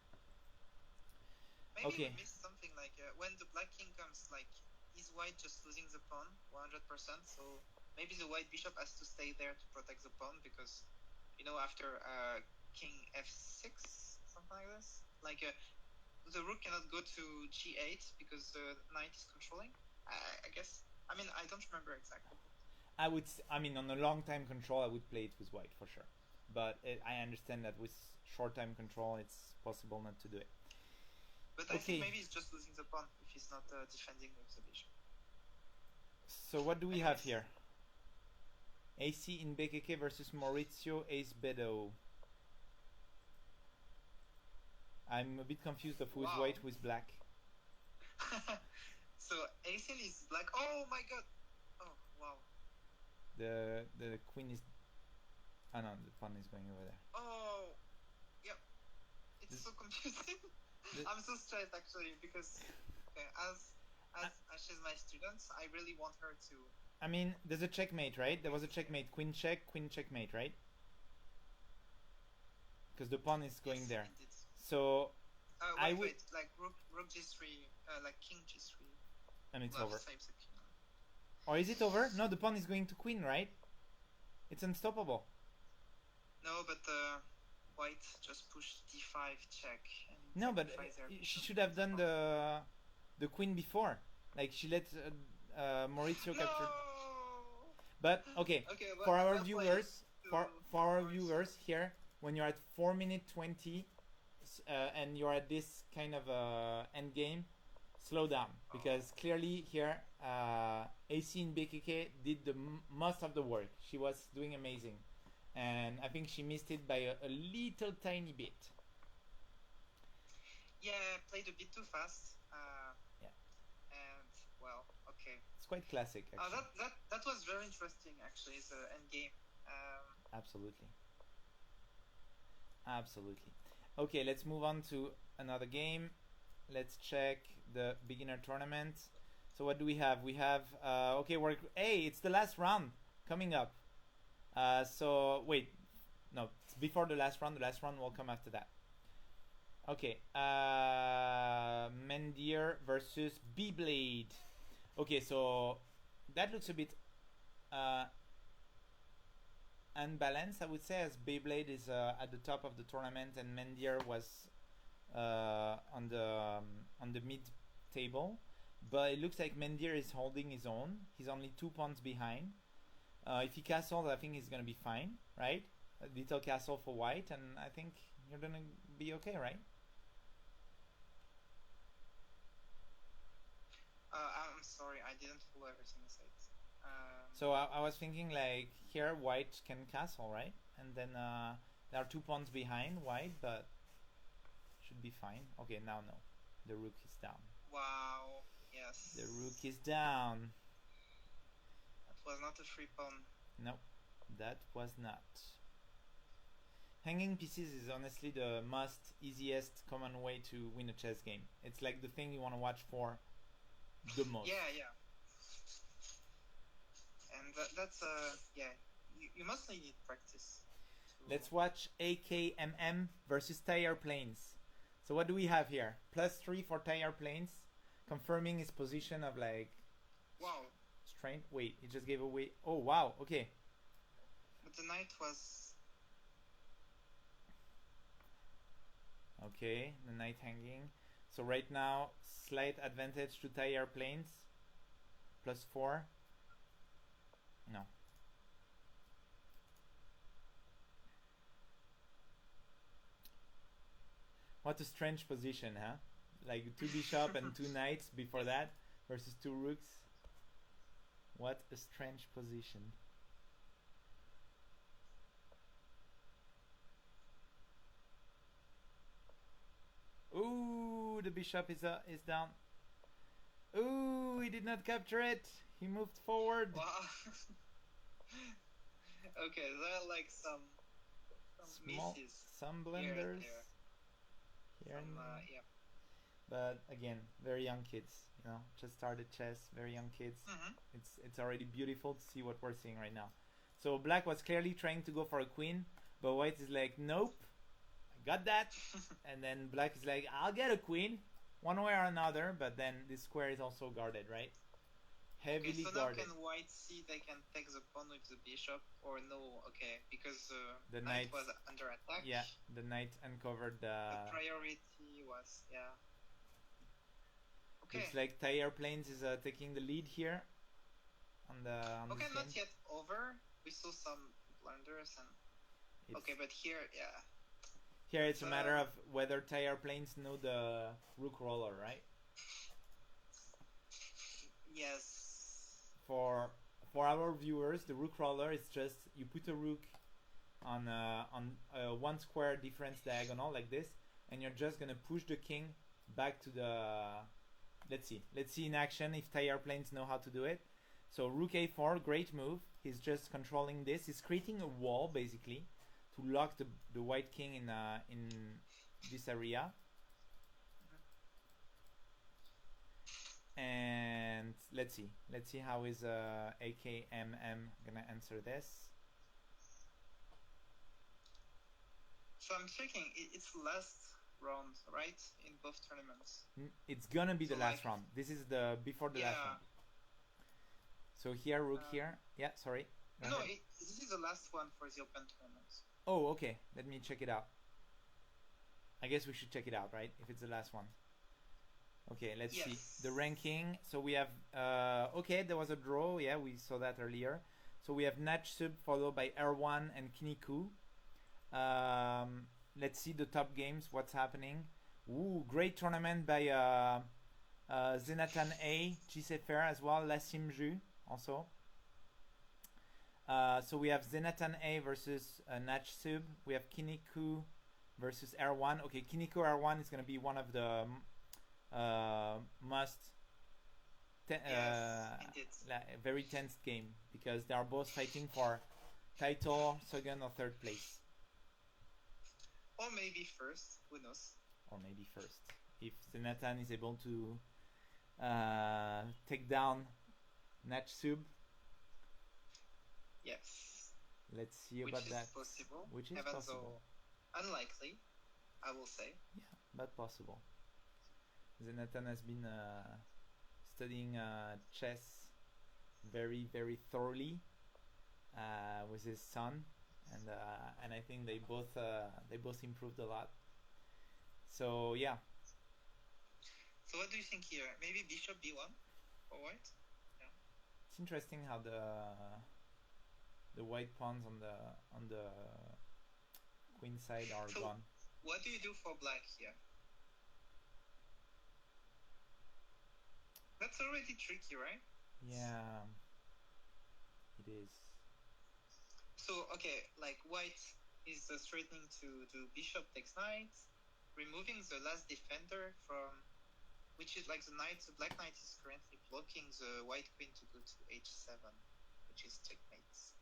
Maybe we missed something like when the black king comes, like, is white just losing the pawn 100%? So maybe the white bishop has to stay there to protect the pawn because, you know, after king f6, something like this, like the rook cannot go to g8 because the knight is controlling. I guess. I mean, I don't remember exactly. I mean, on a long time control, I would play it with white for sure. But I understand that with short time control, it's possible not to do it. But I think maybe he's just losing the pawn if he's not defending with the bishop. So what do we have here? AC in BKK versus Maurizio Ace Bedo. I'm a bit confused of who is white, who is black. So AC is black. Oh my god! Oh wow. The queen is. Oh no, the pawn is going over there. Oh, yep. It's so confusing. I'm so stressed actually because as she's my student, I really want her to. I mean, there's a checkmate, right? There was a checkmate. Queen checkmate, right? Because the pawn is going there. Indeed. So I would like rook g3, like king g3. And it's over. Or is it over? No, the pawn is going to queen, right? It's unstoppable. No, but white just pushed d5 check. And no, but she should have done the queen before. Like she let Maurizio capture. But okay, well, for our viewers, for our viewers here, when you're at 4 minutes 20, and you're at this kind of end game, slow down because clearly here AC in BKK did the most of the work. She was doing amazing, and I think she missed it by a little tiny bit. Yeah, played a bit too fast. Yeah. And well, okay. It's quite classic. Actually. That was very interesting. Actually, the end game. Absolutely. Absolutely. Okay, let's move on to another game. Let's check the beginner tournament. So what do we have? We have okay. Hey, it's the last round coming up. So wait, no, it's before the last round. The last round will come after that. Okay, Mandir versus B-Blade. Okay, so that looks a bit unbalanced, I would say, as B-Blade is at the top of the tournament and Mandir was on the mid table. But it looks like Mandir is holding his own. He's only 2 pawns behind. If he castles, I think he's gonna be fine, right? A little castle for white, and I think you're gonna be okay, right? I'm sorry, I didn't follow everything you said. So I was thinking like here white can castle, right? And then there are 2 pawns behind white, but should be fine. Okay, now no. The rook is down. Wow, yes. The rook is down. That was not a free pawn. No, that was not. Hanging pieces is honestly the most easiest common way to win a chess game. It's like the thing you want to watch for the most. Yeah. And that's yeah, you mostly need practice. Let's watch AKMM versus Tire Planes. So what do we have here? +3 for Tire Planes, confirming his position of like. Wow. Strength. Wait, he just gave away. Oh wow. Okay. But the knight was. Okay, the knight hanging. So right now, slight advantage to Tire Planes. +4. No. What a strange position, huh? Like 2 bishop and 2 knights before that versus 2 rooks. What a strange position. Ooh, the bishop is down. Ooh, he did not capture it. He moved forward. Wow. Okay, there are like some misses. Some blunders. Here and there. Yeah. But again, very young kids, you know, just started chess, very young kids. It's already beautiful to see what we're seeing right now. So black was clearly trying to go for a queen, but white is like, nope, I got that. And then black is like, I'll get a queen, one way or another, but then this square is also guarded, right? Heavily okay, so guarded. now can white see they can take the pawn with the bishop, or no? Okay, because the knight was under attack. Yeah, the knight uncovered the priority was, yeah. Okay. Looks like Thai Airplanes is taking the lead here on the Okay, this not game. yet over. We saw some blunders and. Okay, but here, yeah. Here it's a matter of whether Thai Airplanes know the Rook Roller, right? Yes. For our viewers, the Rook Roller is just you put a rook on one square difference diagonal like this, and you're just gonna push the king back to the. Let's see in action if Thai Airplanes know how to do it. So Rook A4, great move. He's just controlling this. He's creating a wall basically to lock the white king in this area. And let's see how is AKMM gonna answer this. So I'm checking. It's last round, right? In both tournaments. It's gonna be the last round. This is the before the last round. So here, rook here. Yeah, sorry. No, this is the last one for the open tournaments. Oh, okay. Let me check it out. I guess we should check it out, right? If it's the last one. Okay, let's see the ranking. So we have okay, there was a draw. Yeah, we saw that earlier. So we have Natchweb followed by R1 and Kinniku. Let's see the top games. What's happening? Ooh, great tournament by Zenatan A, Gsafer as well, Lassim also. So we have Zenatan A versus Natchweb. We have Kinniku versus R1. Okay, Kinniku R1 is going to be one of the very tense game because they are both fighting for title, second or third place. Or maybe first, who knows? Or maybe first. If Zenatan is able to take down Natchweb. Yes. Let's see about that. Possible. Which is Even possible. Though unlikely, I will say. Yeah, but possible. Zenatan has been studying chess very, very thoroughly with his son, and I think they both improved a lot. So yeah. So what do you think here? Maybe bishop b1 for white? Yeah. It's interesting how the white pawns on the queen side are gone. What do you do for black here? That's already tricky, right? Yeah, it is. So okay, like white is threatening to do bishop takes knight, removing the last defender from, which is like the knight. The black knight is currently blocking the white queen to go to h7, which is checkmate,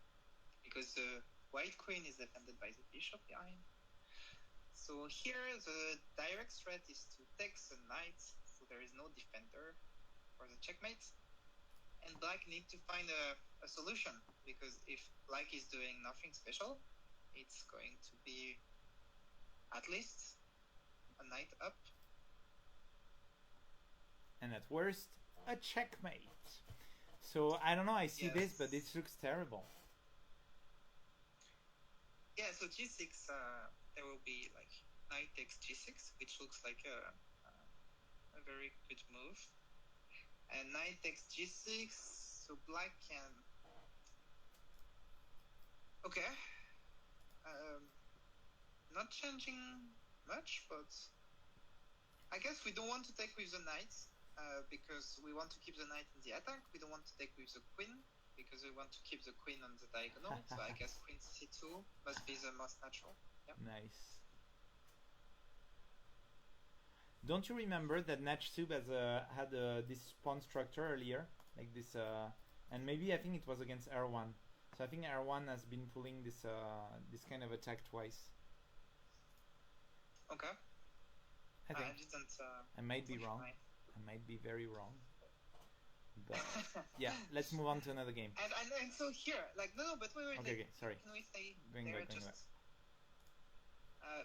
because the white queen is defended by the bishop behind. So here the direct threat is to take the knight, so there is no defender for the checkmate, and black need to find a solution, because if black is doing nothing special, it's going to be at least a knight up, and at worst a checkmate. So I don't know, I see this, but this looks terrible. Yeah, so g6, there will be like knight takes g6, which looks like a very good move. And knight takes g6, so black can... Okay. Not changing much, but I guess we don't want to take with the knight, because we want to keep the knight in the attack. We don't want to take with the queen, because we want to keep the queen on the diagonal. So I guess queen c2 must be the most natural. Yep. Nice. Don't you remember that Natchweb had this pawn structure earlier, like this, and maybe I think it was against R1. So I think R1 has been pulling this this kind of attack twice. Okay. I think. I might be wrong. I might be very wrong. But yeah, let's move on to another game. And so here, like no, but wait. Okay, sorry. Can we say going back.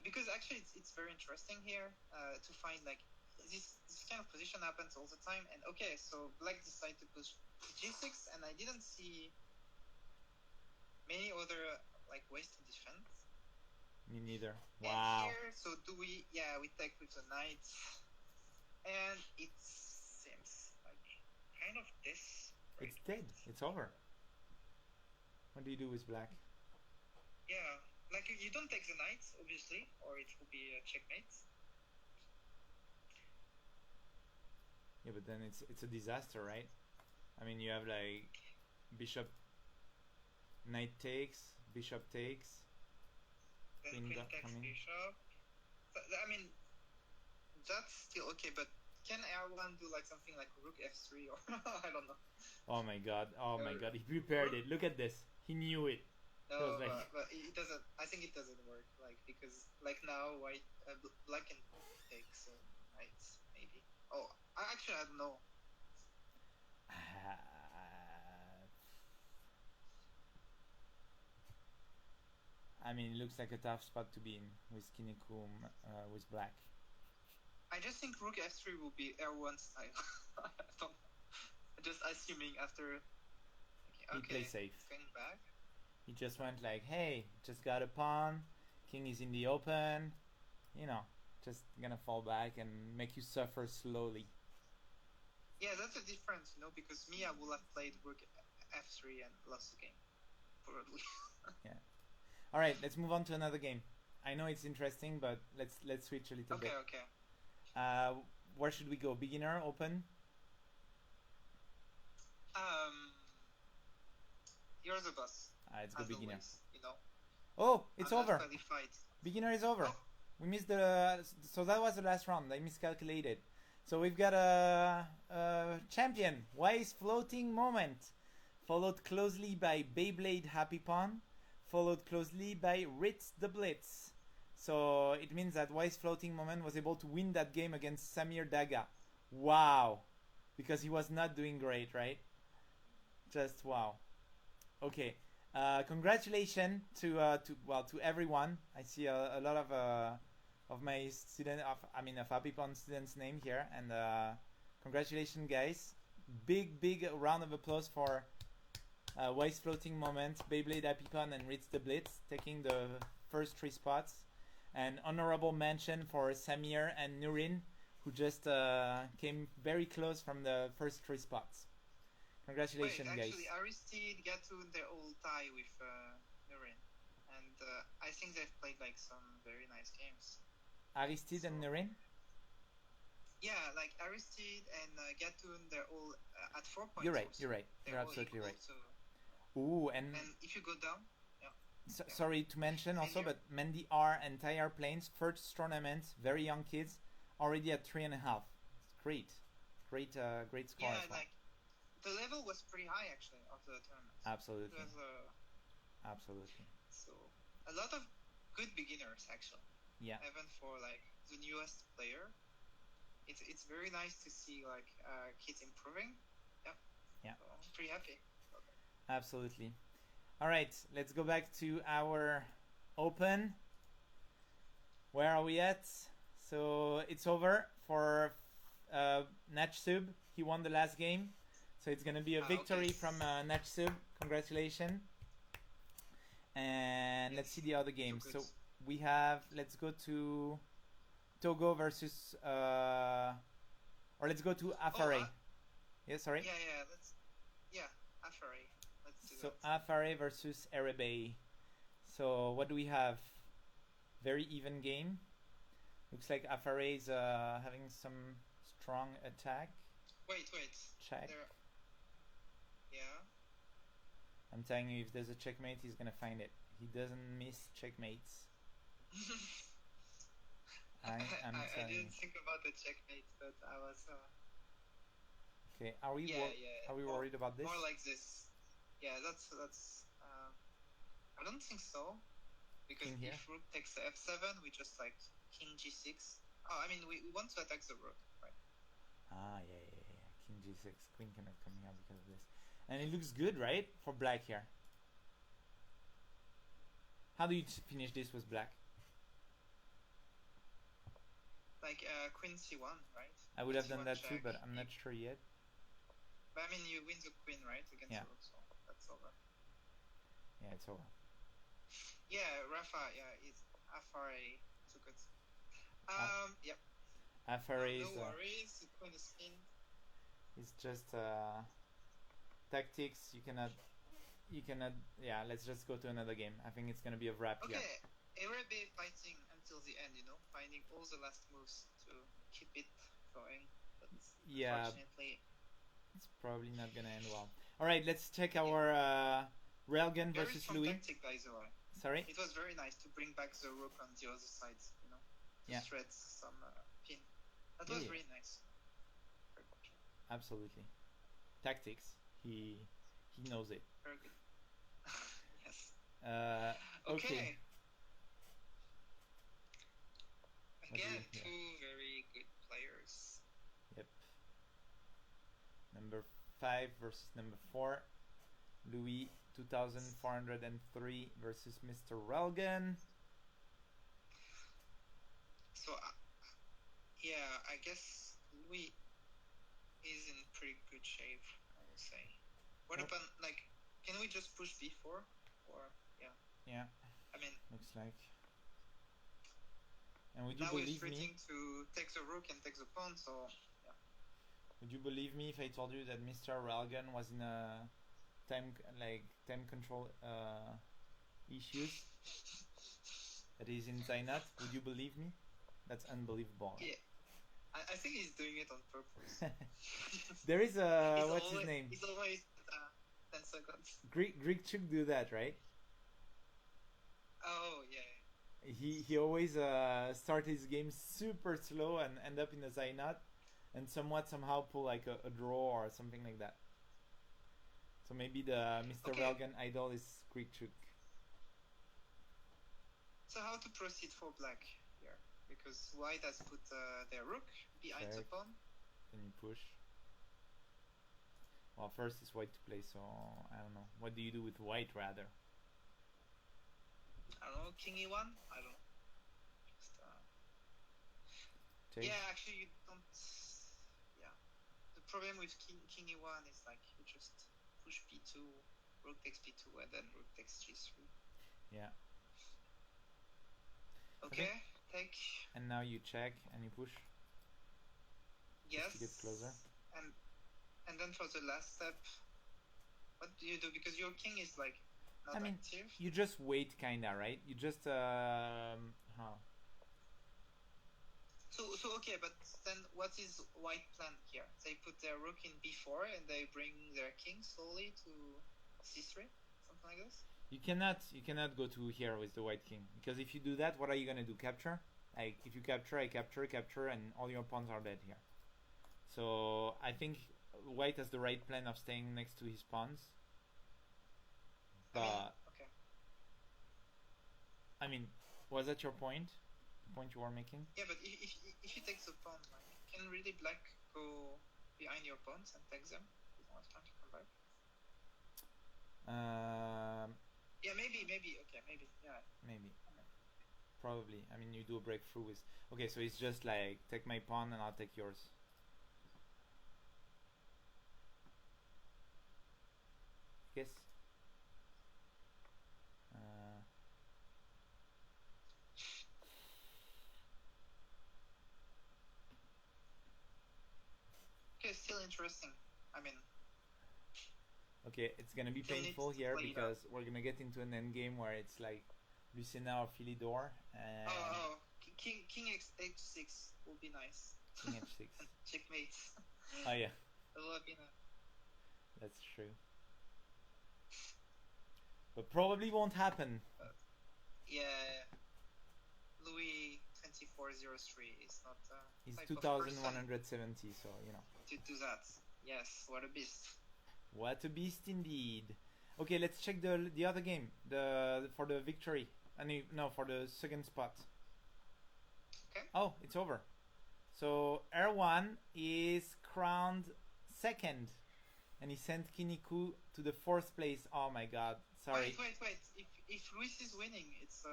Because actually it's very interesting here to find like this kind of position happens all the time. And okay, so black decided to push g6, and I didn't see many other like ways to defend. Me neither. And wow. Here, so do we? Yeah, we take with the knight, and it seems kind of this. Right? It's dead. It's over. What do you do with black? Yeah, like you don't take the knight, obviously, or it will be a checkmate. Yeah, but then it's a disaster, right? I mean, you have like bishop, knight takes, bishop takes, Then queen takes coming. bishop. So, I mean, that's still okay, but can R1 do like something like rook f3 or I don't know. Oh my god! Oh my god! He prepared it. Look at this. He knew it. No, like... but it doesn't. I think it doesn't work. Like because like now white, black can take so knight maybe. Oh, actually I don't know. I mean, it looks like a tough spot to be in with Kinniku with black. I just think rook f3 will be R1 style. I don't know. Just assuming after. He plays safe. Going back. He just went like, hey, just got a pawn. King is in the open. You know, just gonna fall back and make you suffer slowly. Yeah, that's a difference, you know, because me, I would have played rook f3 and lost the game, probably. Yeah. All right, let's move on to another game. I know it's interesting, but let's switch a little bit. Okay. Where should we go? Beginner, open? You're the boss. Let's go beginner. Always, you know. Oh, it's over. Qualified. Beginner is over. Oh. We missed so that was the last round. I miscalculated. So we've got a champion, Wise Floating Moment, followed closely by Beyblade Happy Pawn, followed closely by Ritz the Blitz. So it means that Wise Floating Moment was able to win that game against Samir Daga. Wow. Because he was not doing great, right? Just wow. Okay. Congratulations to everyone. I see a lot of my student of Happy Pawn students' name here, and congratulations, guys! Big round of applause for Wise Floating Moment, Beyblade Happy Pawn, and Ritz the Blitz taking the first 3 spots. And honorable mention for Samir and Nurin, who just came very close from the first 3 spots. Congratulations, guys. Actually, Aristide, Gatun, they're all tie with Nurin. And I think they've played like some very nice games. Aristide and Nurin? Yeah, like Aristide and Gatun, they're all at 4 points. You're right, you're absolutely right. Ooh, and if you go down, sorry to mention also, but Mandir and Tyre Plains, first tournament, very young kids, already at 3.5. Great score as well. Like, the level was pretty high actually of the tournament. Absolutely. It was, absolutely. So a lot of good beginners actually. Yeah. Even for like the newest player, it's very nice to see like kids improving. Yeah. So I'm pretty happy. Absolutely. All right, let's go back to our open. Where are we at? So it's over for Natchweb. He won the last game. So it's going to be a victory from Natchweb. Congratulations. And let's see the other games. So we have, let's go to Togo versus, or let's go to Afare. Yeah, sorry? Yeah, Afare. Let's do so Afare versus Erebe. So what do we have? Very even game. Looks like Afare is having some strong attack. Wait. Check. Yeah. I'm telling you, if there's a checkmate, he's gonna find it. He doesn't miss checkmates. I didn't think about the checkmate, but I was. Okay, are we worried about this? More like this. Yeah, that's. I don't think so, because if rook takes f7, we just like king g6. Oh, I mean, we want to attack the rook, right? Yeah. King g6. Queen cannot coming out because of this. And it looks good, right? For black here. How do you finish this with black? Like queen c1, right? I would have done that too, but I'm not sure yet. But I mean, you win the queen, right? Against the rook, so that's over. Yeah, it's over. Yeah, Rafa, it's Afare took it. Yep. Afare is... No worries, the queen is in. It's just tactics. You cannot. Yeah, let's just go to another game. I think it's gonna be a wrap here. Okay, it will be fighting until the end, finding all the last moves to keep it going. But Yeah, unfortunately, it's probably not gonna end well. All right, let's check our Railgun very versus strong Louis. tactic, by the way. Sorry. It was very nice to bring back the Rook on the other side, to thread some pin. That was really nice. Very fortunate. Absolutely. Tactics. He knows it. Very good. Yes. Okay. Again, two very good players. Yep. Number 5 versus number 4. Louis 2403 versus Mr. Railgun. So, yeah, I guess Louis is in pretty good shape, I would say. What about, can we just push b4? Or, yeah. Yeah. I mean, looks like. And would you now we're believe threatening me? to take the rook and take the pawn, so, yeah. Would you believe me if I told you that Mr. Railgun was in a time control issues? That he's in Zainat? Would you believe me? That's unbelievable. Yeah. I think he's doing it on purpose. There is a what's his name? He's always 10 seconds. Greek Chuk do that, right? Oh yeah. He always start his game super slow and end up in a Zainat, and somehow pull like a draw or something like that. So maybe the Mr. Railgun idol is Greek Chuk. So how to proceed for black here? Because white has put their rook behind the pawn. Then you push. Well, first it's white to play, so I don't know. What do you do with white rather? I don't know, king e1? I don't know. Just, yeah, actually you don't... Yeah. The problem with king e1 is you just push b2, rook takes b2, and then rook takes g3. Yeah. Okay, take. And now you check and you push. Yes. To get closer. And then for the last step, what do you do? Because your king is not active. You just wait, kinda, right? You just So okay, but then what is white plan here? They put their rook in b4 and they bring their king slowly to c3, something like this. You cannot go to here with the white king, because if you do that, what are you gonna do? Capture? Like if you capture, I capture, and all your pawns are dead here. So I think white has the right plan of staying next to his pawns. But I mean, was that your point? The point you were making? Yeah, but if you take the pawn, can really black go behind your pawns and take them? You don't have time to come back. Yeah, maybe. Okay, maybe. Yeah. Maybe. Probably. I mean, you do a breakthrough with. Okay, so it's just like take my pawn and I'll take yours. Yes. Okay, still interesting. I mean. Okay, it's gonna be painful here because we're gonna get into an end game where it's like Lucena or Philidor and. Oh, King h6 will be nice. King h6. Checkmate. Oh yeah. That's true. But probably won't happen. Yeah. Louis 2403 is not. He's 2170, so you know. To do that, yes. What a beast. What a beast indeed. Okay, let's check the other game. For the victory. No, for the second spot. Okay. Oh, it's over. So Erwan is crowned second, and he sent Kinniku to the 4th place. Oh my God! Sorry. Wait. If Luis is winning, it's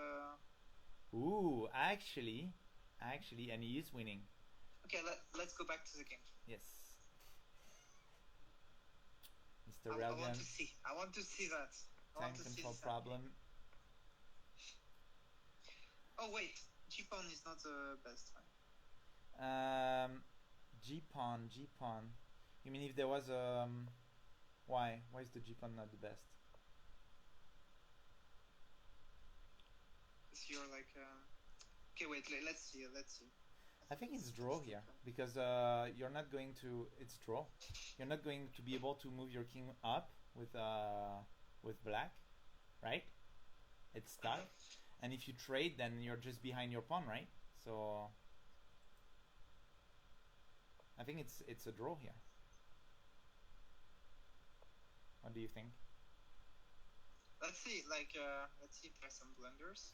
Ooh, actually, and he is winning. Okay, let's go back to the game. Yes. Mr. Railgun. I want to see that. Time control problem. Oh wait, G-pawn is not the best, right? G-pawn. You mean if there was why? Why is the G-pawn not the best? Because you're like... Okay, wait, let's see. I think it's draw here because you're not going to. It's draw. You're not going to be able to move your king up with black, right? It's stuck, and if you trade, then you're just behind your pawn, right? So I think it's a draw here. What do you think? Let's see. Let's see if there's some blunders.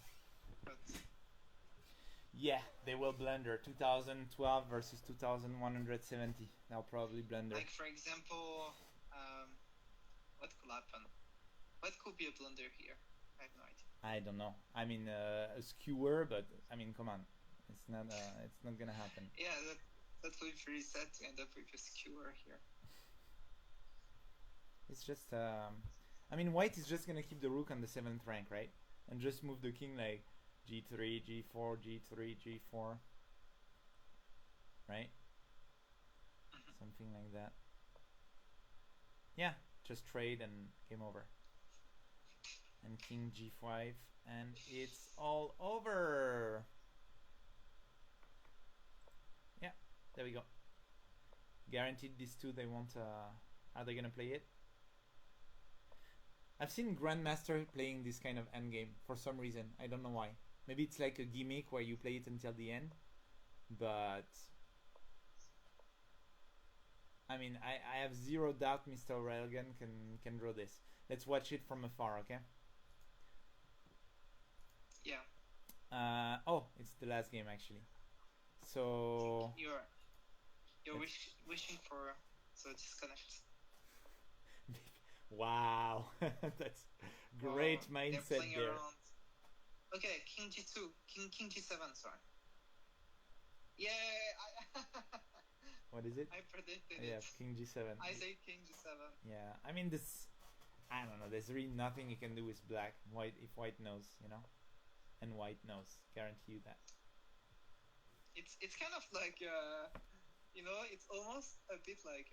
But yeah, they will blunder. 2012 versus 2170. They'll probably blunder. like for example, what could happen? What could be a blunder here? I have no idea. I don't know. I mean, a skewer, but I mean, come on, it's not gonna happen. Yeah, that would be pretty sad to end up with a skewer here. It's just, I mean, white is just gonna keep the rook on the 7th rank, right? And just move the king like g3, g4, g3, g4, right? Something like that. Yeah, just trade and game over. And king g5, and it's all over. Yeah, there we go. Guaranteed these two, they won't, are they gonna play it? I've seen Grandmaster playing this kind of endgame for some reason. I don't know why. Maybe it's like a gimmick where you play it until the end. But I mean, I have zero doubt Mr. Railgun can draw this. Let's watch it from afar, okay? Yeah. Oh, it's the last game actually. So you're wishing for the disconnect. Wow, that's great mindset there. Around. Okay, king g2, king g7, sorry. Yeah, What is it? I predicted yeah, it. king g7. I say king g7. Yeah, I mean this. I don't know. There's really nothing you can do with black. White, if white knows, you know, and white knows, guarantee you that. It's kind of like you know, it's almost a bit like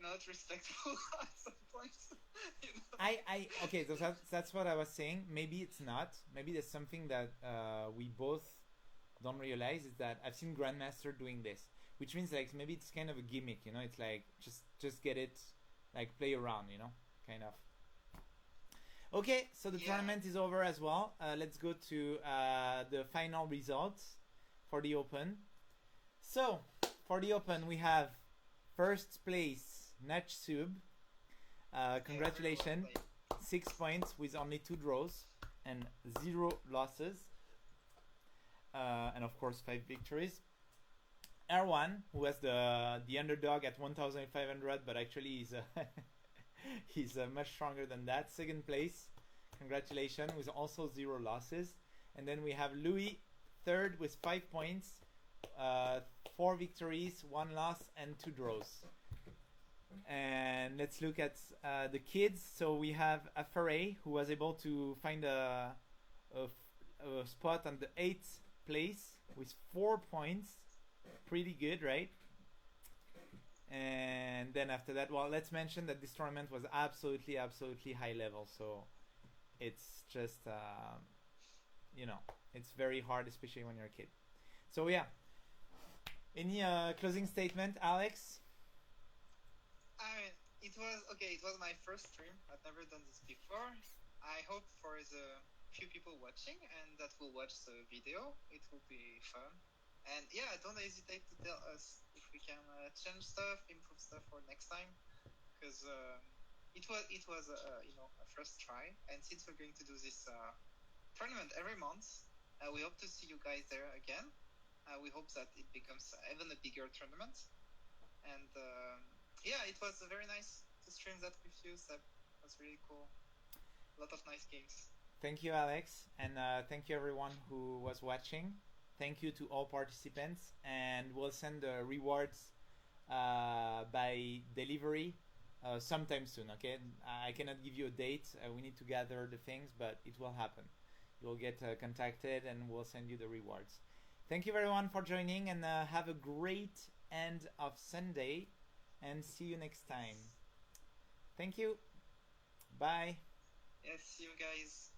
not respectful at some point. You know? Okay, so that's what I was saying. Maybe it's not. Maybe there's something that we both don't realize is that I've seen Grandmaster doing this, which means like maybe it's kind of a gimmick, you know. It's like just get it, like play around, you know, kind of. Okay, so the tournament is over as well. Let's go to the final results for the Open. So for the Open, we have first place Natchweb. Congratulations, 6 points with only 2 draws and 0 losses, and of course 5 victories. R1, who has the underdog at 1,500, but actually he's much stronger than that. Second place, congratulations, with also 0 losses. And then we have Louis, third with 5 points, 4 victories, 1 loss, and 2 draws. And let's look at the kids. So we have Afare, who was able to find a spot on the 8th place with 4 points. Pretty good, right? And then after that, well, let's mention that this tournament was absolutely high level. So it's just, you know, it's very hard, especially when you're a kid. So yeah. Any closing statement, Alex? I mean, it was my first stream. I've never done this before. I hope for the few people watching and that will watch the video, it will be fun. And yeah, don't hesitate to tell us if we can change stuff, improve stuff for next time, because it was you know, a first try. And since we're going to do this tournament every month, we hope to see you guys there again. We hope that it becomes even a bigger tournament. And yeah, it was very nice to stream that with you. That was really cool. A lot of nice games. Thank you, Alex, and thank you everyone who was watching. Thank you to all participants, and we'll send the rewards by delivery sometime soon. Okay, I cannot give you a date. We need to gather the things, but it will happen. You'll get contacted, and we'll send you the rewards. Thank you everyone for joining, and have a great end of Sunday, and see you next time. Thank you. Bye. Yes, see you guys.